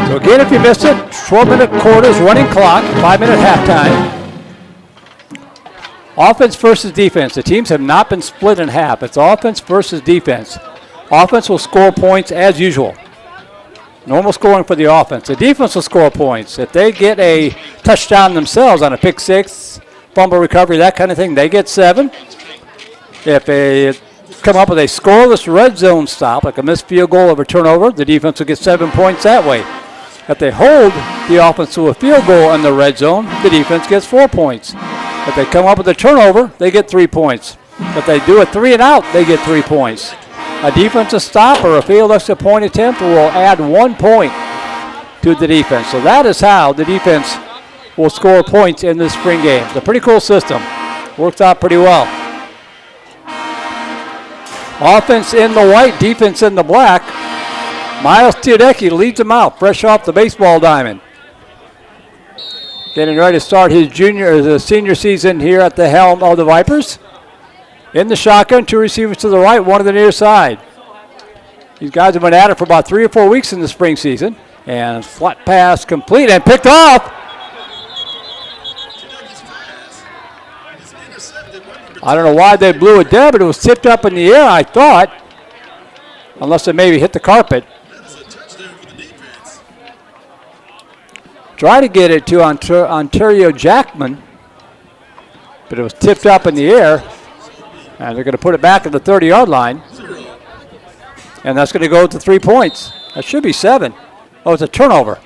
So again, if you missed it, 12-minute quarters, running clock, 5-minute halftime. Offense versus defense. The teams have not been split in half. It's offense versus defense. Offense will score points as usual. Normal scoring for the offense. The defense will score points. If they get a touchdown themselves on a pick six, fumble recovery, that kind of thing, they get 7. If they come up with a scoreless red zone stop, like a missed field goal or a turnover, the defense will get 7 points that way. If they hold the offense to a field goal in the red zone, the defense gets 4 points. If they come up with a turnover, they get 3 points. If they do a 3 and out, they get 3 points. A defensive stop or a field extra point attempt will add 1 point to the defense. So that is how the defense will score points in this spring game. It's a pretty cool system. Works out pretty well. Offense in the white, defense in the black. Miles Teodecki leads them out, fresh off the baseball diamond. Getting ready to start his senior season here at the helm of the Vipers. In the shotgun, 2 receivers to the right, 1 to the near side. These guys have been at it for about 3 or 4 weeks in the spring season. And flat pass complete and picked off. I don't know why they blew it dead, but it was tipped up in the air, I thought. Unless it maybe hit the carpet. Try to get it to Ontario Jackman, but it was tipped up in the air. And they're going to put it back at the 30-yard line. And that's going to go to 3 points. That should be 7. Oh, it's a turnover.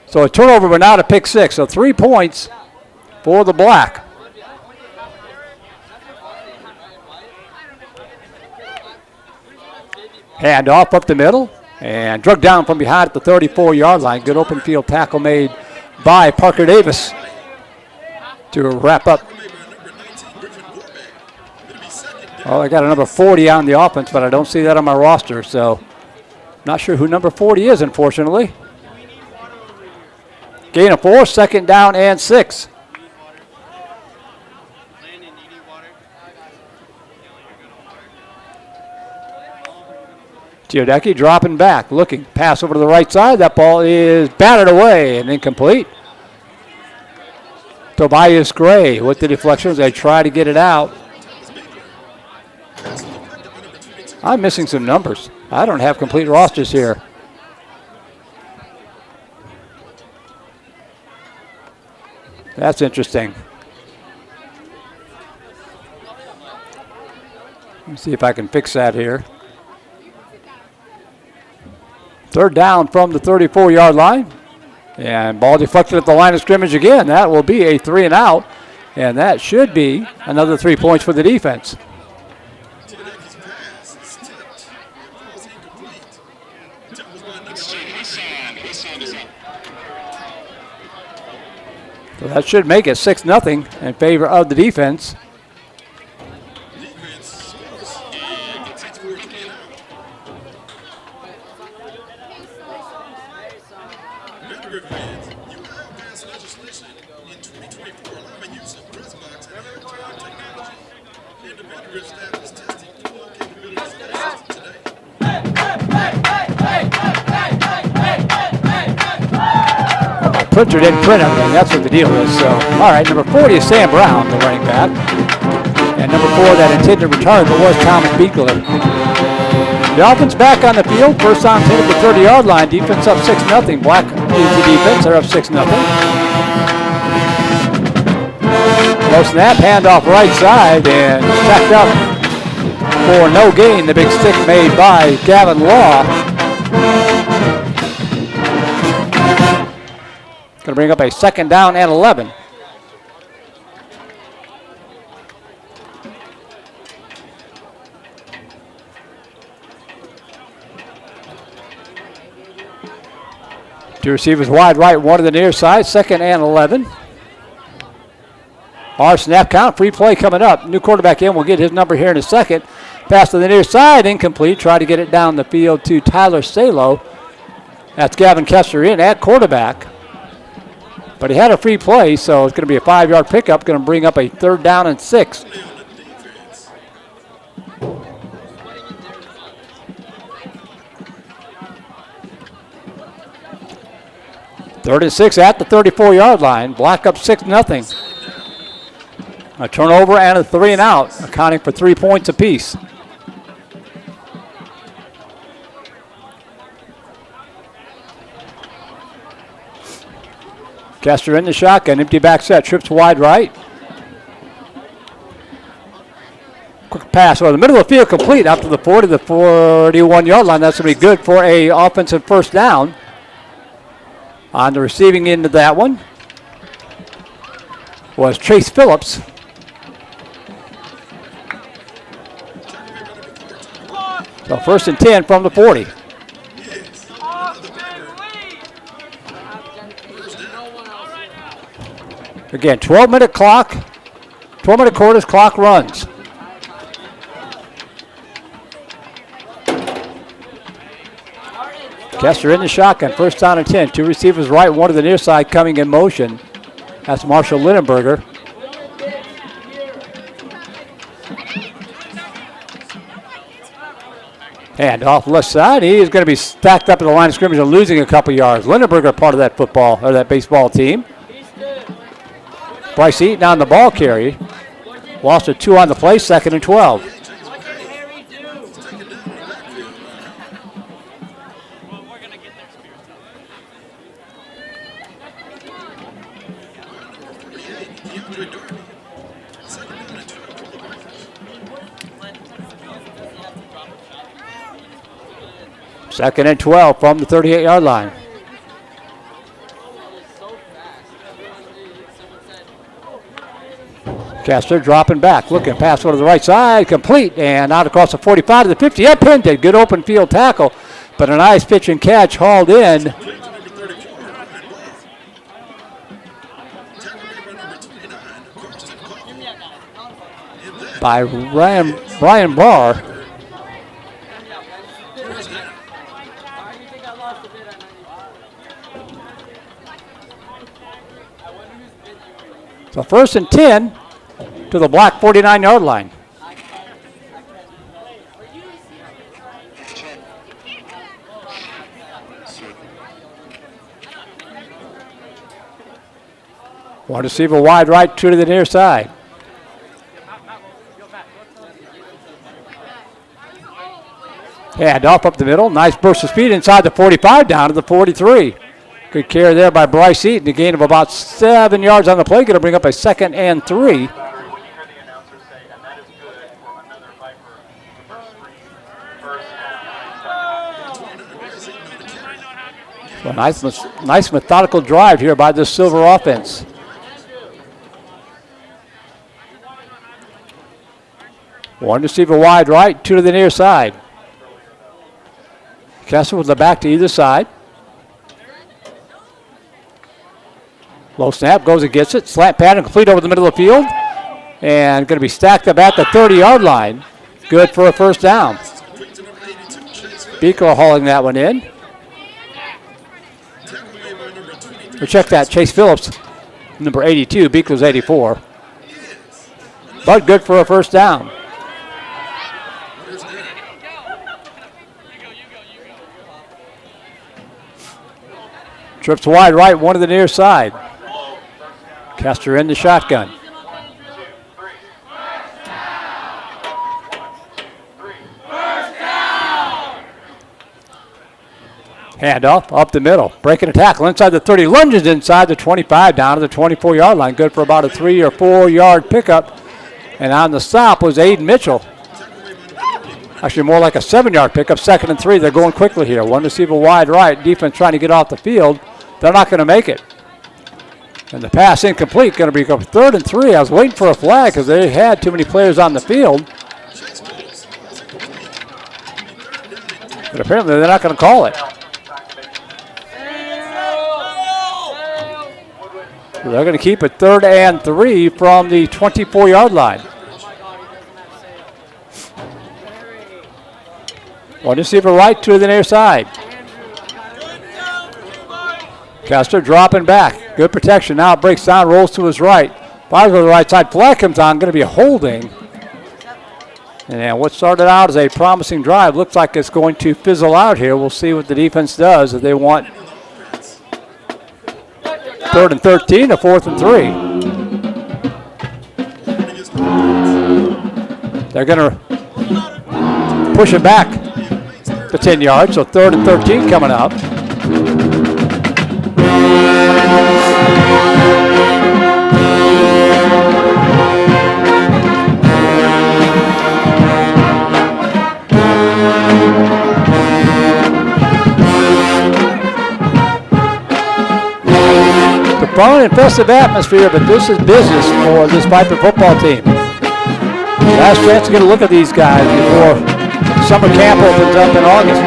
So a turnover, but not a pick 6. So 3 points for the Black. Hand off up the middle. And drug down from behind at the 34-yard line. Good open field tackle made by Parker Davis to wrap up. Oh, I got a number 40 on the offense, but I don't see that on my roster, so not sure who number 40 is, unfortunately. Gain of 4, 2nd down and 6. Teodecki dropping back, looking, pass over to the right side. That ball is batted away and incomplete. Tobias Gray with the deflections. They try to get it out. I'm missing some numbers. I don't have complete rosters here. That's interesting. Let me see if I can fix that here. 3rd down from the 34-yard line. And ball deflected at the line of scrimmage again. That will be a 3 and out. And that should be another 3 points for the defense. So that should make it 6-0 in favor of the defense. Printer didn't print everything. That's what the deal is. So, all right, number 40 is Sam Brown, the running back. And number 4, that intended return, but was Thomas Beekler. The offense back on the field. First on 10 at the 30-yard line. Defense up 6-0. Black is the defense. They're up 6-0. No snap, handoff right side, and tacked up for no gain. The big stick made by Gavin Law. Going to bring up a 2nd down and 11. Two receivers wide right, 1 to the near side, 2nd and 11. Our snap count, free play coming up. New quarterback in, we'll get his number here in a second. Pass to the near side, incomplete. Try to get it down the field to Tyler Salo. That's Gavin Kessler in at quarterback. But he had a free play, so it's going to be a 5-yard pickup. Going to bring up a 3rd down and 6. Third and 6 at the 34-yard line. Black up 6-0. A turnover and a 3 and out, accounting for 3 points apiece. Kester in the shotgun, empty back set, trips wide right. Quick pass over the middle of the field, complete out to the 40 to the 41-yard line. That's going to be good for a offensive 1st down. On the receiving end of that one was Chase Phillips. So first and 10 from the 40. Again, 12-minute clock, 12-minute quarters, clock runs. Kessler in the shotgun, first down and 10. Two receivers right, one to the near side coming in motion. That's Marshall Lindenberger. And off left side, he is going to be stacked up at the line of scrimmage and losing a couple yards. Lindenberger part of that football, or that baseball team. Bryce Eaton on the ball carry. Lost a 2 on the play, second and 12. Second and 12 from the 38-yard line. Kessler dropping back, looking pass over to the right side, complete, and out across the 45 to the 50. Up hinted, good open field tackle, but a nice pitch and catch hauled in by Brian Barr. So first and 10 to the black 49-yard line. One receiver wide right, two to the near side. Hand off up the middle. Nice burst of speed inside the 45 down to the 43. Good carry there by Bryce Eaton. A gain of about 7 yards on the play. Going to bring up a second and 3. So nice methodical drive here by this Silver offense. One receiver wide right, two to the near side. Kessler with the back to either side. Low snap, goes and gets it. Slant pattern complete over the middle of the field. And going to be stacked up at the 30-yard line. Good for a first down. Beekler hauling that one in. Or check that, Chase Phillips, number 82. Beekler's 84. But good for a first down. Trips wide right, one to the near side. Kessler in the shotgun. Handoff up the middle. Breaking a tackle inside the 30. Lunges inside the 25 down to the 24-yard line. Good for about a 3 or 4 yard pickup. And on the stop was Aiden Mitchell. Actually more like a 7-yard pickup. Second and 3. They're going quickly here. One receiver wide right. Defense trying to get off the field. They're not going to make it. And the pass incomplete. Going to be third and 3. I was waiting for a flag because they had too many players on the field. But apparently they're not going to call it. So they're going to keep it third and 3 from the 24-yard line. One receiver right, two to the near side. Kessler dropping back. Good protection. Now it breaks down, rolls to his right. Fires to the right side. Flag comes on. Going to be a holding. And what started out as a promising drive looks like it's going to fizzle out here. We'll see what the defense does if they want third and 13 or fourth and 3. They're going to push it back to 10 yards, so third and 13 coming up. Fun and festive atmosphere, but this is business for this Vype football team. Last chance to get a look at these guys before Summer camp opens up in August.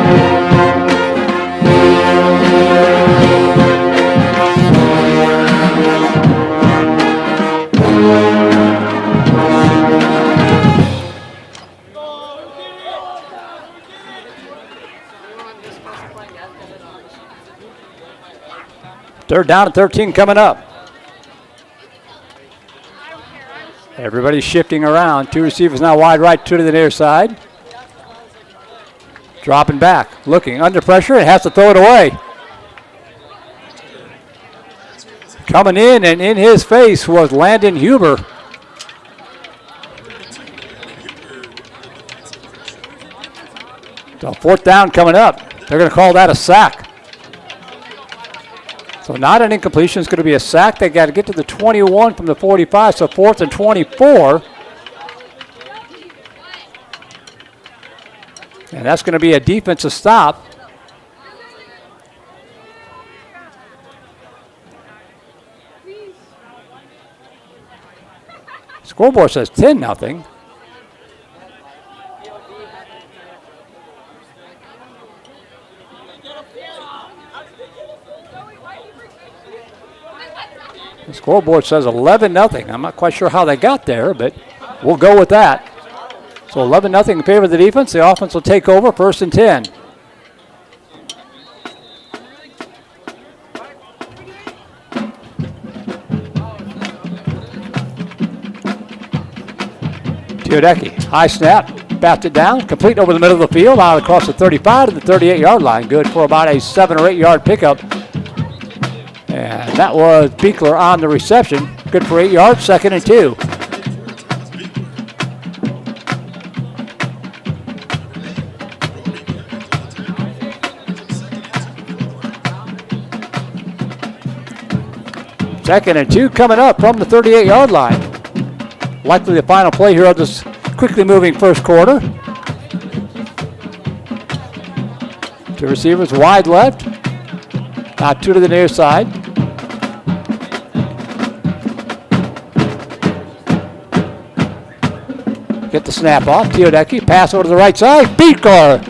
Third down and 13 coming up. Everybody's shifting around. Two receivers now wide right, two to the near side. Dropping back, looking under pressure, and has to throw it away. Coming in, and in his face was Landon Huber. So fourth down coming up. They're going to call that a sack. So not an incompletion. It's going to be a sack. They got to get to the 21 from the 45, so fourth and 24. And that's going to be a defensive stop. Scoreboard says 10-0. The scoreboard says 11-0. I'm not quite sure how they got there, but we'll go with that. So 11-0 in favor of the defense. The offense will take over, first and 10. Teodecki, high snap, batted it down, complete over the middle of the field, out across the 35 to the 38-yard line. Good for about a 7 or 8 yard pickup. And that was Beekler on the reception. Good for 8 yards, second and 2. Second and 2 coming up from the 38-yard line. Likely the final play here of this quickly moving first quarter. Two receivers wide left. Now two to the near side. Get the snap off. Teodecki, pass over to the right side. Beekler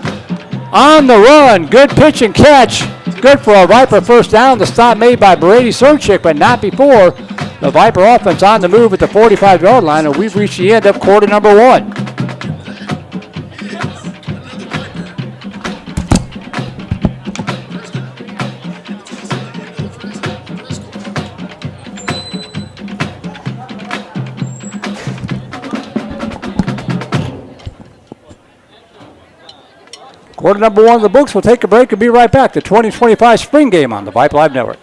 on the run. Good pitch and catch. Good for a Viper first down. The stop made by Brady Serchik, but not before. The Viper offense on the move at the 45-yard line, and we've reached the end of quarter number 1. Quarter number 1 of the books. We'll take a break and be right back. The 2025 spring game on the Vype Live Network.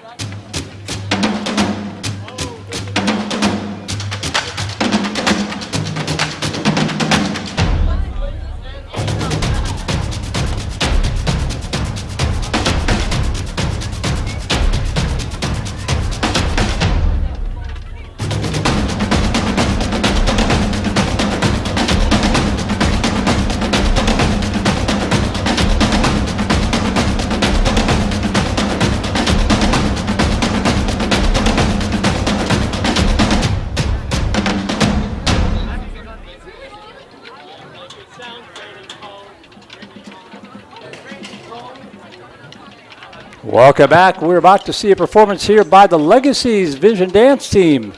Welcome back. We're about to see a performance here by the Legacies Vision Dance Team.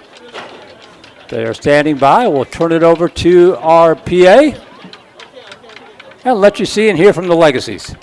They are standing by. We'll turn it over to our PA and let you see and hear from the Legacies.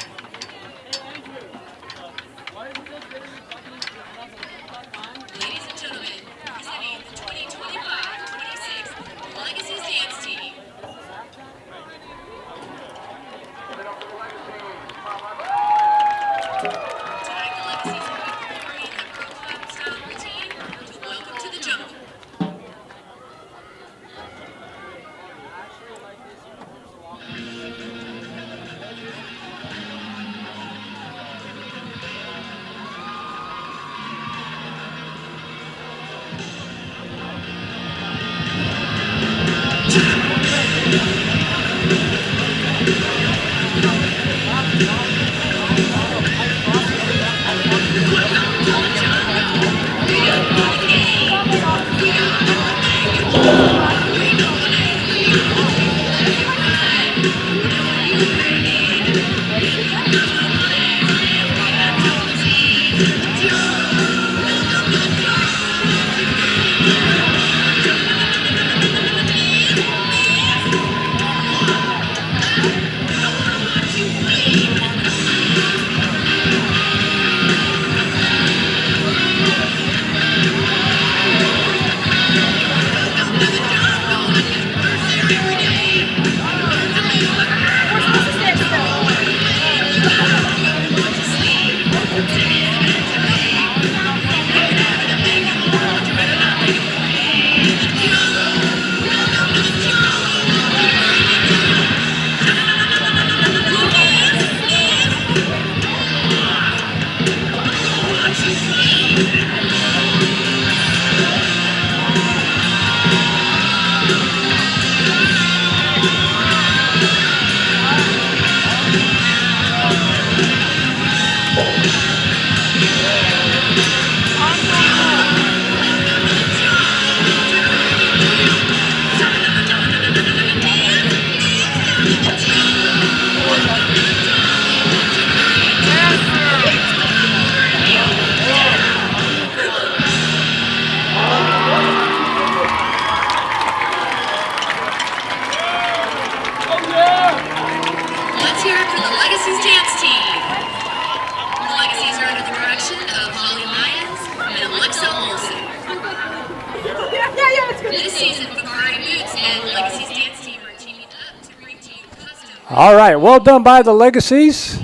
All right, well done by the Legacies.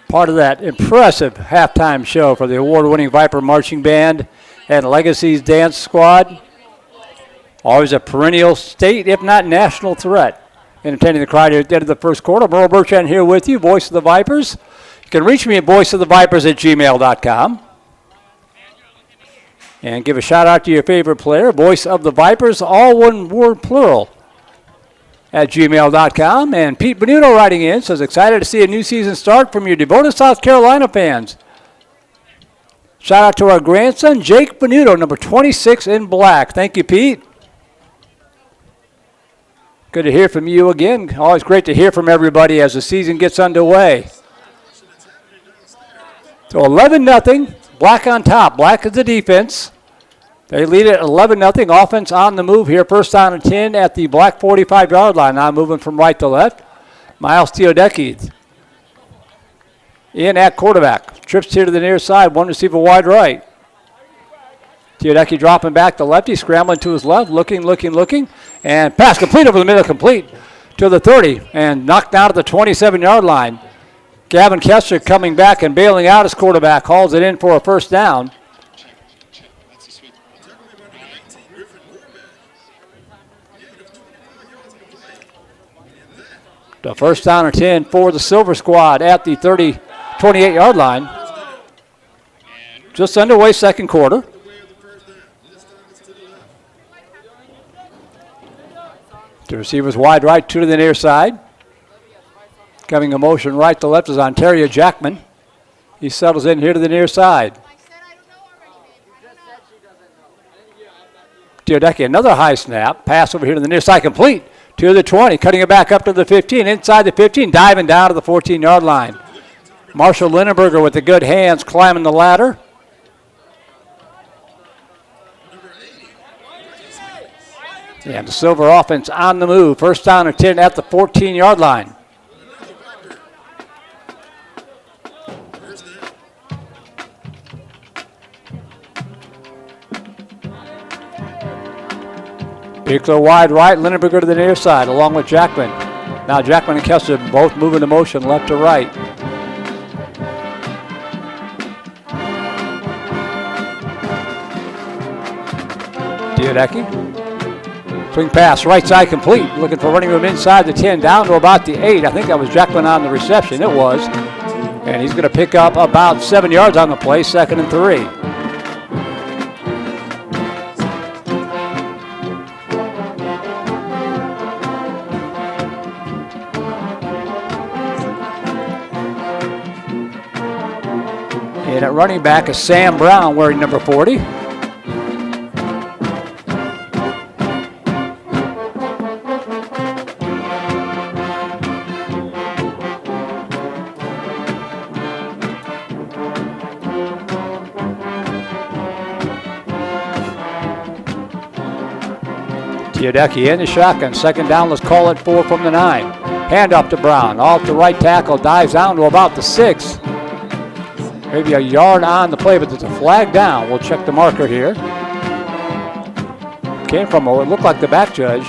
Part of that impressive halftime show for the award-winning Viper Marching Band and Legacies Dance Squad. Always a perennial state, if not national threat. Entertaining the crowd here at the end of the first quarter. Merle Bertrand here with you, Voice of the Vipers. You can reach me at voiceofthevipers@gmail.com. And give a shout out to your favorite player, Voice of the Vipers, all one word plural, at gmail.com. And Pete Benuto writing in says, excited to see a new season start from your devoted South Carolina fans. Shout out to our grandson, Jake Benuto, number 26 in black. Thank you, Pete. Good to hear from you again. Always great to hear from everybody as the season gets underway. So 11-0, Black on top. Black is the defense. They lead it 11-0. Offense on the move here. First down and 10 at the Black 45-yard line. Now moving from right to left. Miles Teodecki in at quarterback. Trips here to the near side. One receiver wide right. Teodecki dropping back to lefty, scrambling to his left, looking. And pass complete over the middle, complete to the 30. And knocked down at the 27-yard line. Gavin Kester coming back and bailing out his quarterback. Hauls it in for a first down. The first down and 10 for the Silver Squad at the 28-yard line. Just underway second quarter. The receivers wide right, two to the near side. Coming in motion right to left is Ontario Jackman. He settles in here to the near side. Teodecki, another high snap. Pass over here to the near side, complete to the 20. Cutting it back up to the 15. Inside the 15, diving down to the 14-yard line. Marshall Lindenberger with the good hands climbing the ladder. And the Silver offense on the move. First down and 10 at the 14-yard line. Pickler wide right, Lindenberger to the near side, along with Jackman. Now Jackman and Kester both moving to motion left to right. Teodecki. Swing pass, right side complete. Looking for running room inside the 10, down to about the 8. I think that was Jackman on the reception. It was. And he's going to pick up about 7 yards on the play, 2nd and 3. And at running back is Sam Brown wearing number 40. Teodecki in the shotgun. Second down, let's call it 4 from the 9. Hand up to Brown. Off the right tackle, dives down to about the 6. Maybe a yard on the play, but there's a flag down. We'll check the marker here. Came from, it looked like the back judge.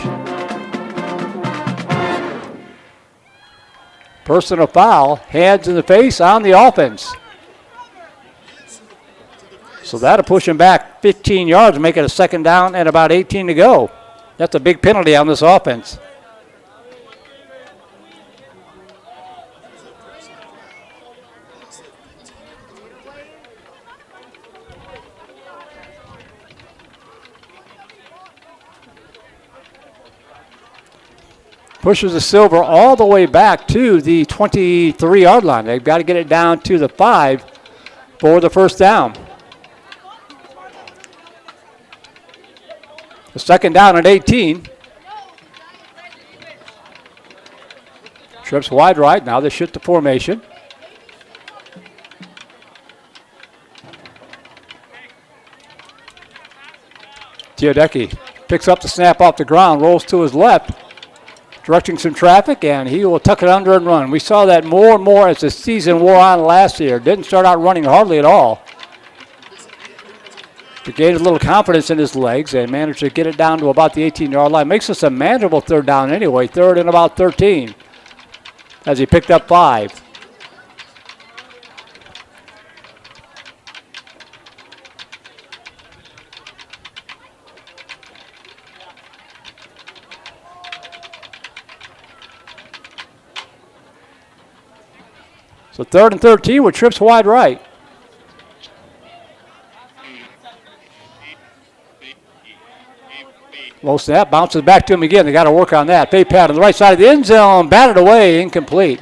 Personal foul, hands in the face on the offense. So that'll push him back 15 yards, make it a second down and about 18 to go. That's a big penalty on this offense. Pushes the Silver all the way back to the 23-yard line. They've got to get it down to the 5 for the first down. The second down at 18. Trips wide right. Now they shift the formation. Teodecki picks up the snap off the ground, rolls to his left, directing some traffic, and he will tuck it under and run. We saw that more and more as the season wore on last year. Didn't start out running hardly at all. to gain a little confidence in his legs and managed to get it down to about the 18-yard line. Makes this a manageable third down anyway, third and about 13 as he picked up 5. So third and 13 with trips wide right. Low snap, bounces back to him again. They got to work on that. Fake pad on the right side of the end zone, batted away, incomplete.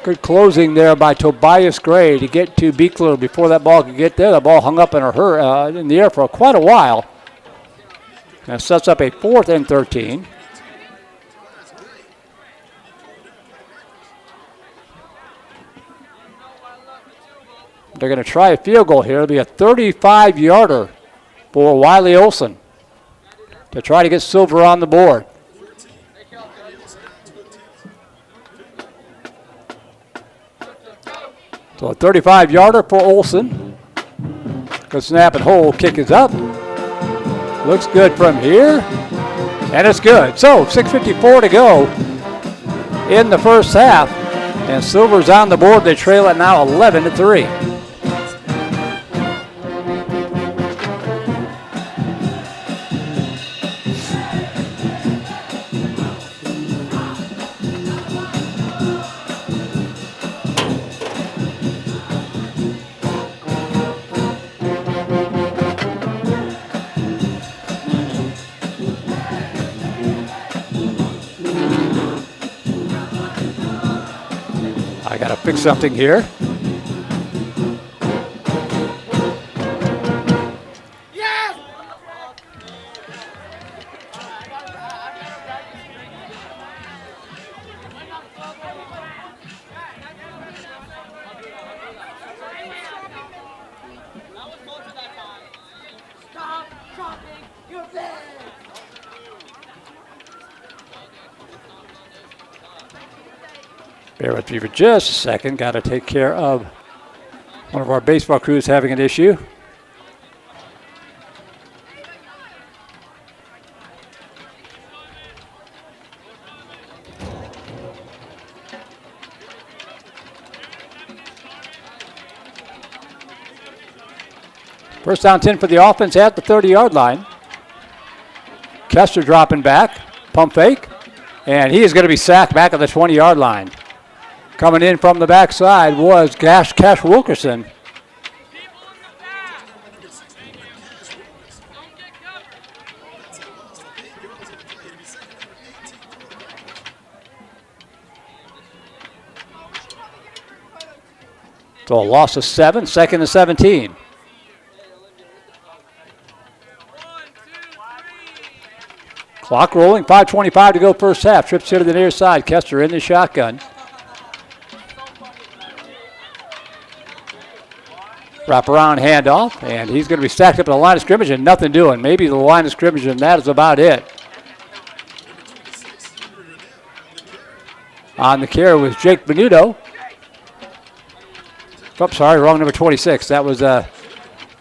Good closing there by Tobias Gray to get to Beekler before that ball could get there. The ball hung up in the air for quite a while. That sets up a 4th and 13. They're going to try a field goal here. It'll be a 35-yarder for Wiley Olson to try to get Silver on the board. So a 35-yarder for Olson. Good snap and hold. Kick is up. Looks good from here. And it's good. So 6:54 to go in the first half. And Silver's on the board. They trail it now 11-3. Fix something here. Bear with me for just a second. Got to take care of one of our baseball crews having an issue. First down 10 for the offense at the 30-yard line. Kester dropping back, pump fake, and he is going to be sacked back at the 20-yard line. Coming in from the backside was Cash Wilkerson. So a loss of 7, 2nd and 17. Clock rolling, 5:25 to go first half. Trips here to the near side. Kester in the shotgun. Wraparound handoff, and he's going to be stacked up at the line of scrimmage and nothing doing. Maybe the line of scrimmage, and that is about it. On the carry was Jake Benuto. Oh, sorry, wrong number 26. That was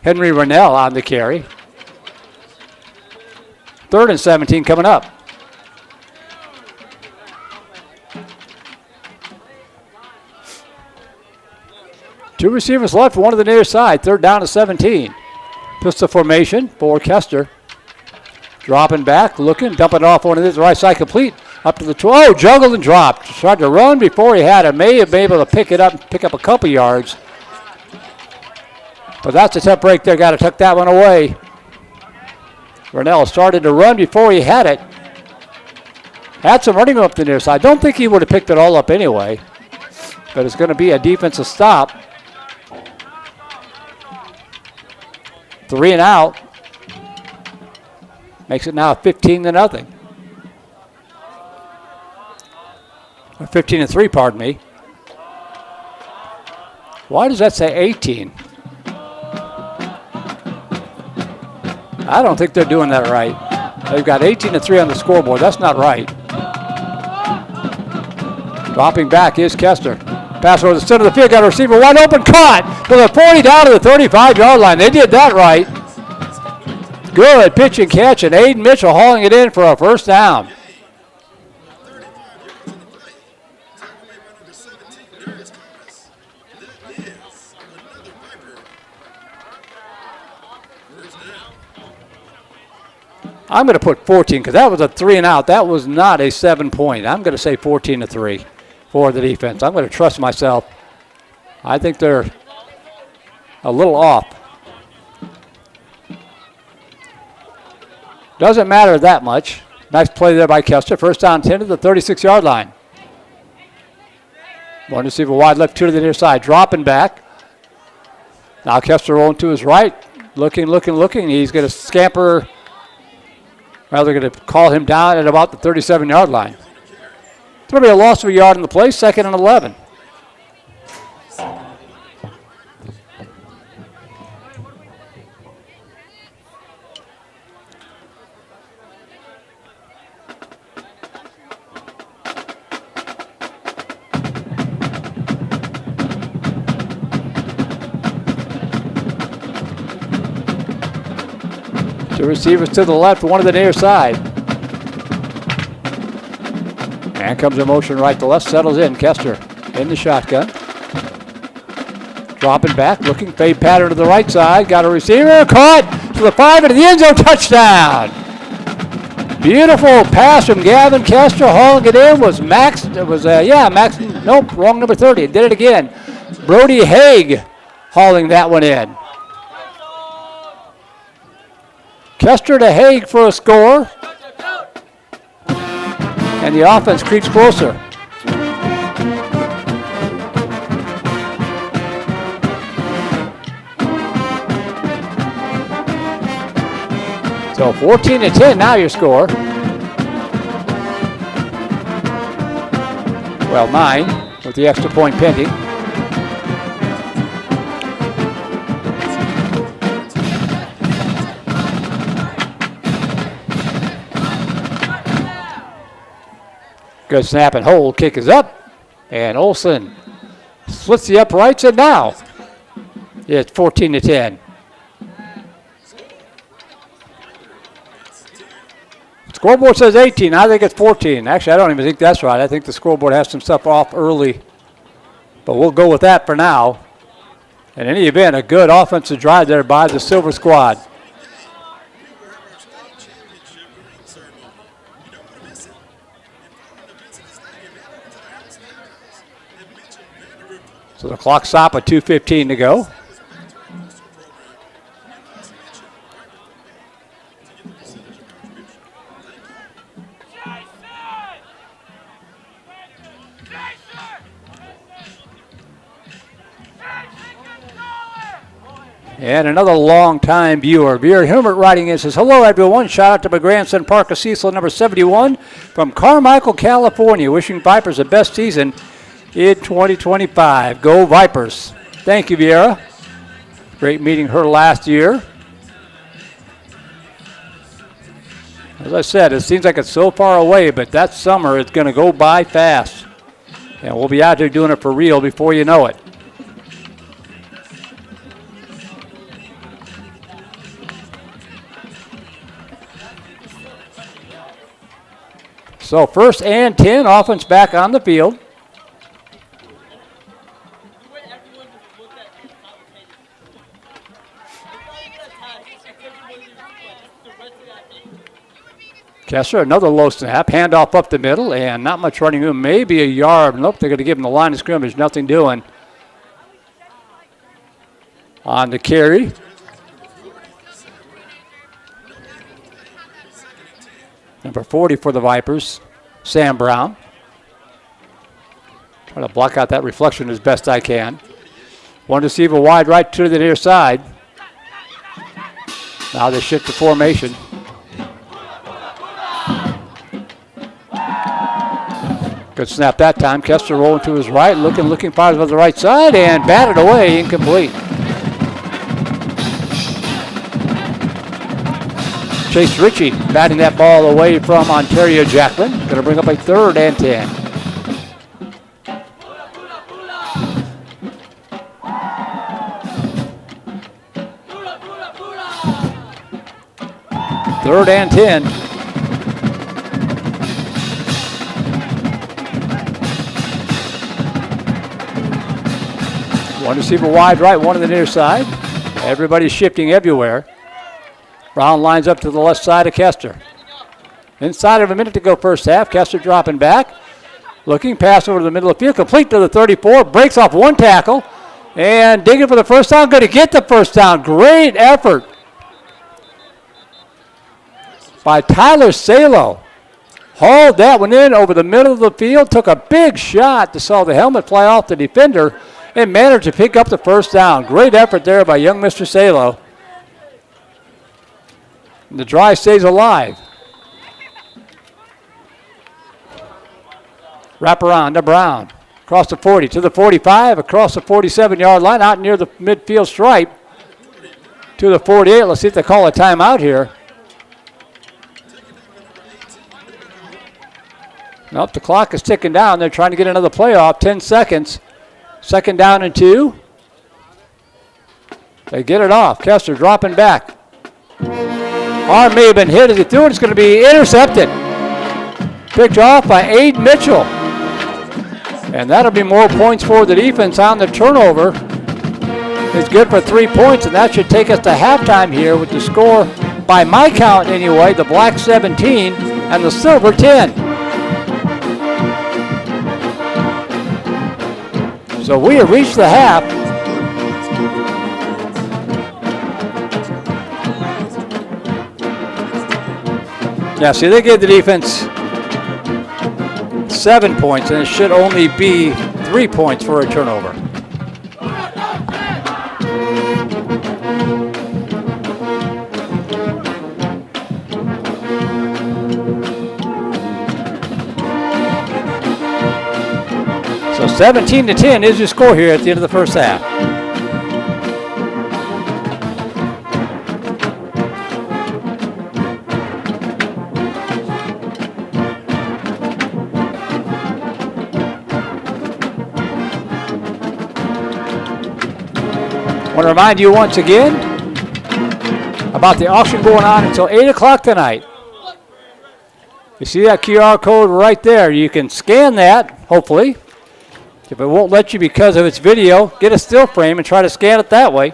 Henry Rennell on the carry. 3rd and 17 coming up. Two receivers left, one to the near side. 3rd down to 17. Pistol formation for Kester. Dropping back, looking, dumping it off one of the right side, complete. Up to the 12. Oh, juggled and dropped. Tried to run before he had it. May have been able to pick up a couple yards. But that's a tough break there. Got to tuck that one away. Rennell started to run before he had it. Had some running up the near side. Don't think he would have picked it all up anyway. But it's going to be a defensive stop. 3 and out. Makes it now 15-0. Or 15-3, pardon me. Why does that say 18? I don't think they're doing that right. They've got 18-3 on the scoreboard. That's not right. Dropping back is Kester. Pass over the center of the field. Got a receiver wide open. Caught to the 40 down to the 35-yard line. They did that right. Good pitch and catch, and Aiden Mitchell hauling it in for a first down. I'm going to put 14 because that was a 3 and out. That was not a 7-point. I'm going to say 14-3 for the defense. I'm going to trust myself. I think they're a little off. Doesn't matter that much. Nice play there by Kester. First down 10 to the 36-yard line. One receiver wide left, 2 to the near side. Dropping back. Now Kester rolling to his right. Looking. He's going to scamper. Well, they're going to call him down at about the 37-yard line. It's going to be a loss of a yard in the play, 2nd and 11. Two receivers to the left, one to the near side. And comes a motion right to left, settles in. Kester in the shotgun. Dropping back, looking, fade pattern to the right side. Got a receiver, caught to the 5 into the end zone, touchdown. Beautiful pass from Gavin Kester, hauling it in was Max. It was, Max, nope, wrong number 30. Did it again. Brody Haig hauling that one in. Kester to Haig for a score. And the offense creeps closer. So 14-10 now your score. Well, 9 with the extra point pending. Good snap and hold. Kick is up. And Olsen splits the uprights, and now it's 14-10. Scoreboard says 18. I think it's 14. Actually, I don't even think that's right. I think the scoreboard has some stuff off early. But we'll go with that for now. In any event, a good offensive drive there by the Silver Squad. So the clock stop at 2:15 to go. And another long-time viewer, Vera Hilbert, writing in, says, hello, everyone. Shout out to my grandson, Parker Cecil, number 71, from Carmichael, California. Wishing Vipers the best season in 2025. Go Vipers. Thank you, Vera. Great meeting her last year. As I said, it seems like it's so far away, but that summer it's going to go by fast. And we'll be out there doing it for real before you know it. So 1st and 10, offense back on the field. Kester, another low snap, handoff up the middle, and not much running room, maybe a yard. Nope, they're going to give him the line of scrimmage, nothing doing. On the carry. Number 40 for the Vipers, Sam Brown. Trying to block out that reflection as best I can. One receiver wide right to the near side. Now they shift to formation. Good snap that time. Kester rolling to his right, looking far to the right side, and batted away, incomplete. Chase Ritchie batting that ball away from Ontario Jacklin. Going to bring up a 3rd and 10. 3rd and 10. One receiver wide right, one on the near side. Everybody's shifting everywhere. Brown lines up to the left side of Kester. Inside of a minute to go first half. Kester dropping back. Looking, pass over to the middle of the field. Complete to the 34. Breaks off one tackle. And digging for the first down. Going to get the first down. Great effort by Tyler Salo. Hauled that one in over the middle of the field. Took a big shot to saw the helmet fly off the defender. And managed to pick up the first down. Great effort there by young Mr. Salo. The drive stays alive. Wrap around to Brown. Across the 40 to the 45, across the 47-yard line, out near the midfield stripe to the 48. Let's see if they call a timeout here. Nope, the clock is ticking down. They're trying to get another play off. 10 seconds. 2nd down and 2. They get it off. Kester dropping back. Arm may have been hit as he threw it. It's going to be intercepted. Picked off by Aiden Mitchell. And that'll be more points for the defense on the turnover. It's good for 3 points, and that should take us to halftime here with the score, by my count anyway, the black 17 and the silver 10. So we have reached the half. Yeah, see, they gave the defense 7 points, and it should only be 3 points for a turnover. So 17-10 is your score here at the end of the first half. I want to remind you once again about the auction going on until 8 o'clock tonight. You see that QR code right there. You can scan that, hopefully. If it won't let you because of its video, get a still frame and try to scan it that way.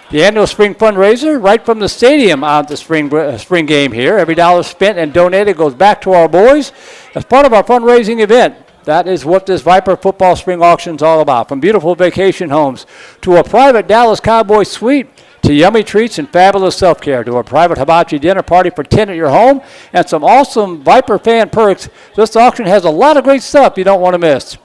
The annual spring fundraiser right from the stadium on the spring game here. Every dollar spent and donated goes back to our boys as part of our fundraising event. That is what this Viper football spring auction is all about. From beautiful vacation homes to a private Dallas Cowboys suite to yummy treats and fabulous self-care to a private hibachi dinner party for 10 at your home and some awesome Viper fan perks. This auction has a lot of great stuff you don't want to miss.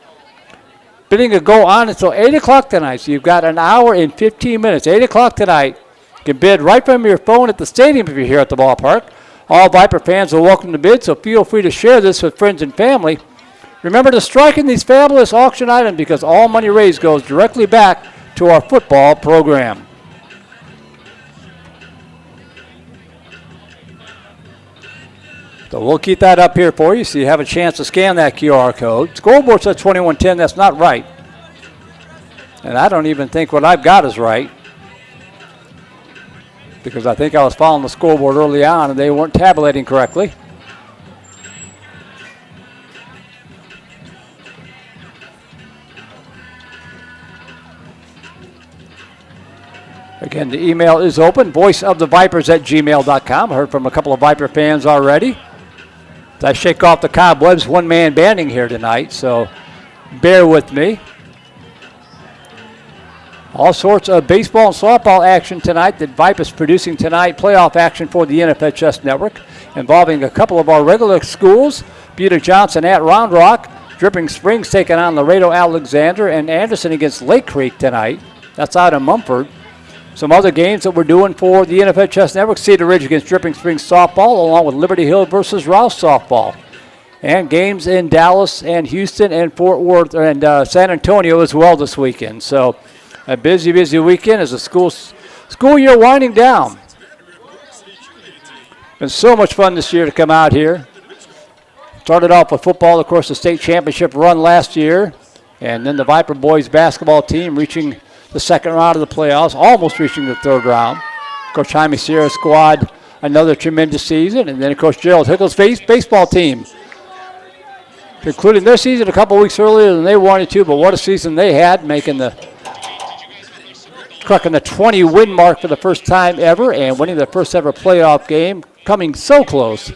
Bidding will go on until 8 o'clock tonight, so you've got an hour and 15 minutes. 8 o'clock tonight. You can bid right from your phone at the stadium if you're here at the ballpark. All Viper fans are welcome to bid, so feel free to share this with friends and family. Remember to strike in these fabulous auction items because all money raised goes directly back to our football program. So we'll keep that up here for you so you have a chance to scan that QR code. Scoreboard says 21-10. That's not right. And I don't even think what I've got is right because I think I was following the scoreboard early on and they weren't tabulating correctly. Again, the email is open, voiceofthevipers@gmail.com. I heard from a couple of Viper fans already. I shake off the cobwebs, one-man banding here tonight, so bear with me. All sorts of baseball and softball action tonight that Vype is producing tonight. Playoff action for the NFHS Network involving a couple of our regular schools. Buda Johnson at Round Rock. Dripping Springs taking on Laredo Alexander and Anderson against Lake Creek tonight. That's out of Mumford. Some other games that we're doing for the NFHS Network. Cedar Ridge against Dripping Springs softball, along with Liberty Hill versus Rouse softball. And games in Dallas and Houston and Fort Worth and San Antonio as well this weekend. So a busy, busy weekend as the school year winding down. Been so much fun this year to come out here. Started off with football, of course, the state championship run last year. And then the Viper boys basketball team reaching the second round of the playoffs, almost reaching the third round. Coach Jaime Sierra's squad another tremendous season. And then, of course, Gerald Hickle's baseball team, concluding their season a couple weeks earlier than they wanted to, but what a season they had, cracking the 20-win mark for the first time ever and winning their first ever playoff game, coming so close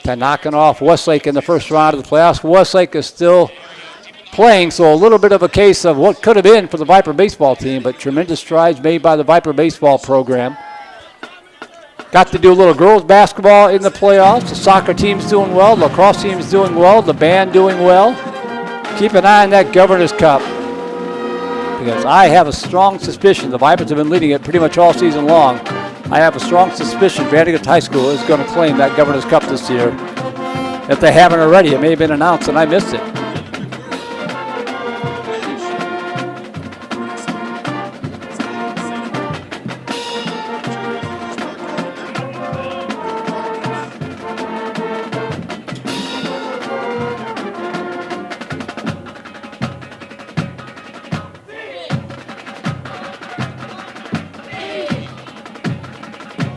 to knocking off Westlake in the first round of the playoffs. Westlake is still playing, so a little bit of a case of what could have been for the Viper baseball team, but tremendous strides made by the Viper baseball program. Got to do a little girls basketball in the playoffs. The soccer team's doing well. The lacrosse team's doing well. The band doing well. Keep an eye on that Governor's Cup, because I have a strong suspicion the Vipers have been leading it pretty much all season long. I have a strong suspicion Vandegrift High School is going to claim that Governor's Cup this year. If they haven't already, it may have been announced and I missed it.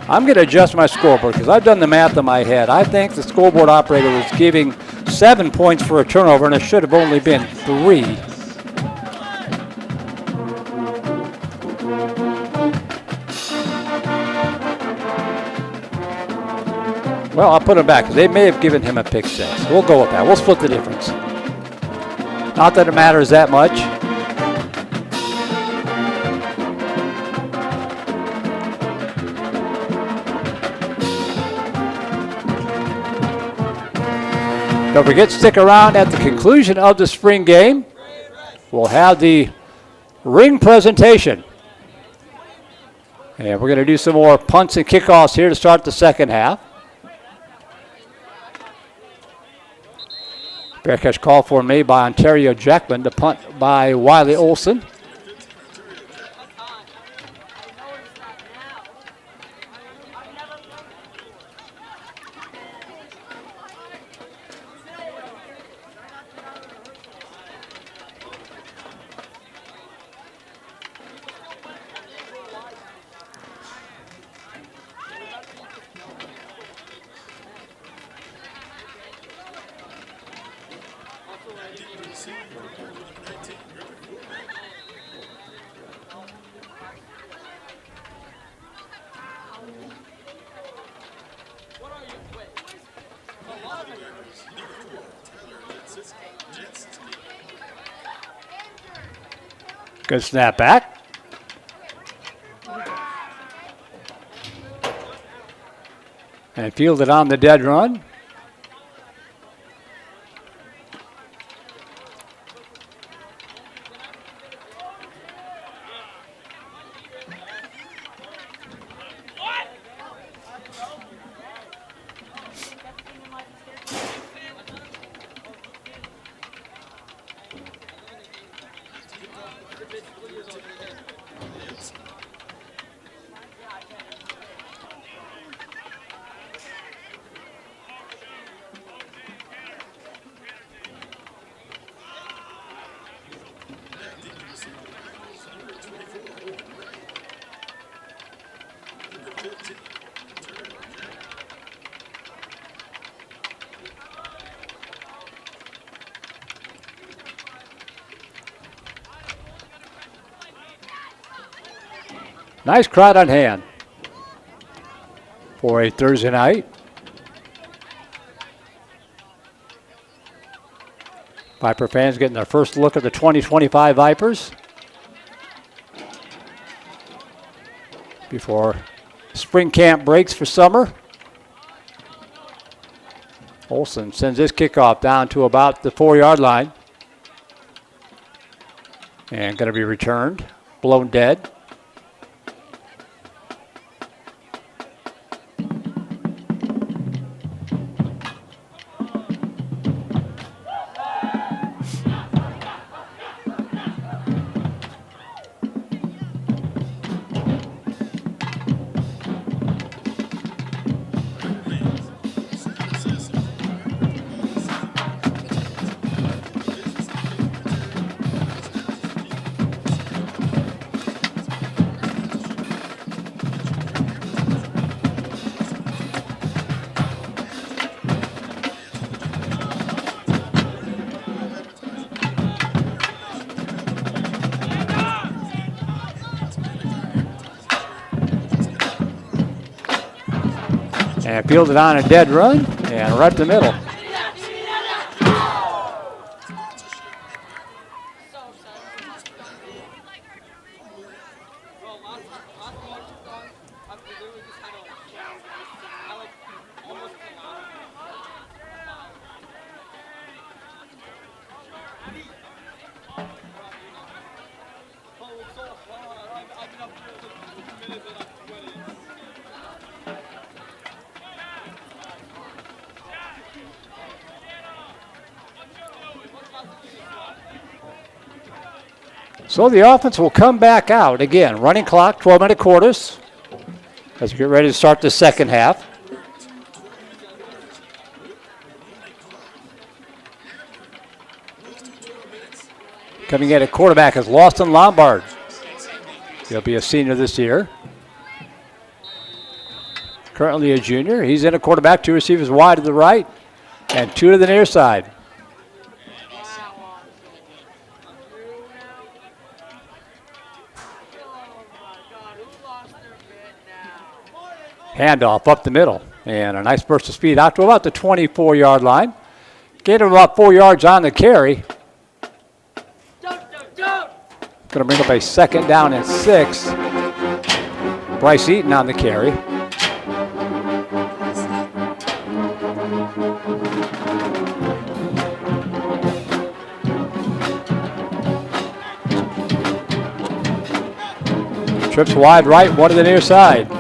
I'm going to adjust my scoreboard because I've done the math in my head. I think the scoreboard operator was giving 7 points for a turnover, and it should have only been 3. Well, I'll put him back because they may have given him a pick six. We'll go with that. We'll split the difference. Not that it matters that much. Don't forget, stick around at the conclusion of the spring game. We'll have the ring presentation. And we're going to do some more punts and kickoffs here to start the second half. Fair catch call for made by Ontario Jackman. The punt by Wiley Olson. Good snap back. And fielded on the dead run. Nice crowd on hand for a Thursday night. Viper fans getting their first look at the 2025 Vipers before spring camp breaks for summer. Olson sends this kickoff down to about the 4-yard line and going to be returned, blown dead. And fielded on a dead run and right to the middle. So the offense will come back out again. Running clock, 12-minute quarters as we get ready to start the second half. Coming in at quarterback is Lawson Lombard. He'll be a senior this year. Currently a junior. He's in a quarterback, 2 receivers wide to the right and 2 to the near side. Handoff up the middle, and a nice burst of speed out to about the 24-yard line. Gained him about 4 yards on the carry. Going to bring up a 2nd down and 6. Bryce Eaton on the carry. Trips wide right, 1 to the near side.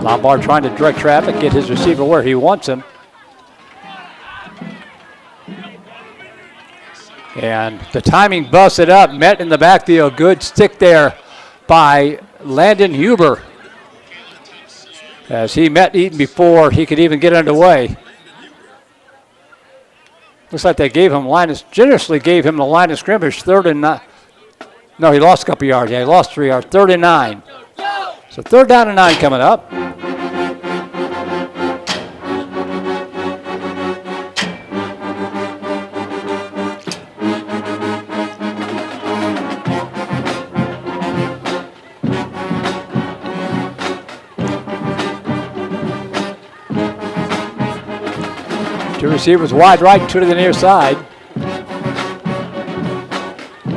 Lombard trying to direct traffic, get his receiver where he wants him. And the timing busted up, met in the backfield. Good stick there by Landon Huber. As he met Eaton before he could even get underway. Looks like they gave him generously gave him the line of scrimmage, 3rd and 9. No, he lost a couple yards. Yeah, he lost 3 yards, 3rd and 9. So 3rd down and 9 coming up. Two receivers wide right, 2 to the near side.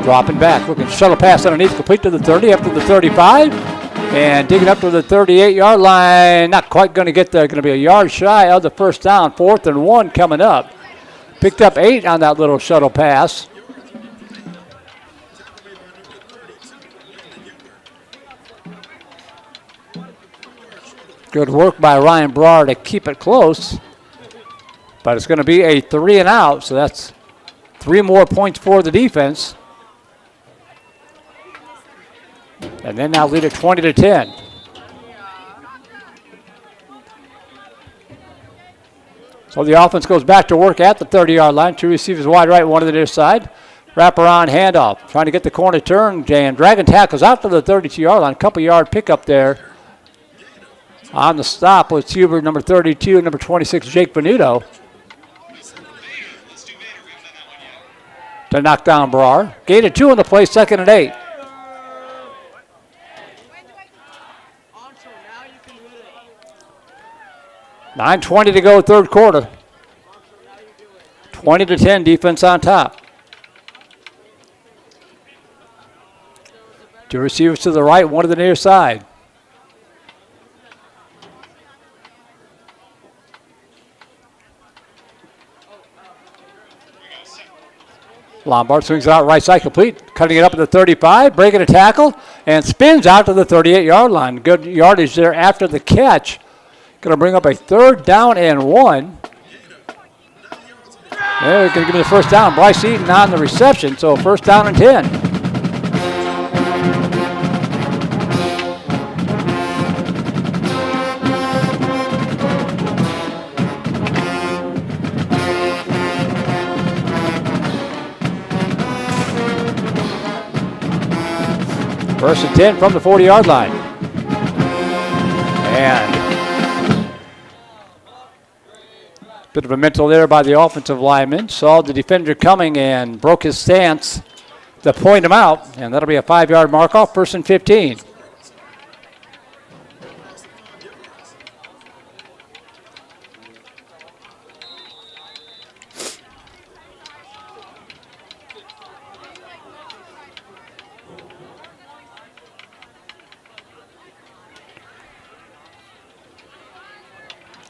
Dropping back, looking shuttle pass underneath, complete to the 30, up to the 35. And digging up to the 38-yard line, not quite going to get there. Going to be a yard shy of the 1st down. 4th and 1 coming up. Picked up 8 on that little shuttle pass. Good work by Ryan Brar to keep it close. But it's going to be a 3 and out, so that's 3 more points for the defense. And then now lead it 20-10. So the offense goes back to work at the 30-yard line. 2 receivers wide right, 1 to the near side. Wraparound handoff, trying to get the corner turn. And dragging tackles out to the 32-yard line. Couple-yard pickup there. On the stop was Huber, number 32, number 26, Jake Venuto. To knock down Brar. Gain of 2 on the play, 2nd and 8. 9:20 to go, 3rd quarter. 20-10, defense on top. 2 receivers to the right, 1 to the near side. Lombard swings it out right side, complete. Cutting it up at the 35, breaking a tackle, and spins out to the 38-yard line. Good yardage there after the catch. Going to bring up a 3rd down and 1. They're going to give me the 1st down. Bryce Eaton on the reception, so 1st down and 10. First and 10 from the 40-yard line. And bit of a mental there by the offensive lineman. Saw the defender coming and broke his stance to point him out, and that'll be a 5-yard mark off, 1st and 15.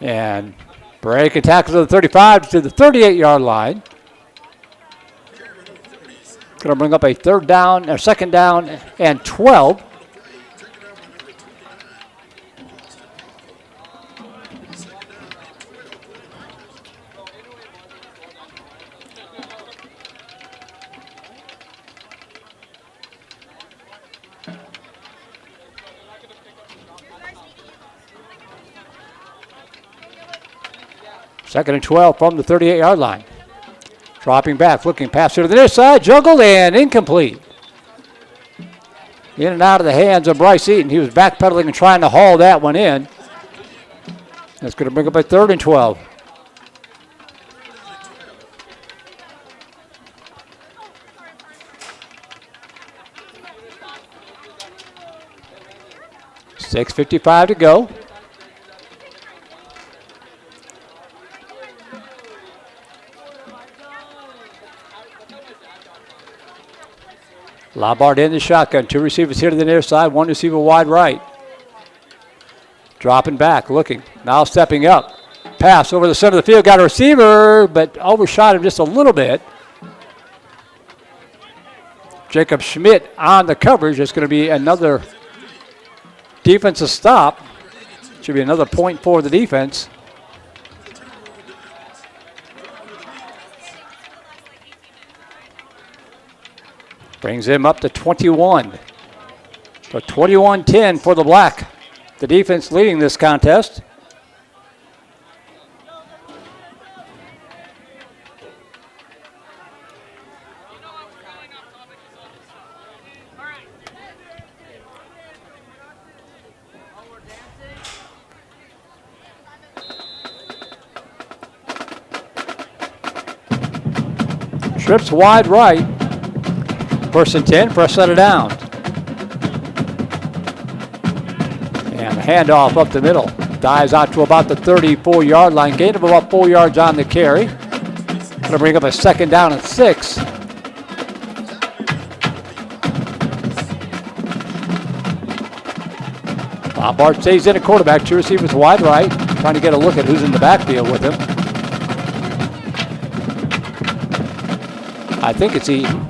And break and tackle to the 35 to the 38-yard line. Going to bring up a 2nd down and 12. Second and 12 from the 38-yard line. Dropping back, looking pass to the near side, juggled and incomplete. In and out of the hands of Bryce Eaton. He was backpedaling and trying to haul that one in. That's going to bring up a 3rd and 12. .6:55 to go. Lombard in the shotgun. 2 receivers here to the near side. 1 receiver wide right. Dropping back, looking. Now stepping up. Pass over the center of the field. Got a receiver, but overshot him just a little bit. Jacob Schmidt on the coverage. It's going to be another defensive stop. Should be another point for the defense. Brings him up to 21. So 21-10 for the Black. The defense leading this contest. Trips wide right. 1st and 10, press set it down. And the handoff up the middle. Dives out to about the 34-yard line. Gain of about 4 yards on the carry. Going to bring up a 2nd down and 6. Lombard stays in at quarterback. 2 receivers wide right. Trying to get a look at who's in the backfield with him. I think it's Eaton.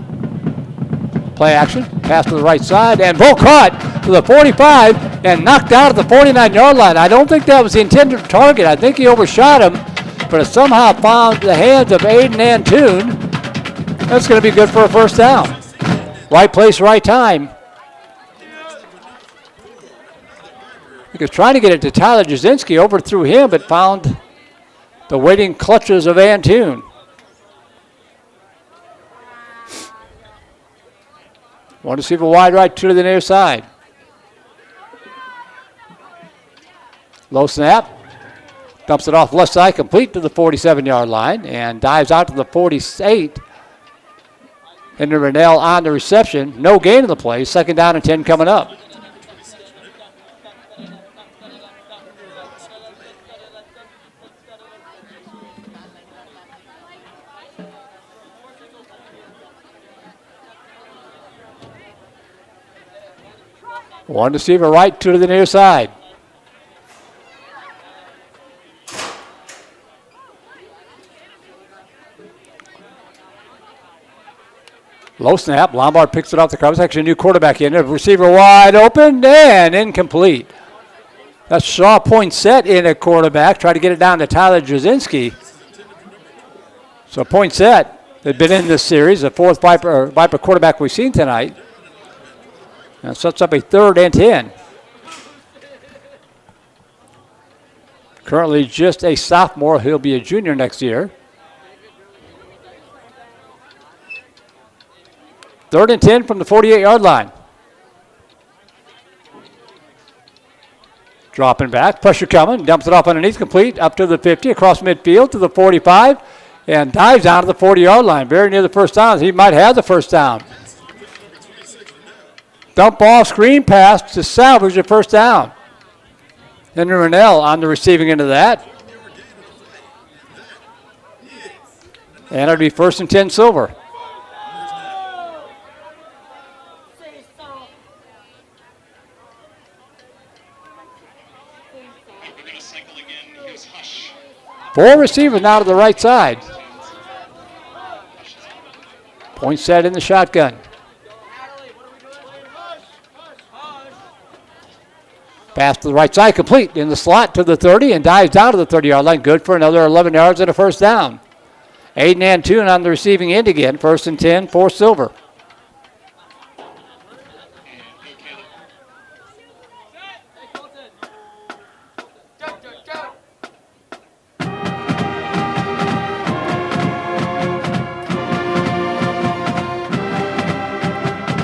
Play action, pass to the right side, and ball caught to the 45 and knocked out at the 49-yard line. I don't think that was the intended target. I think he overshot him, but it somehow found the hands of Aiden Antoon. That's going to be good for a 1st down. Right place, right time. He was trying to get it to Tyler Jasinski, overthrew him, but found the waiting clutches of Antoon. One receiver wide right, 2 to the near side. Low snap. Dumps it off left side, complete to the 47-yard line, and dives out to the 48. Henry Rennell on the reception. No gain in the play. 2nd down and 10 coming up. One receiver right, 2 to the near side. Low snap. Lombard picks it off the cover. Actually, a new quarterback in there. Receiver wide open and incomplete. That's Shaw Poinsett in at quarterback. Try to get it down to Tyler Jasinski. So Poinsett had been in this series, the 4th Viper quarterback we've seen tonight. And sets up a 3rd and 10. Currently just a sophomore. He'll be a junior next year. 3rd and 10 from the 48-yard line. Dropping back, pressure coming, dumps it off underneath, complete, up to the 50, across midfield to the 45, and dives out of the 40-yard line, very near the 1st down. He might have the 1st down. Dump ball, screen pass to salvage a first down. Henry Rennell on the receiving end of that. And it'll be 1st and 10 Silver. Four receivers now to the right side. Point set in the shotgun. Pass to the right side, complete in the slot to the 30 and dives down to the 30-yard line. Good for another 11 yards and a first down. Aiden Antune on the receiving end again. 1st and 10 for Silver.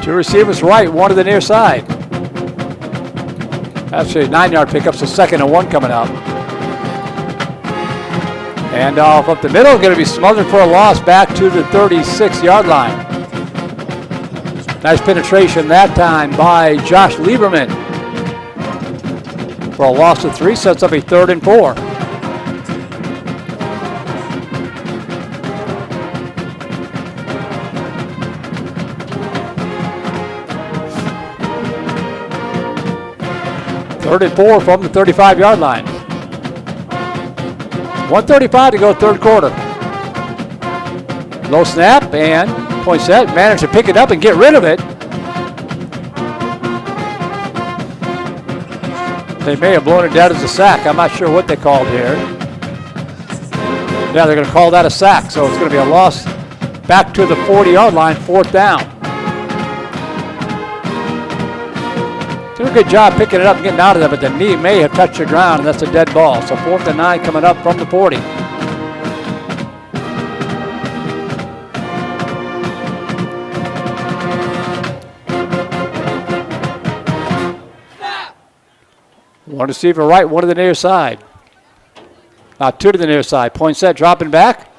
Two receivers right, one to the near side. Actually, 9-yard pickup, so 2nd and 1 coming up. And off up the middle, going to be smothered for a loss back to the 36-yard line. Nice penetration that time by Josh Lieberman. For a loss of 3, sets up a 3rd and 4. Third and 4 from the 35-yard line. 1:35 to go, third quarter. Low snap and point set. Managed to pick it up and get rid of it. They may have blown it down as a sack. I'm not sure what they called here. Yeah, they're going to call that a sack, so it's going to be a loss back to the 40-yard line, 4th down. Did a good job picking it up and getting out of there, but the knee may have touched the ground, and that's a dead ball. So 4th and 9 coming up from the 40. One receiver right, one to the near side. Now 2 to the near side. Point set, dropping back.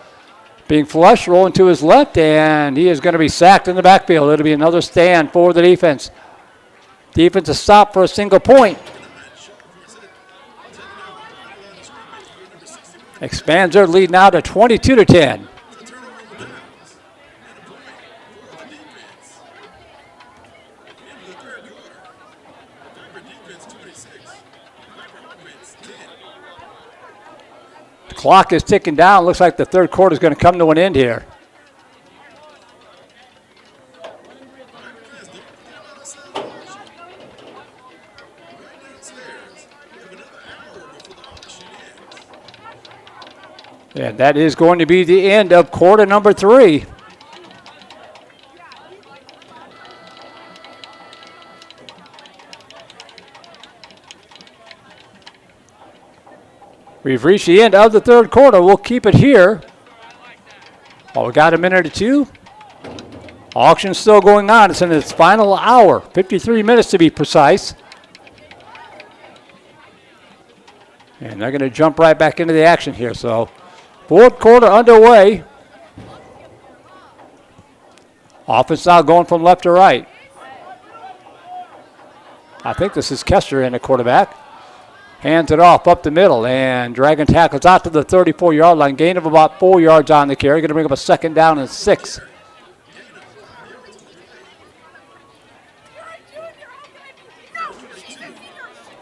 Being flush, rolling to his left, and he is going to be sacked in the backfield. It'll be another stand for the defense. Defense a stop for a single point. Expands their lead now to 22-10. The clock is ticking down. Looks like the third quarter is going to come to an end here. And that is going to be the end of quarter number 3. We've reached the end of the third quarter. We'll keep it here. We got a minute or two. Auction's still going on. It's in its final hour, 53 minutes to be precise. And they're going to jump right back into the action here. So, fourth quarter underway. Offense now going from left to right. I think this is Kester in the quarterback. Hands it off up the middle, and Dragon tackles out to the 34-yard line. Gain of about 4 yards on the carry. Going to bring up a 2nd down and 6.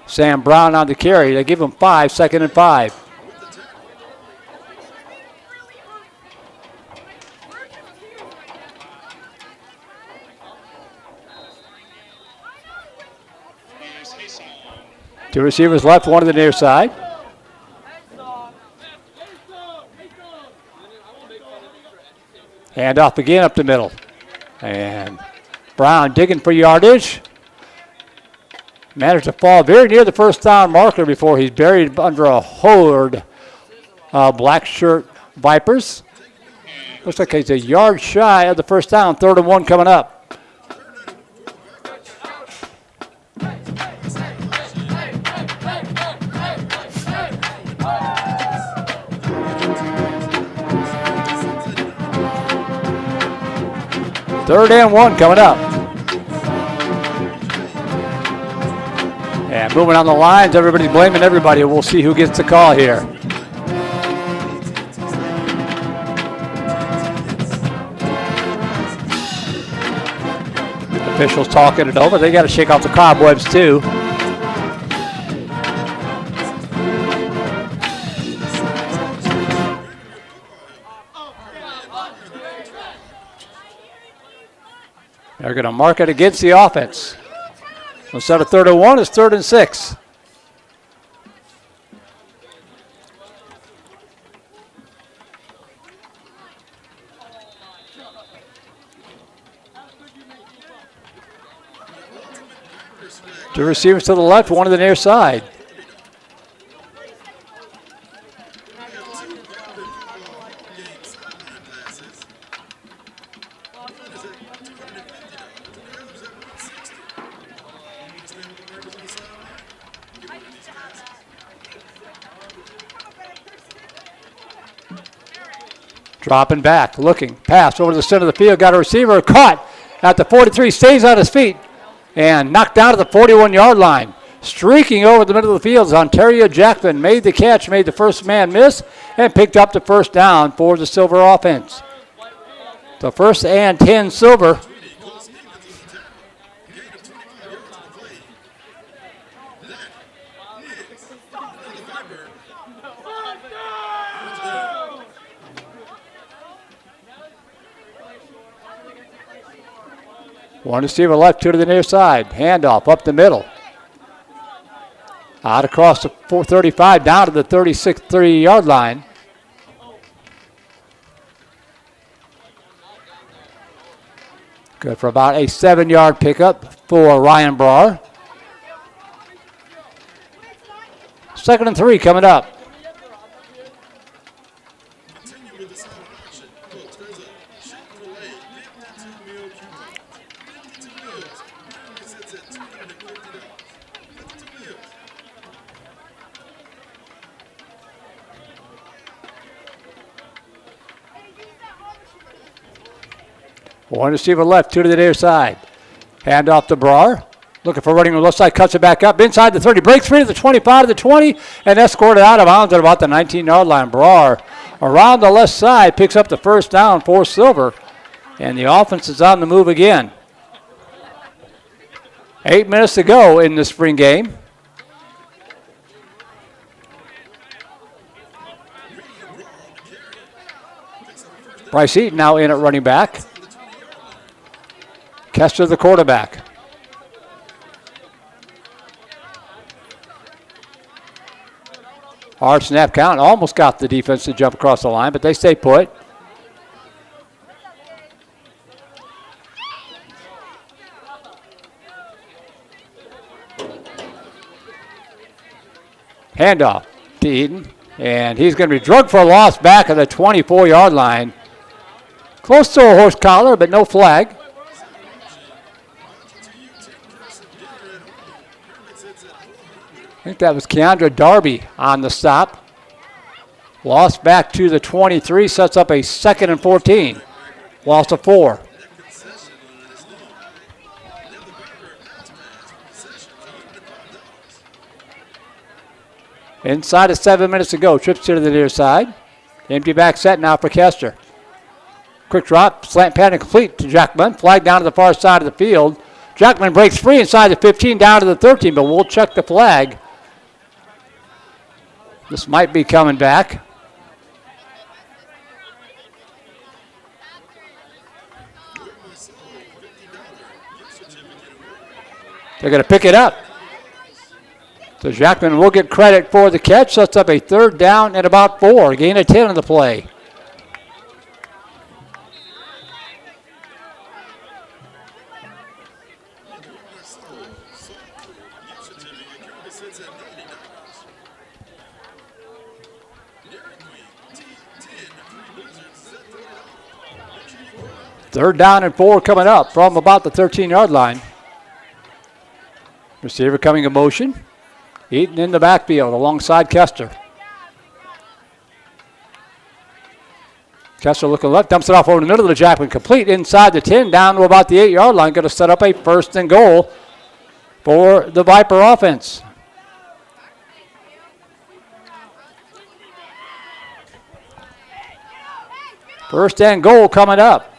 Sam Brown on the carry. They give him 5, 2nd and 5. Two receivers left, one to the near side. Hand off again up the middle. And Brown digging for yardage. Managed to fall very near the first down marker before he's buried under a horde of black shirt Vipers. Looks like he's a yard shy of the first down. 3rd and 1 coming up. Third and 1 coming up. And moving on the lines, everybody's blaming everybody. We'll see who gets the call here. Officials talking it over. They got to shake off the cobwebs too. They're going to mark it against the offense. Instead of 3rd and 1, it's 3rd and 6. Two receivers to the left, one to the near side. Dropping back, looking, pass over to the center of the field, got a receiver, caught at the 43, stays on his feet, and knocked down to the 41-yard line. Streaking over the middle of the field is Ontario Jackman, made the catch, made the first man miss, and picked up the first down for the Silver offense. The 1st and 10 Silver. One receiver left, two to the near side. Handoff up the middle. Out across the 435, down to the 36-3-yard line. Good for about a 7-yard pickup for Ryan Brar. 2nd and 3 coming up. One receiver left, two to the near side. Hand off to Brar. Looking for running on the left side, cuts it back up. Inside the 30, breaks free to the 25 to the 20, and escorted out of bounds at about the 19-yard line. Brar around the left side, picks up the first down for Silver, and the offense is on the move again. 8 minutes to go in the spring game. Bryce Eaton now in at running back. Kester the quarterback. Hard snap count. Almost got the defense to jump across the line, but they stay put. Handoff to Eaton, and he's going to be drugged for a loss back at the 24-yard line. Close to a horse collar, but no flag. I think that was Keandra Darby on the stop. Lost back to the 23, sets up a 2nd and 14. Loss of 4. Inside of 7 minutes to go. Trips to the near side. Empty back set now for Kester. Quick drop, slant pattern complete to Jackman. Flag down to the far side of the field. Jackman breaks free inside the 15 down to the 13, but we'll check the flag. This might be coming back. They're going to pick it up. So Jackman will get credit for the catch. Sets up a 3rd down and about 4. Gain of 10 on the play. Third down and 4 coming up from about the 13-yard line. Receiver coming in motion. Eaton in the backfield alongside Kester. Kester looking left, dumps it off over the middle of the Jackman. Complete inside the 10, down to about the 8-yard line. Going to set up a 1st and goal for the Viper offense. First and goal coming up.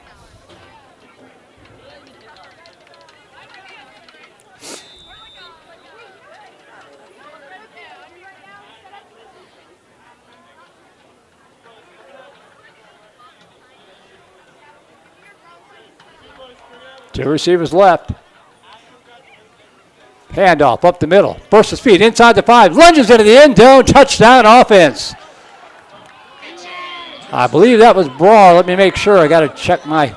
Two receivers left. Handoff up the middle. Burst of speed inside the 5. Lunges into the end zone. Touchdown offense. I believe that was Brawl. Let me make sure. I got to check my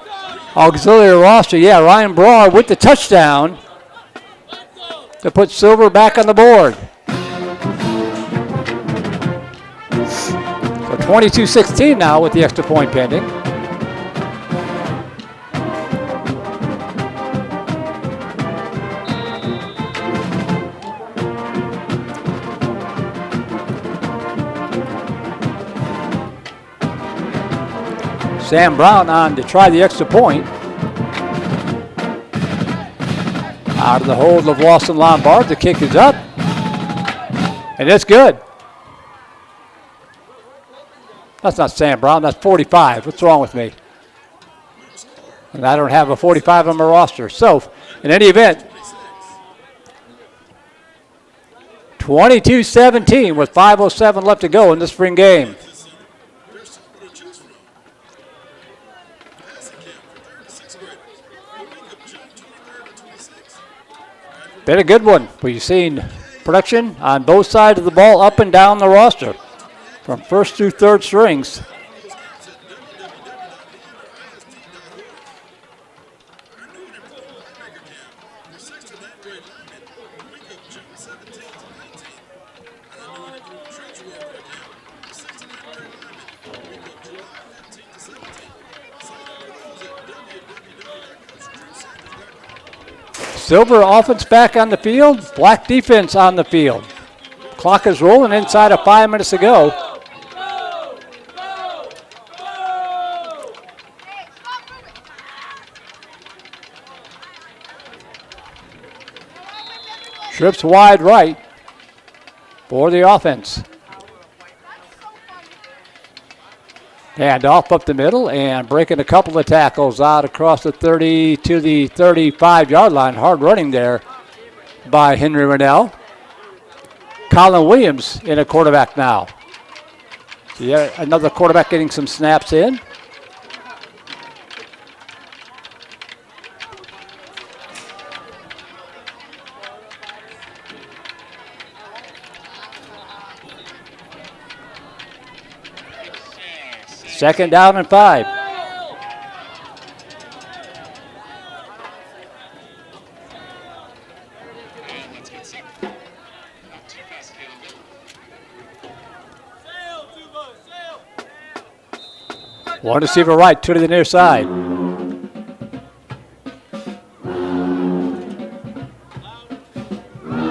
auxiliary roster. Yeah, Ryan Brawl with the touchdown to put Silver back on the board. So 22-16 now with the extra point pending. Sam Brown on to try the extra point. Out of the hold of Lawson Lombard. The kick is up. And it's good. That's not Sam Brown. That's 45. What's wrong with me? And I don't have a 45 on my roster. So, in any event, 22-17 with 5:07 left to go in the spring game. Been a good one. We've seen production on both sides of the ball up and down the roster from first through third strings. Silver offense back on the field, Black defense on the field. Clock is rolling inside of 5 minutes to go. Trips wide right for the offense. Handoff up the middle and breaking a couple of tackles out across the 30 to the 35-yard line. Hard running there by Henry Rennell. Colin Williams in a quarterback now. So yeah, another quarterback getting some snaps in. Second down and 5. One receiver right, two to the near side.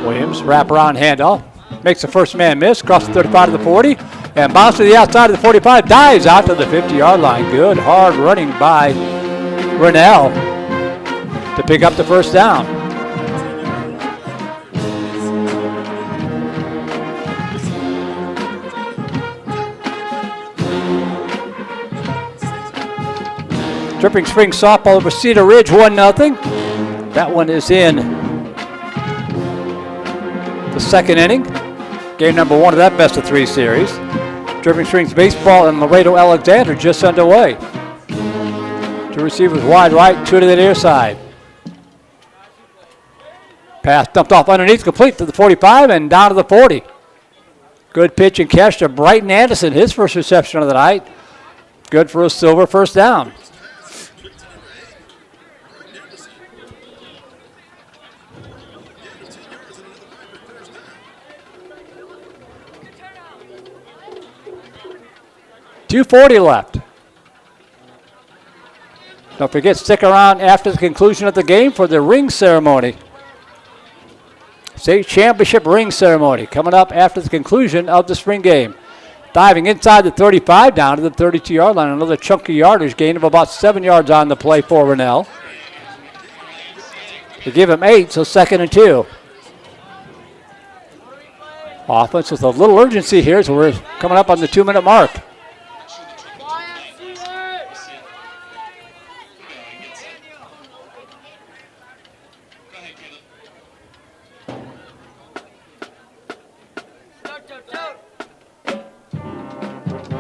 Williams, wraparound handoff. Makes the first man miss, across the 35 to the 40. And bounce to the outside of the 45, dives out to the 50-yard line. Good hard running by Rennell to pick up the first down. Dripping Springs softball over Cedar Ridge, 1-0. That one is in the second inning. Game number 1 of that best of 3 series. Dripping Springs baseball and Laredo Alexander just underway. Two receivers wide right, two to the near side. Pass dumped off underneath, complete to the 45 and down to the 40. Good pitch and catch to Brighton Anderson, his first reception of the night. Good for a Silver first down. .240 left. Don't forget, stick around after the conclusion of the game for the ring ceremony. State championship ring ceremony coming up after the conclusion of the spring game. Diving inside the 35 down to the 32-yard line. Another chunky yardage gain of about 7 yards on the play for Rennell. They give him 8, so 2nd and 2. Offense with a little urgency here, so we're coming up on the 2-minute mark.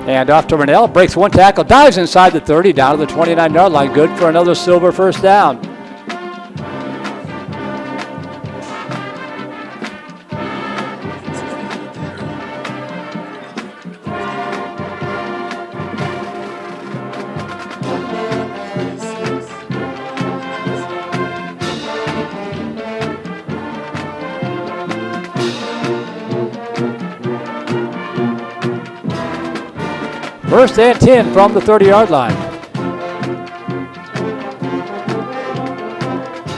And off to Rennell, breaks one tackle, dives inside the 30, down to the 29-yard line. Good for another silver first down. First and 10 from the 30-yard line.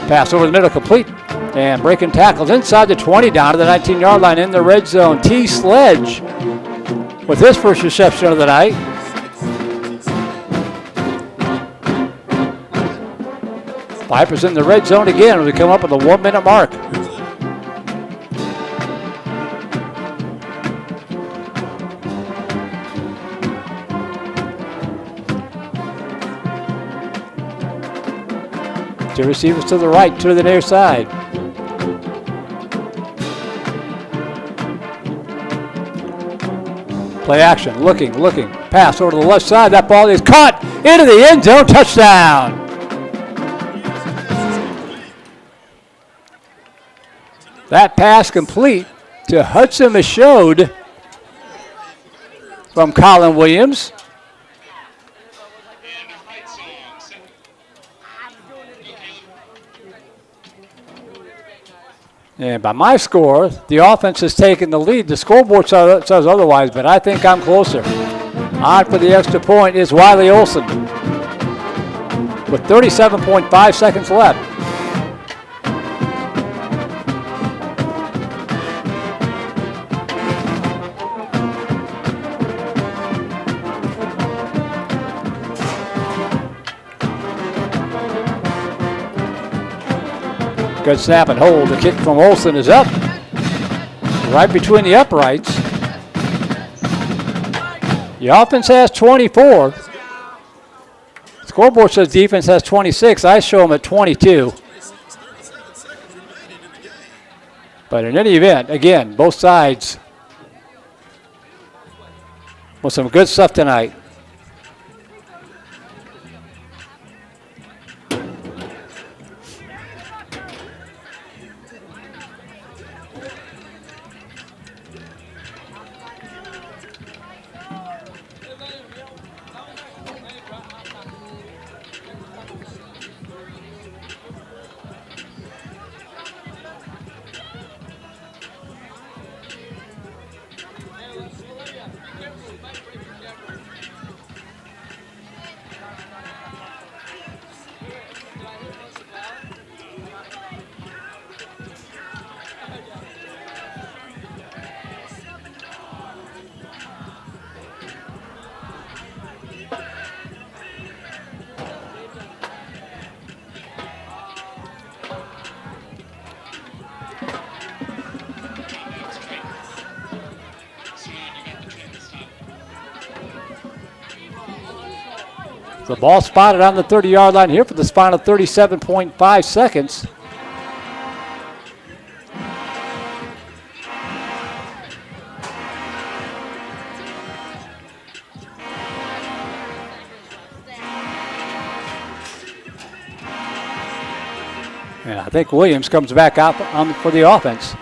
Pass over the middle, complete. And breaking tackles inside the 20, down to the 19-yard line in the red zone. T. Sledge with his first reception of the night. Vipers in the red zone again as we come up with the 1-minute mark. Two receivers to the right, to the near side. Play action, looking. Pass over to the left side. That ball is caught into the end zone. Touchdown. That pass complete to Hudson Michaud from Colin Williams. And by my score, the offense has taken the lead. The scoreboard says otherwise, but I think I'm closer. On for the extra point is Wiley Olson with 37.5 seconds left. Good snap and hold. The kick from Olson is up. Right between the uprights. The offense has 24. Scoreboard says defense has 26. I show them at 22. But in any event, again, both sides with some good stuff tonight. The ball spotted on the 30-yard line here for the final 37.5 seconds. And I think Williams comes back out for the offense.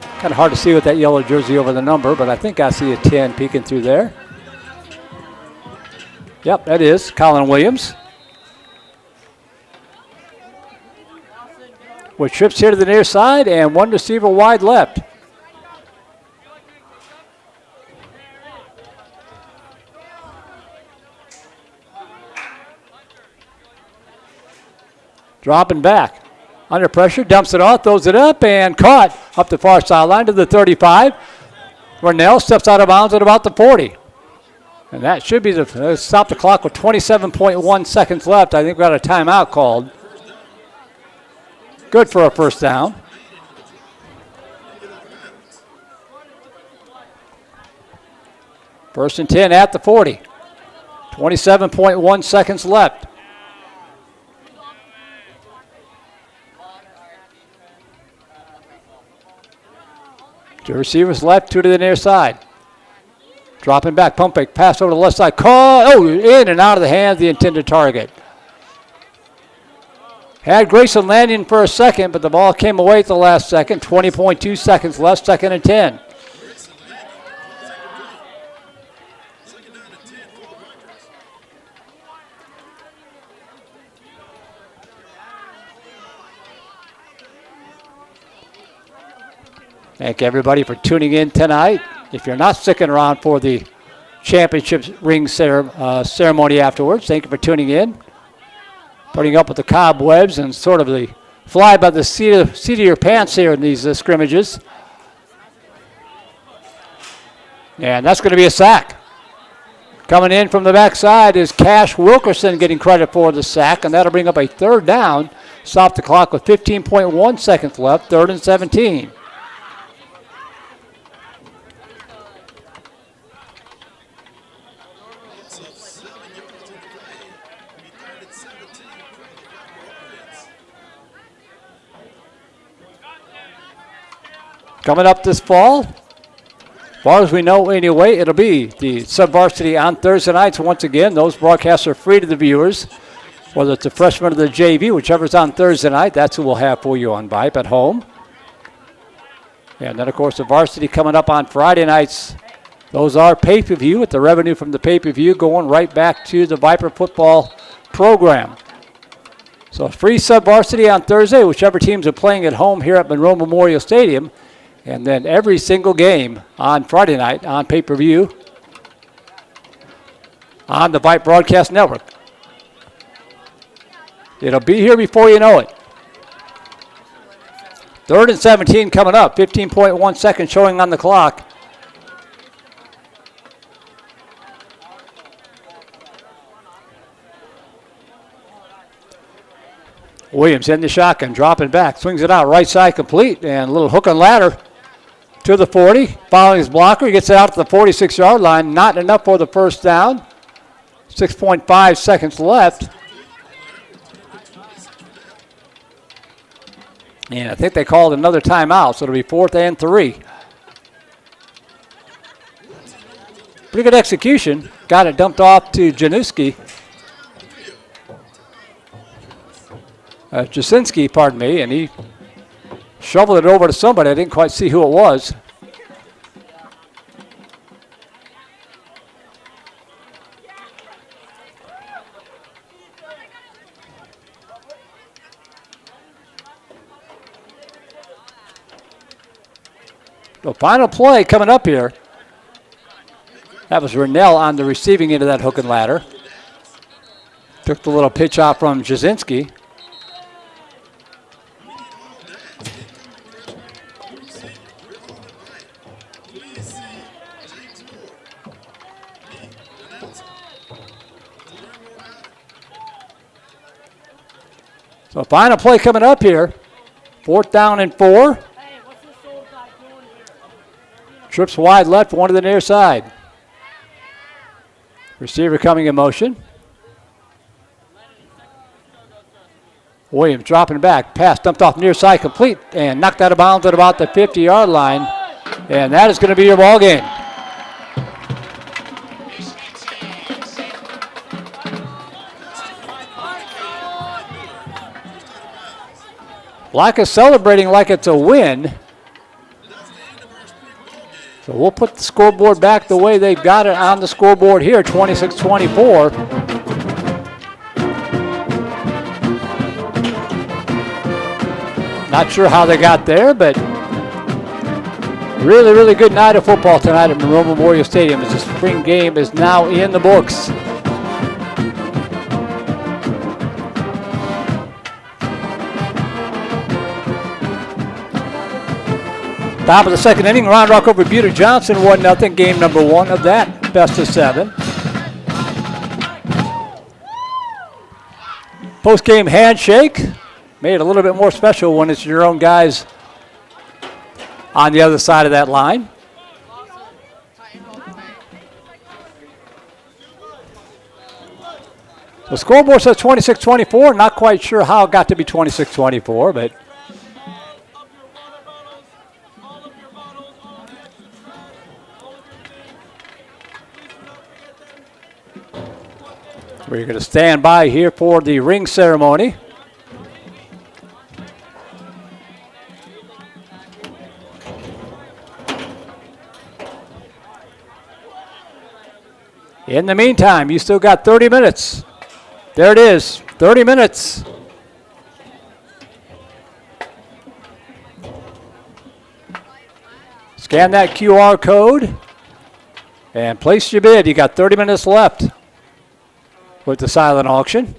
Kind of hard to see with that yellow jersey over the number, but I think I see a 10 peeking through there. Yep, that is Colin Williams. With trips here to the near side and one receiver wide left. Dropping back. Under pressure, dumps it off, throws it up, and caught up the far sideline to the 35. Rennell steps out of bounds at about the 40. And that should be the stop the clock with 27.1 seconds left. I think we got a timeout called. Good for a first down. First and 10 at the 40. 27.1 seconds left. Two receivers left, two to the near side. Dropping back, pump fake, pass over to the left side. Caught, in and out of the hands of the intended target. Had Grayson landing for a second, but the ball came away at the last second. 20.2 seconds left, second and 10. Thank everybody for tuning in tonight. If you're not sticking around for the championship ring ceremony afterwards, thank you for tuning in. Putting up with the cobwebs and sort of the fly by the seat of your pants here in these scrimmages. And that's going to be a sack. Coming in from the backside is Cash Wilkerson getting credit for the sack, and that'll bring up a third down. Stop the clock with 15.1 seconds left, 3rd and 17. Coming up this fall, as far as we know anyway, it'll be the sub-varsity on Thursday nights once again. Those broadcasts are free to the viewers, whether it's the freshman or the JV, whichever's on Thursday night, that's who we'll have for you on Vype at home. And then, of course, the varsity coming up on Friday nights. Those are pay-per-view, with the revenue from the pay-per-view going right back to the Viper football program. So free sub-varsity on Thursday, whichever teams are playing at home here at Monroe Memorial Stadium. And then every single game on Friday night on pay-per-view on the Vype Broadcast Network. It'll be here before you know it. 3rd and 17 coming up, 15.1 seconds showing on the clock. Williams in the shotgun, dropping back, swings it out, right side complete, and a little hook and ladder to the 40. Following his blocker, he gets it out to the 46-yard line. Not enough for the first down. 6.5 seconds left. And I think they called another timeout, so it'll be 4th and 3. Pretty good execution. Got it dumped off to Jasinski, pardon me, and he shoveled it over to somebody. I didn't quite see who it was. The final play coming up here. That was Rennell on the receiving end of that hook and ladder. Took the little pitch off from Jasinski. So final play coming up here. 4th down and 4. Trips wide left, one to the near side. Receiver coming in motion. Williams dropping back. Pass dumped off near side, complete, and knocked out of bounds at about the 50-yard line. And that is going to be your ball game. Black is celebrating like it's a win. So we'll put the scoreboard back the way they've got it on the scoreboard here, 26-24. Not sure how they got there, but really, really good night of football tonight at Monroe Memorial Stadium as the spring game is now in the books. Top of the second inning, Round Rock over Buda Johnson, 1-0, game number 1 of that best of 7. Post-game handshake. Made it a little bit more special when it's your own guys on the other side of that line. The scoreboard says 26-24. Not quite sure how it got to be 26-24, but We're going to stand by here for the ring ceremony. In the meantime, you still got 30 minutes. There it is, 30 minutes. Scan that QR code and place your bid. You got 30 minutes left with the silent auction.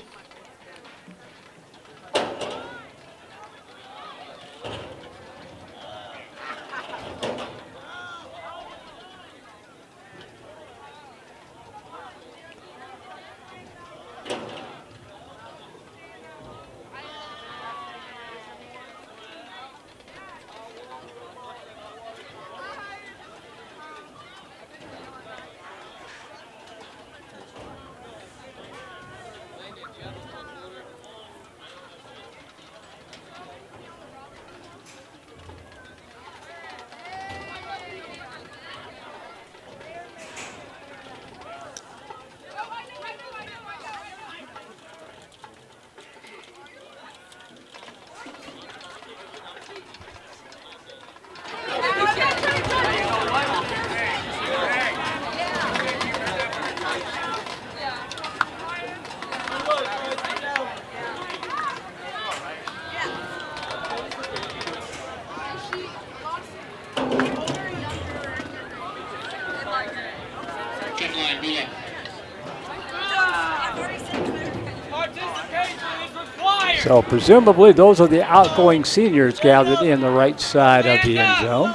So presumably those are the outgoing seniors gathered in the right side of the end zone.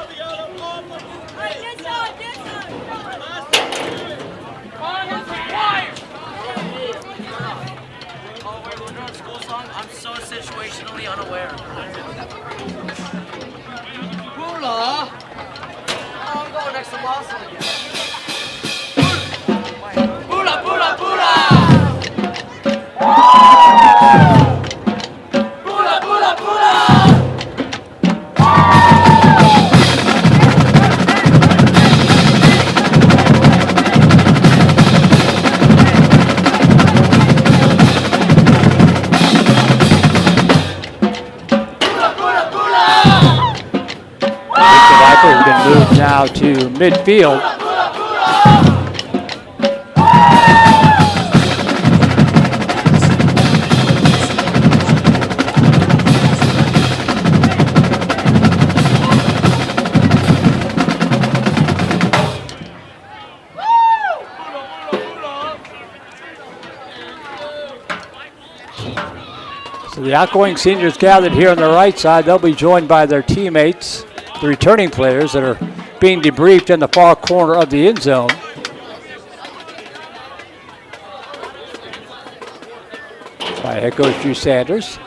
I'm so situationally unaware. I'm going next to Lawson again. Bula, bula, bula! Bula, bula, bula! The Vipers have been moved now to midfield. So the outgoing seniors gathered here on the right side. They'll be joined by their teammates, the returning players that are being debriefed in the far corner of the end zone. By head coach Drew Sanders.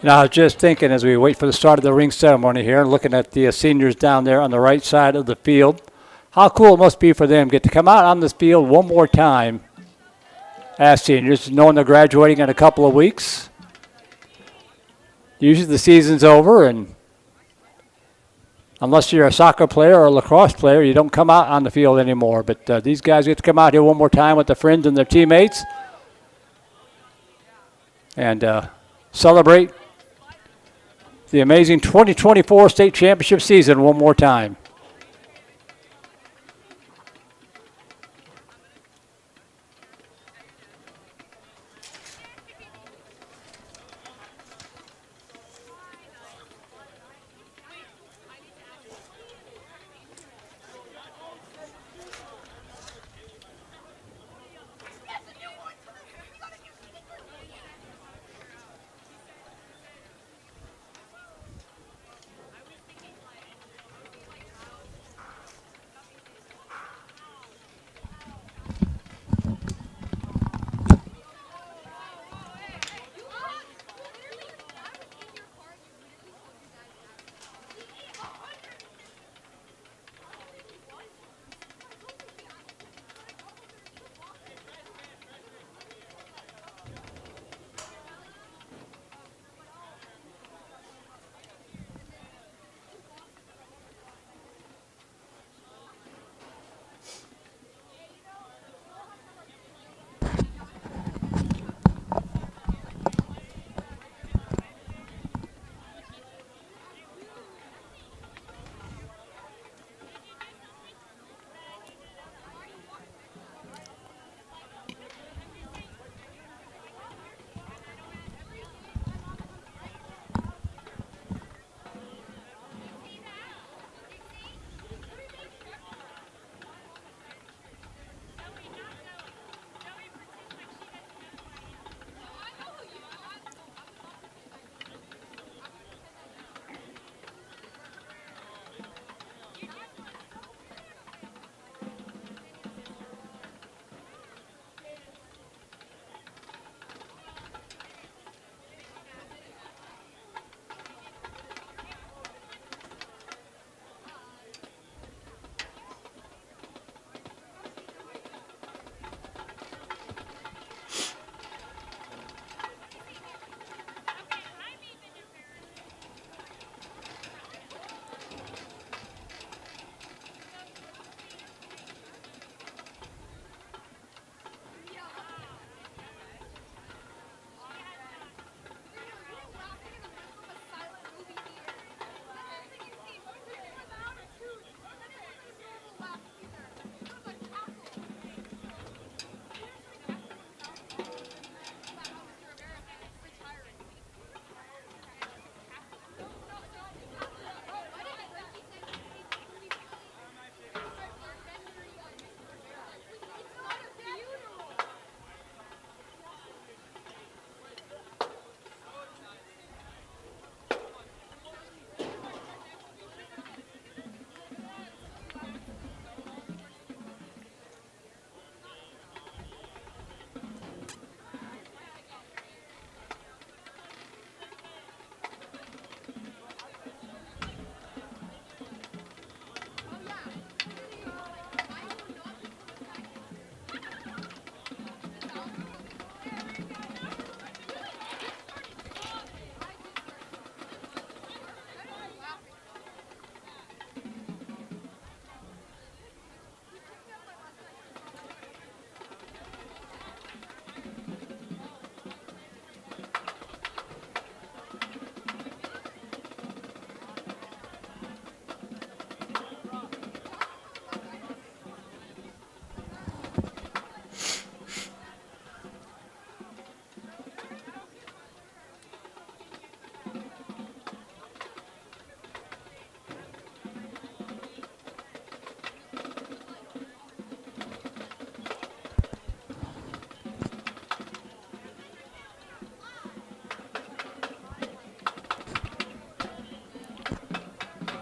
And I was just thinking as we wait for the start of the ring ceremony here, looking at the seniors down there on the right side of the field, how cool it must be for them get to come out on this field one more time as seniors, knowing they're graduating in a couple of weeks. Usually the season's over, and unless you're a soccer player or a lacrosse player, you don't come out on the field anymore. But these guys get to come out here one more time with their friends and their teammates and celebrate the amazing 2024 state championship season one more time.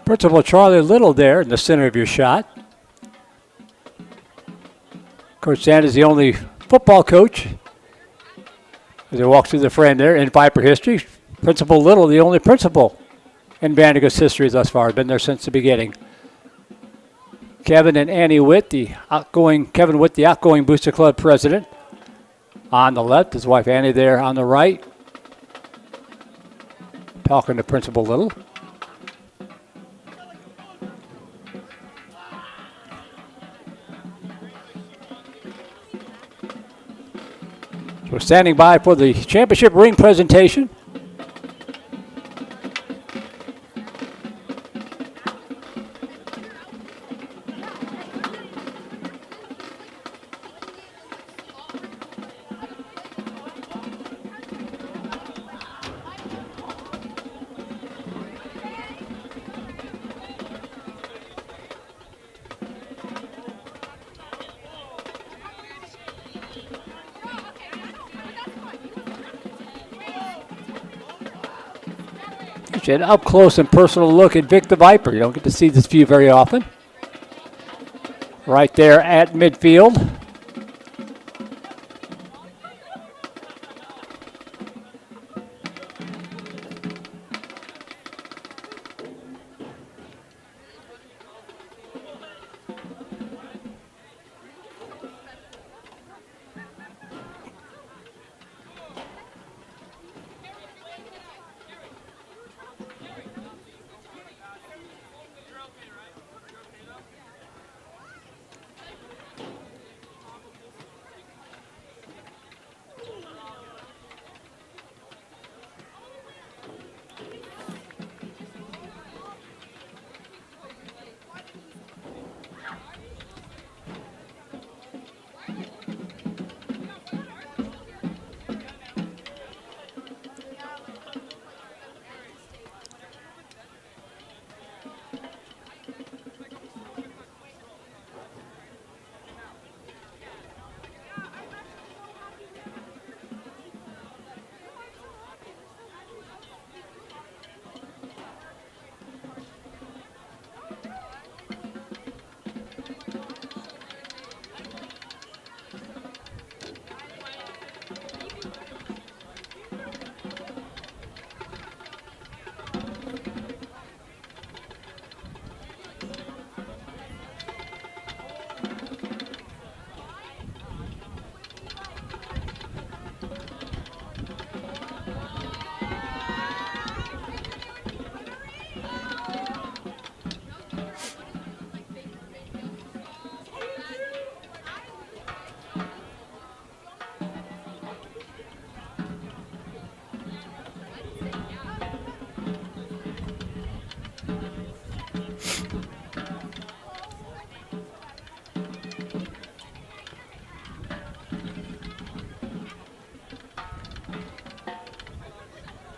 Principal Charlie Little there in the center of your shot. Coach Sand is the only football coach as they walk through the frame there in Viper history. Principal Little, the only principal in Vandegrift's history thus far, been there since the beginning. Kevin and Annie Witt, Kevin Witt, the outgoing Booster Club president. On the left, his wife Annie there on the right. Talking to Principal Little. So we're standing by for the championship ring presentation. An up close and personal look at Vic the Viper. You don't get to see this view very often. Right there at midfield.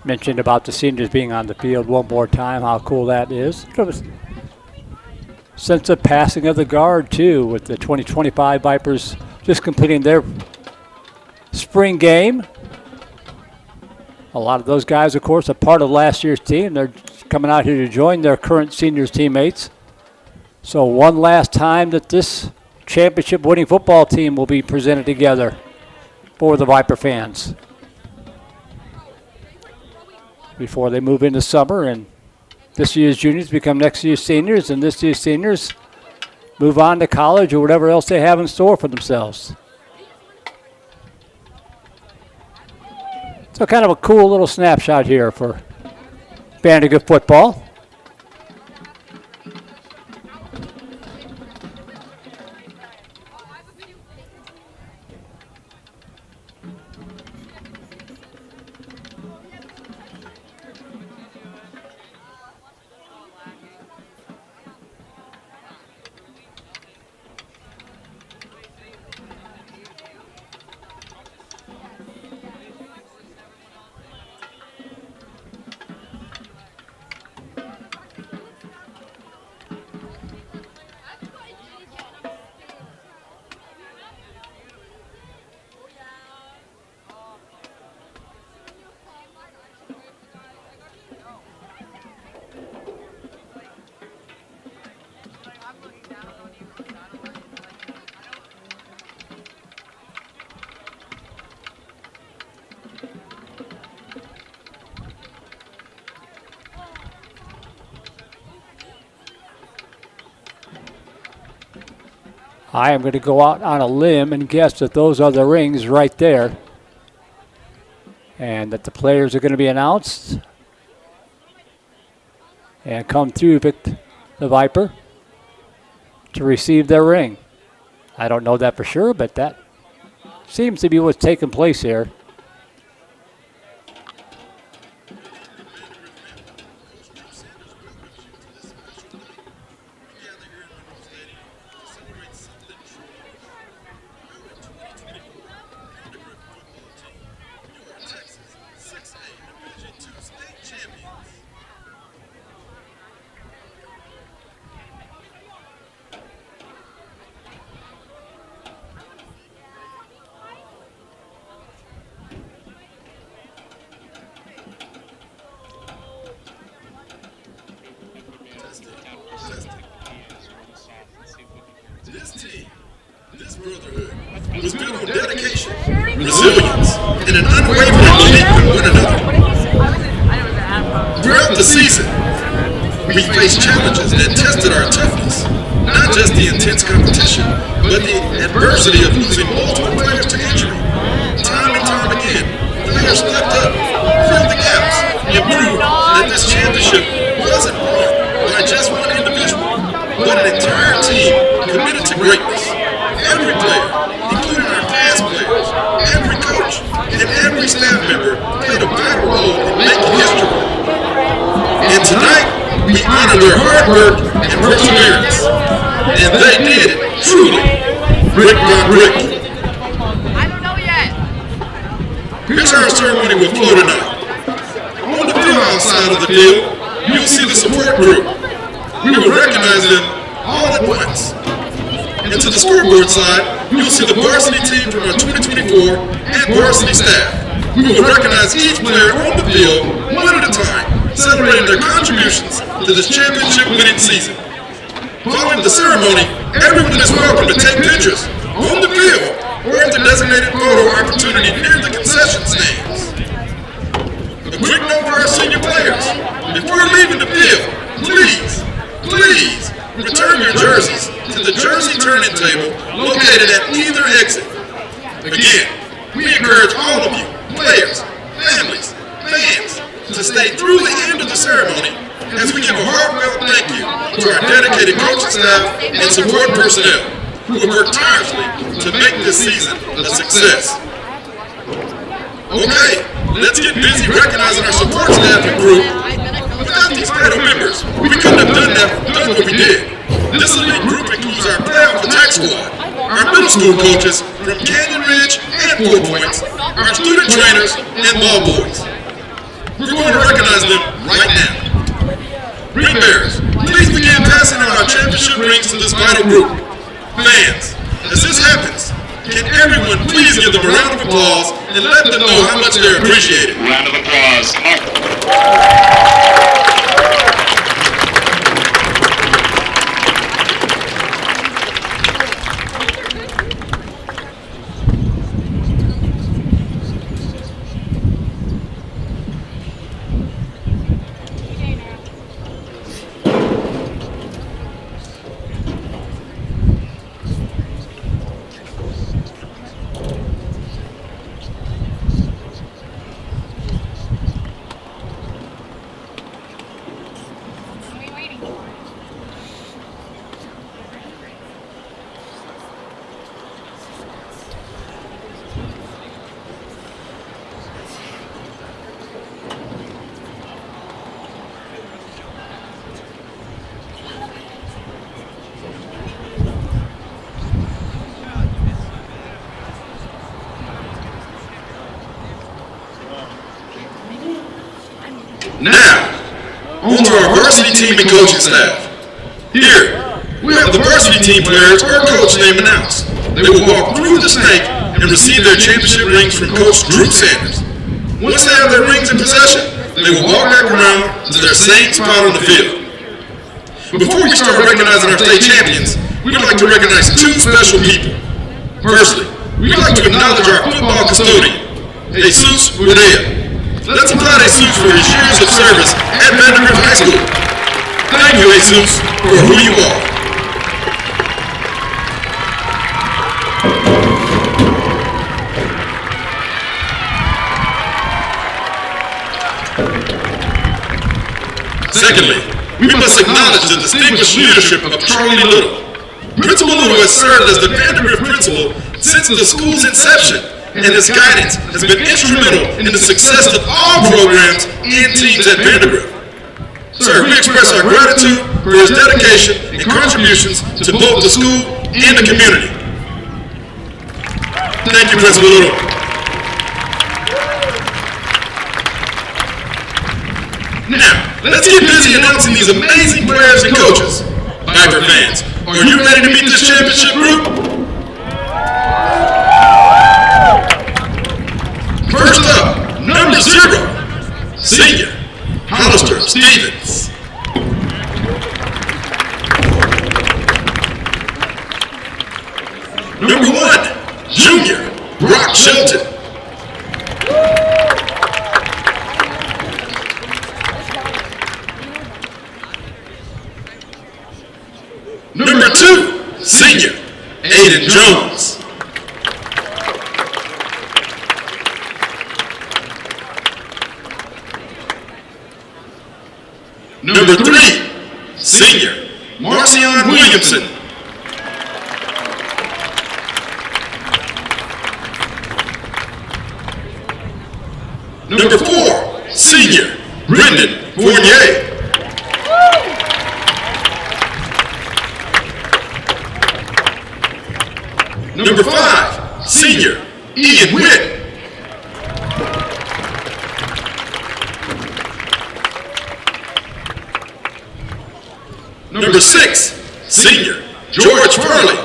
Mentioned about the seniors being on the field one more time, how cool that is. Sense of passing of the guard, too, with the 2025 Vipers just completing their spring game. A lot of those guys, of course, are part of last year's team. They're coming out here to join their current seniors teammates. So one last time that this championship-winning football team will be presented together for the Viper fans before they move into summer, and this year's juniors become next year's seniors, and this year's seniors move on to college or whatever else they have in store for themselves. So kind of a cool little snapshot here for Vandegrift football. I am going to go out on a limb and guess that those are the rings right there, and that the players are going to be announced and come through the Viper to receive their ring. I don't know that for sure, but that seems to be what's taking place here. Was built on dedication, resilience, and an unwavering belief in one another. Throughout the season, we faced challenges that tested our toughness, not just the intense competition, but the adversity of losing multiple players to injury. Time and time again, players stepped up, filled the gaps, and proved that this championship wasn't won by just one individual, but an entire team committed to greatness. Every player, including our past players, every coach, and every staff member played a vital role in making history. And tonight, we honor their hard work and perseverance. And they did it, truly, brick by brick. I don't know yet. Here's how our ceremony will flow tonight. On the field outside of the field, you'll see the support group. We will recognize them all at once. And to the scoreboard side, you'll see the varsity team from our 2024 and varsity staff. We will recognize each player on the field one at a time, celebrating their contributions to this championship-winning season. Following the ceremony, everyone is welcome to take pictures on the field or at the designated photo opportunity near the concession stands. A quick note for our senior players. Before leaving the field, please return your jerseys to the jersey turn-in table located at either exit. Again, we encourage all of you, players, families, fans, to stay through the end of the ceremony as we give a heartfelt thank you to our dedicated coaching staff and support personnel who have worked tirelessly to make this season a success. Okay, let's get busy recognizing our support staff and group. Without these vital members, we couldn't have done what we did. This elite group includes our playoff attack squad, our middle school coaches from Canyon Ridge and 4 Points, our student trainers, and ball boys. We're going to recognize them right now. Ring bearers, please begin passing out our championship rings to this vital group. Fans, as this happens, can everyone please give them a round of applause and let them know how much they're appreciated. Round of applause. Now, on to our varsity team and coaching staff. Here, we have the varsity team players or coach name announced. They will walk through the snake and receive their championship rings from Coach Drew Sanders. Once they have their rings in possession, they will walk back around to their same spot on the field. Before we start recognizing our state champions, we'd like to recognize 2 special people. Firstly, we'd like to acknowledge our football custodian, Jesus Rodea. Let's applaud Jesus for his years of service at Vandegrift High School. Thank you, Jesus, for who you are. Secondly, we must acknowledge the distinguished leadership of Charlie Little. Principal Little has served as the Vandegrift principal since the school's inception, and his guidance has been instrumental in the success of all programs and teams at Vandegrift. Sir, we express our gratitude for his dedication and contributions to both the school and the community. Thank you, Principal Little. Now, let's get busy announcing these amazing players and coaches. Vyper fans, are you ready to meet this championship group? First up, number 0, senior, Hollister Stevens. Number 1, junior, Brock Shelton. Number 2, senior, Aiden Jones. Number 3, senior, Marcion Williamson. Number 4, senior, Brendan Fournier. Number 5, senior, Ian Witt. Number 6, senior, George Furley.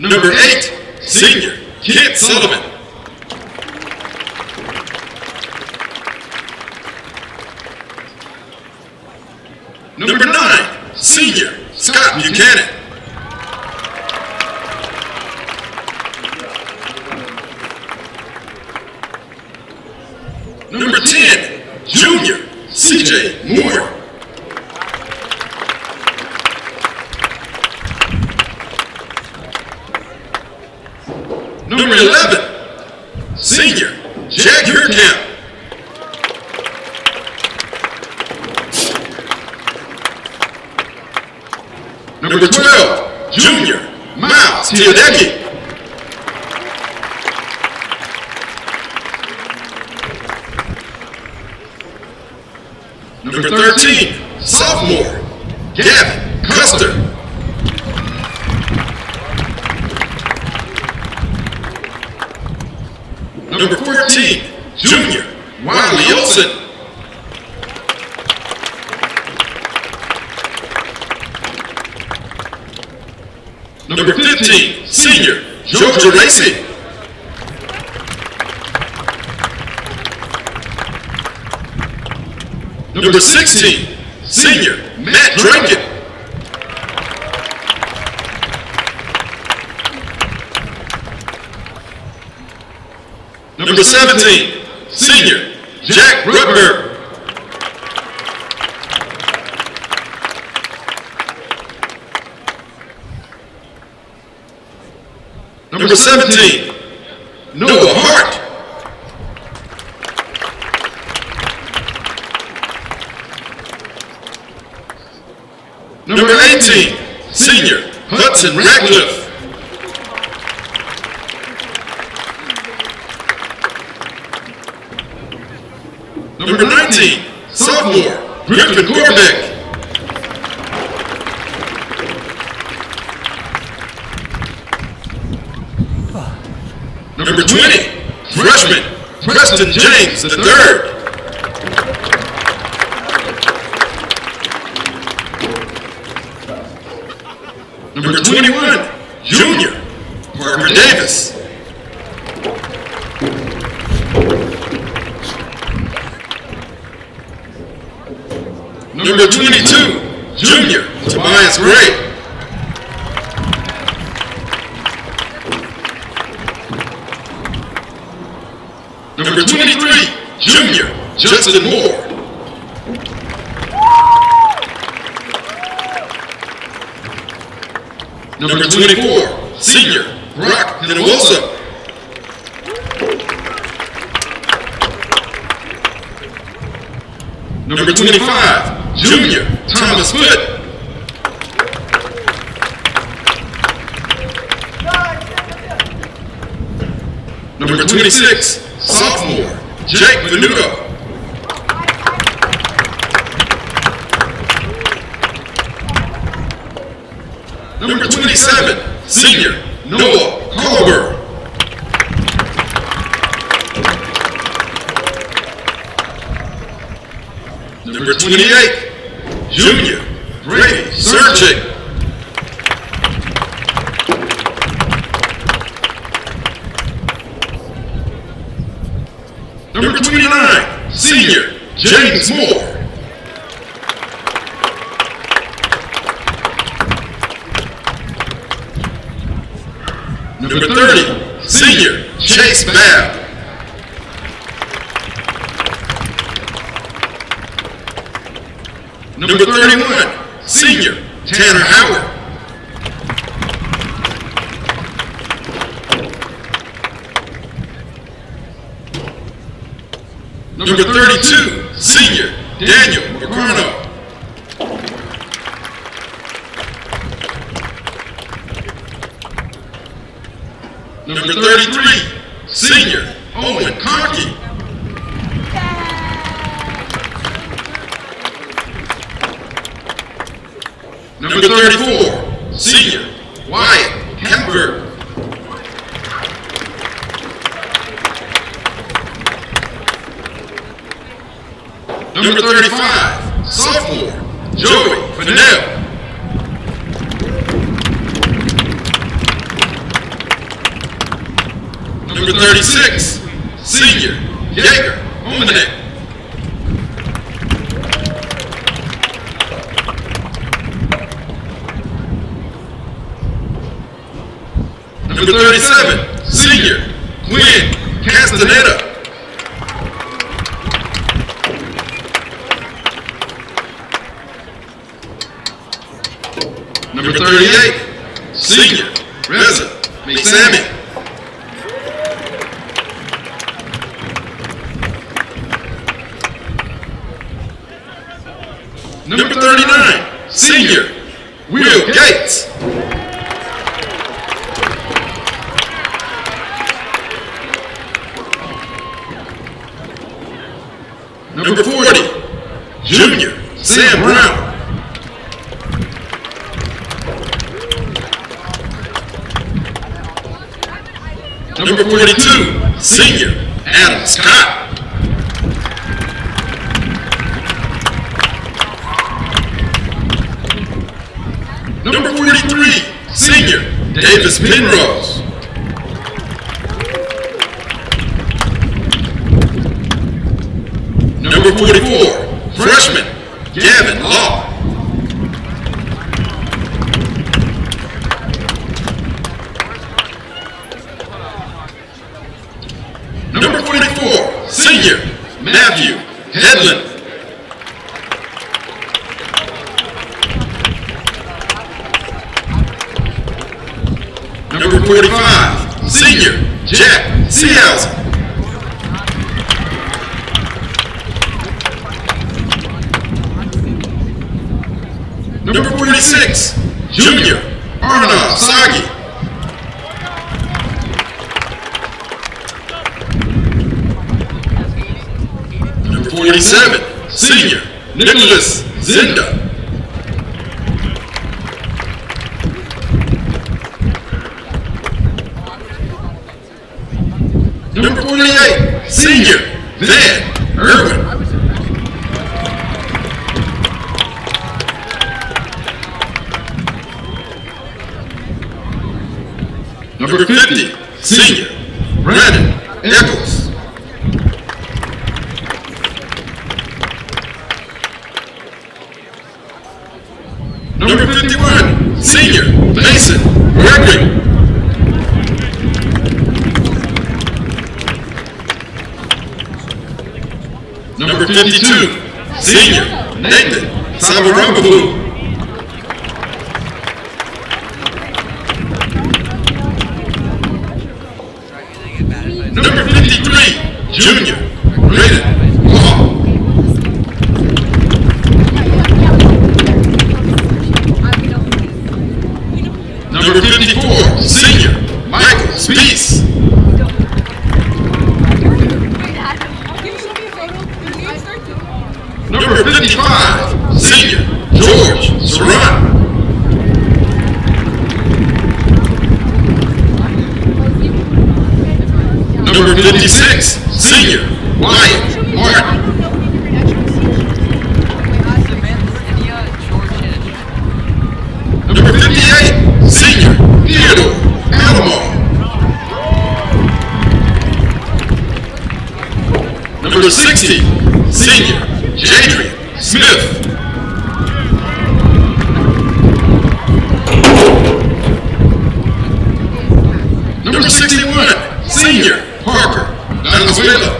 Number 8, senior, Kent Sullivan. Number 9, senior, Scott Buchanan. Number 10, junior, CJ Moore. Number 11, senior, Jack Hurkamp. Number 12, junior, Miles Teodecki. Number 13, sophomore, Gavin Custer. Number 14, junior, Wiley Olsen. Number 15, senior, Georgia Lacey. Number 16, senior, Matt Drankin. Number 17, senior, Jack Rutberg. Number 17, Noah Hart. Number 18, senior, Hudson Ratcliffe. Number 19, sophomore, Griffin Gorbeck. Number 20, freshman, Preston James III. Number 21, junior, Parker Davis. Number 22, junior, Tobias Gray. Number 23, junior, Justin Moore. Number 24, senior, Brock Hinowosa. Number 25, junior, Thomas Foote. Number 26, sophomore, Jake Venuto. Number 27, senior, Noah Colbert. Number 28, junior, Brady Serchik. Number 29, senior, James Moore. Number 30, senior, Chase Babb. Number 31, senior, Tanner Howard. Number 32, senior, Daniel Mercano. Number 33, senior, Owen Conkey. Number 34, senior, Wyatt Kemper. Number 35, sophomore, Joey Fennell. Number 36, senior, Jaeger Omanek. Number 37, senior, Quinn Castaneda. Number 38, senior, Reza Maysami. Number 39, senior, Will Gates. Number 40, junior, Sam Brown. Number 42, senior, Adam Scott. Number 43, senior, Davis Penrose. Number 44, freshman, Gavin Law. Number 44, senior, Matthew Headland. Number 45, senior, Jack Seahausen. Number 46, junior, Arnav Sagi. Number 47, senior, Nicholas Zinda. Number 48, senior, Van Irwin. Number 50, senior, Brandon Eccles. Number 51, senior, Mason Gregory. Number 52, senior, Nathan Sabarambaboo. Number 53, junior, Braden Hall. Number 60, senior, Jadrian Smith. Number 61, senior, Parker Valenzuela.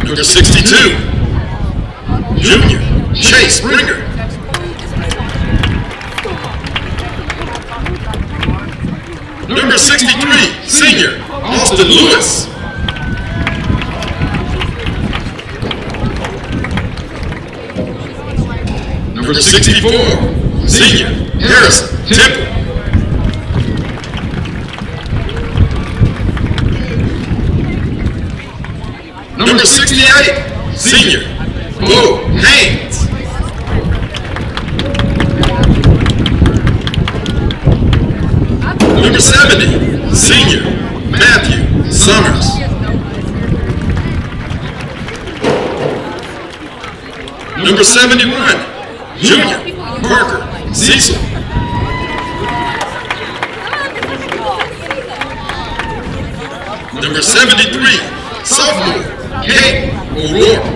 Number 62, junior, Chase Springer. Number 63, senior, Austin Lewis. Number 64, senior, Harrison Temple. Number 68, senior, Bo Haynes. Number 70, senior, Matthew Summers. Number 71, junior, Parker Cecil. Number 73, sophomore, Kate O'Rourke.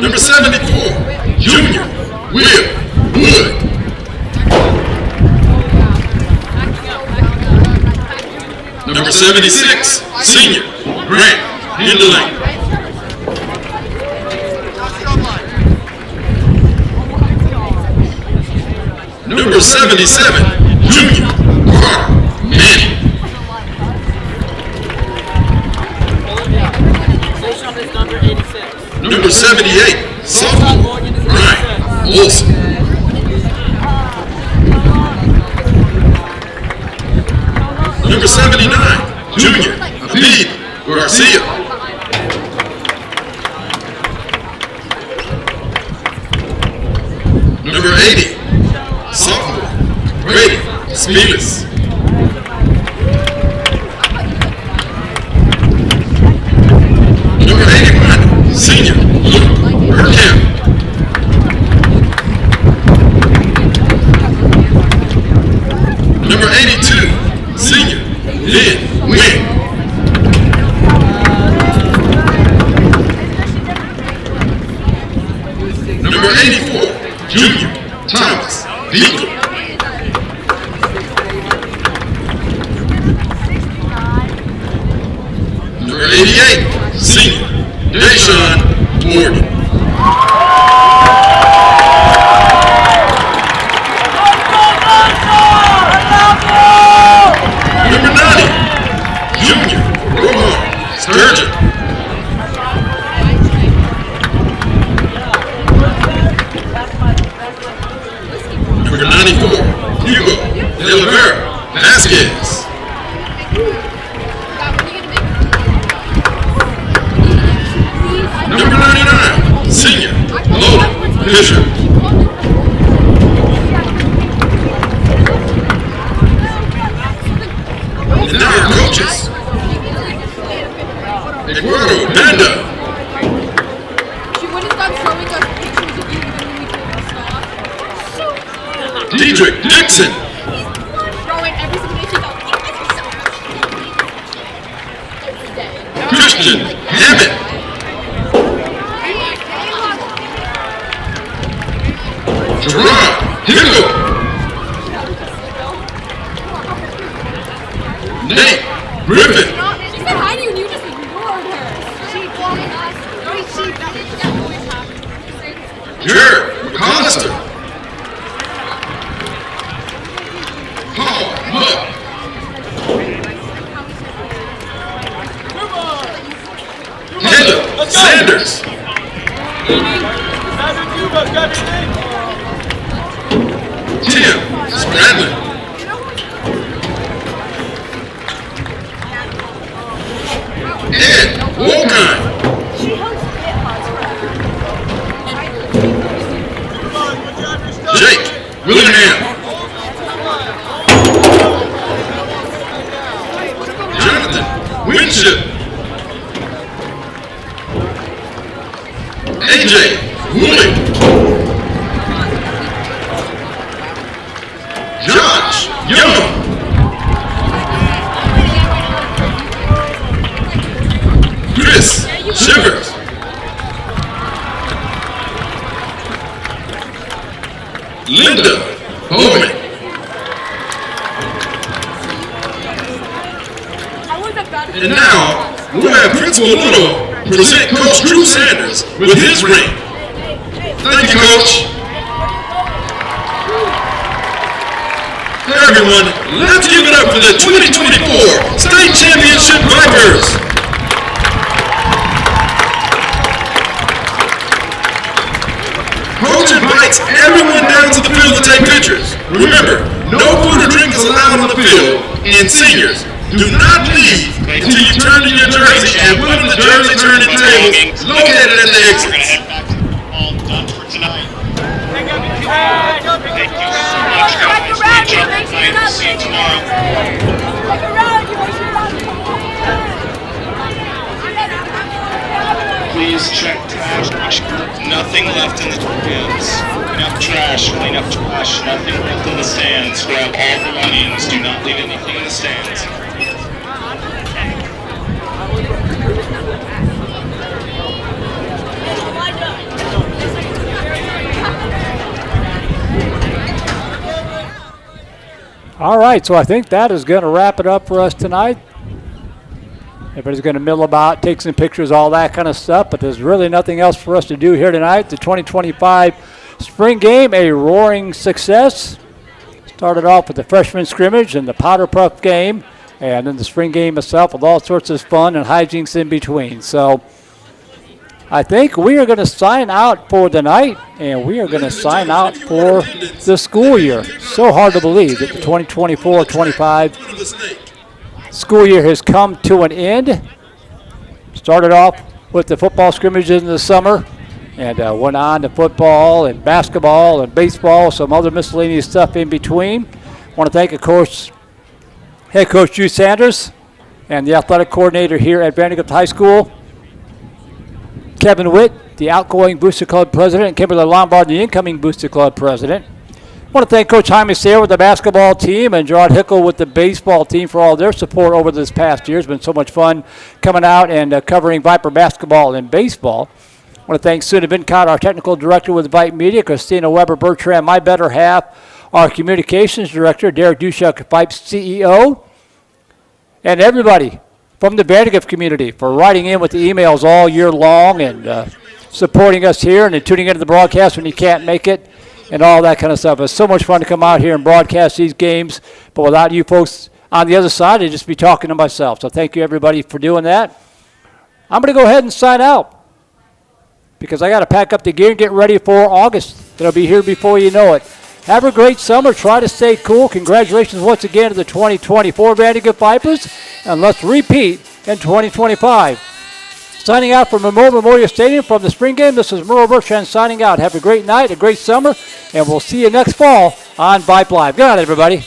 Number 74, junior, Will Wood. Number 76, senior, Grant Hindling. Number 77, junior, Carter Manning. Number 78, sophomore, Ryan Olson. Number 79, junior, Abid Garcia. Number 80, sophomore, Brady Spielus. Number 81, senior, Luke Burkham. Number 82, senior, Lynn Wynn. Number 84, junior, Thomas Beagle. Number 88, senior, Deshaun Morgan. Number 90, junior, Roman Sturgeon. Number 94, Hugo De Oliveira Vasquez. Number 99, senior, Logan Fisher. And now our coaches. Eduardo Banda. She wouldn't stop showing us pictures of you when we took Dedrick Dixon. throwing every single day she goes, every day. Christian Hammett. Gerard Hickle. Nate Griffin. She said hi to you and you just ignored her. She wanted us. Jared McCollister. Paul Mudd. Taylor Sanders. Tim Spradlin. Ed Wolkine. Jake Willingham. Jonathan Winship. AJ Woolley. And now, we'll have Principal Little present Coach Drew Sanders with his ring. Thank you, Coach. Everyone, let's give it up for the 2024 State Championship Vipers. Coach invites everyone down to the field to take pictures. Remember, no food or drink is allowed on the field, and seniors, do not leave until you turn in your jersey and put in the jersey turning tables located at the exits. All done for tonight. Thank you so much, guys. Great job tonight. We'll see you tomorrow. Please check trash. Nothing left in the stands. Clean up trash. Clean up trash. Nothing left in the stands. Grab all belongings. Do not leave anything in the stands. All right, so I think that is going to wrap it up for us tonight. Everybody's going to mill about, take some pictures, all that kind of stuff, but there's really nothing else for us to do here tonight. The 2025 spring game, a roaring success. Started off with the freshman scrimmage and the powder puff game, and then the spring game itself with all sorts of fun and hijinks in between. So I think we are going to sign out for the night, and we are going to sign out for the school year. So hard to believe that the 2024-25 school year has come to an end. Started off with the football scrimmages in the summer, and went on to football and basketball and baseball, some other miscellaneous stuff in between. I want to thank, of course, head coach Drew Sanders and the athletic coordinator here at Vandegrift High School, Kevin Witt, the outgoing Booster Club president, and Kimberly Lombard, the incoming Booster Club president. I want to thank Coach Jaime Sayre with the basketball team and Gerard Hickel with the baseball team for all their support over this past year. It's been so much fun coming out and covering Viper basketball and baseball. I want to thank Suna Vincott, our technical director with Vype Media, Christina Weber-Bertrand, my better half, our communications director, Derek Dushak, Vype's CEO, and everybody from the Vandegrift community for writing in with the emails all year long and supporting us here and then tuning into the broadcast when you can't make it and all that kind of stuff. It's so much fun to come out here and broadcast these games, but without you folks on the other side, I'd just be talking to myself. So thank you, everybody, for doing that. I'm going to go ahead and sign out because I got to pack up the gear and get ready for August. It'll be here before you know it. Have a great summer. Try to stay cool. Congratulations once again to the 2024 Vandegrift Vipers, and let's repeat in 2025. Signing out from Memorial Stadium from the spring game, this is Merle Bertrand signing out. Have a great night, a great summer, and we'll see you next fall on Vype Live. Good night, everybody.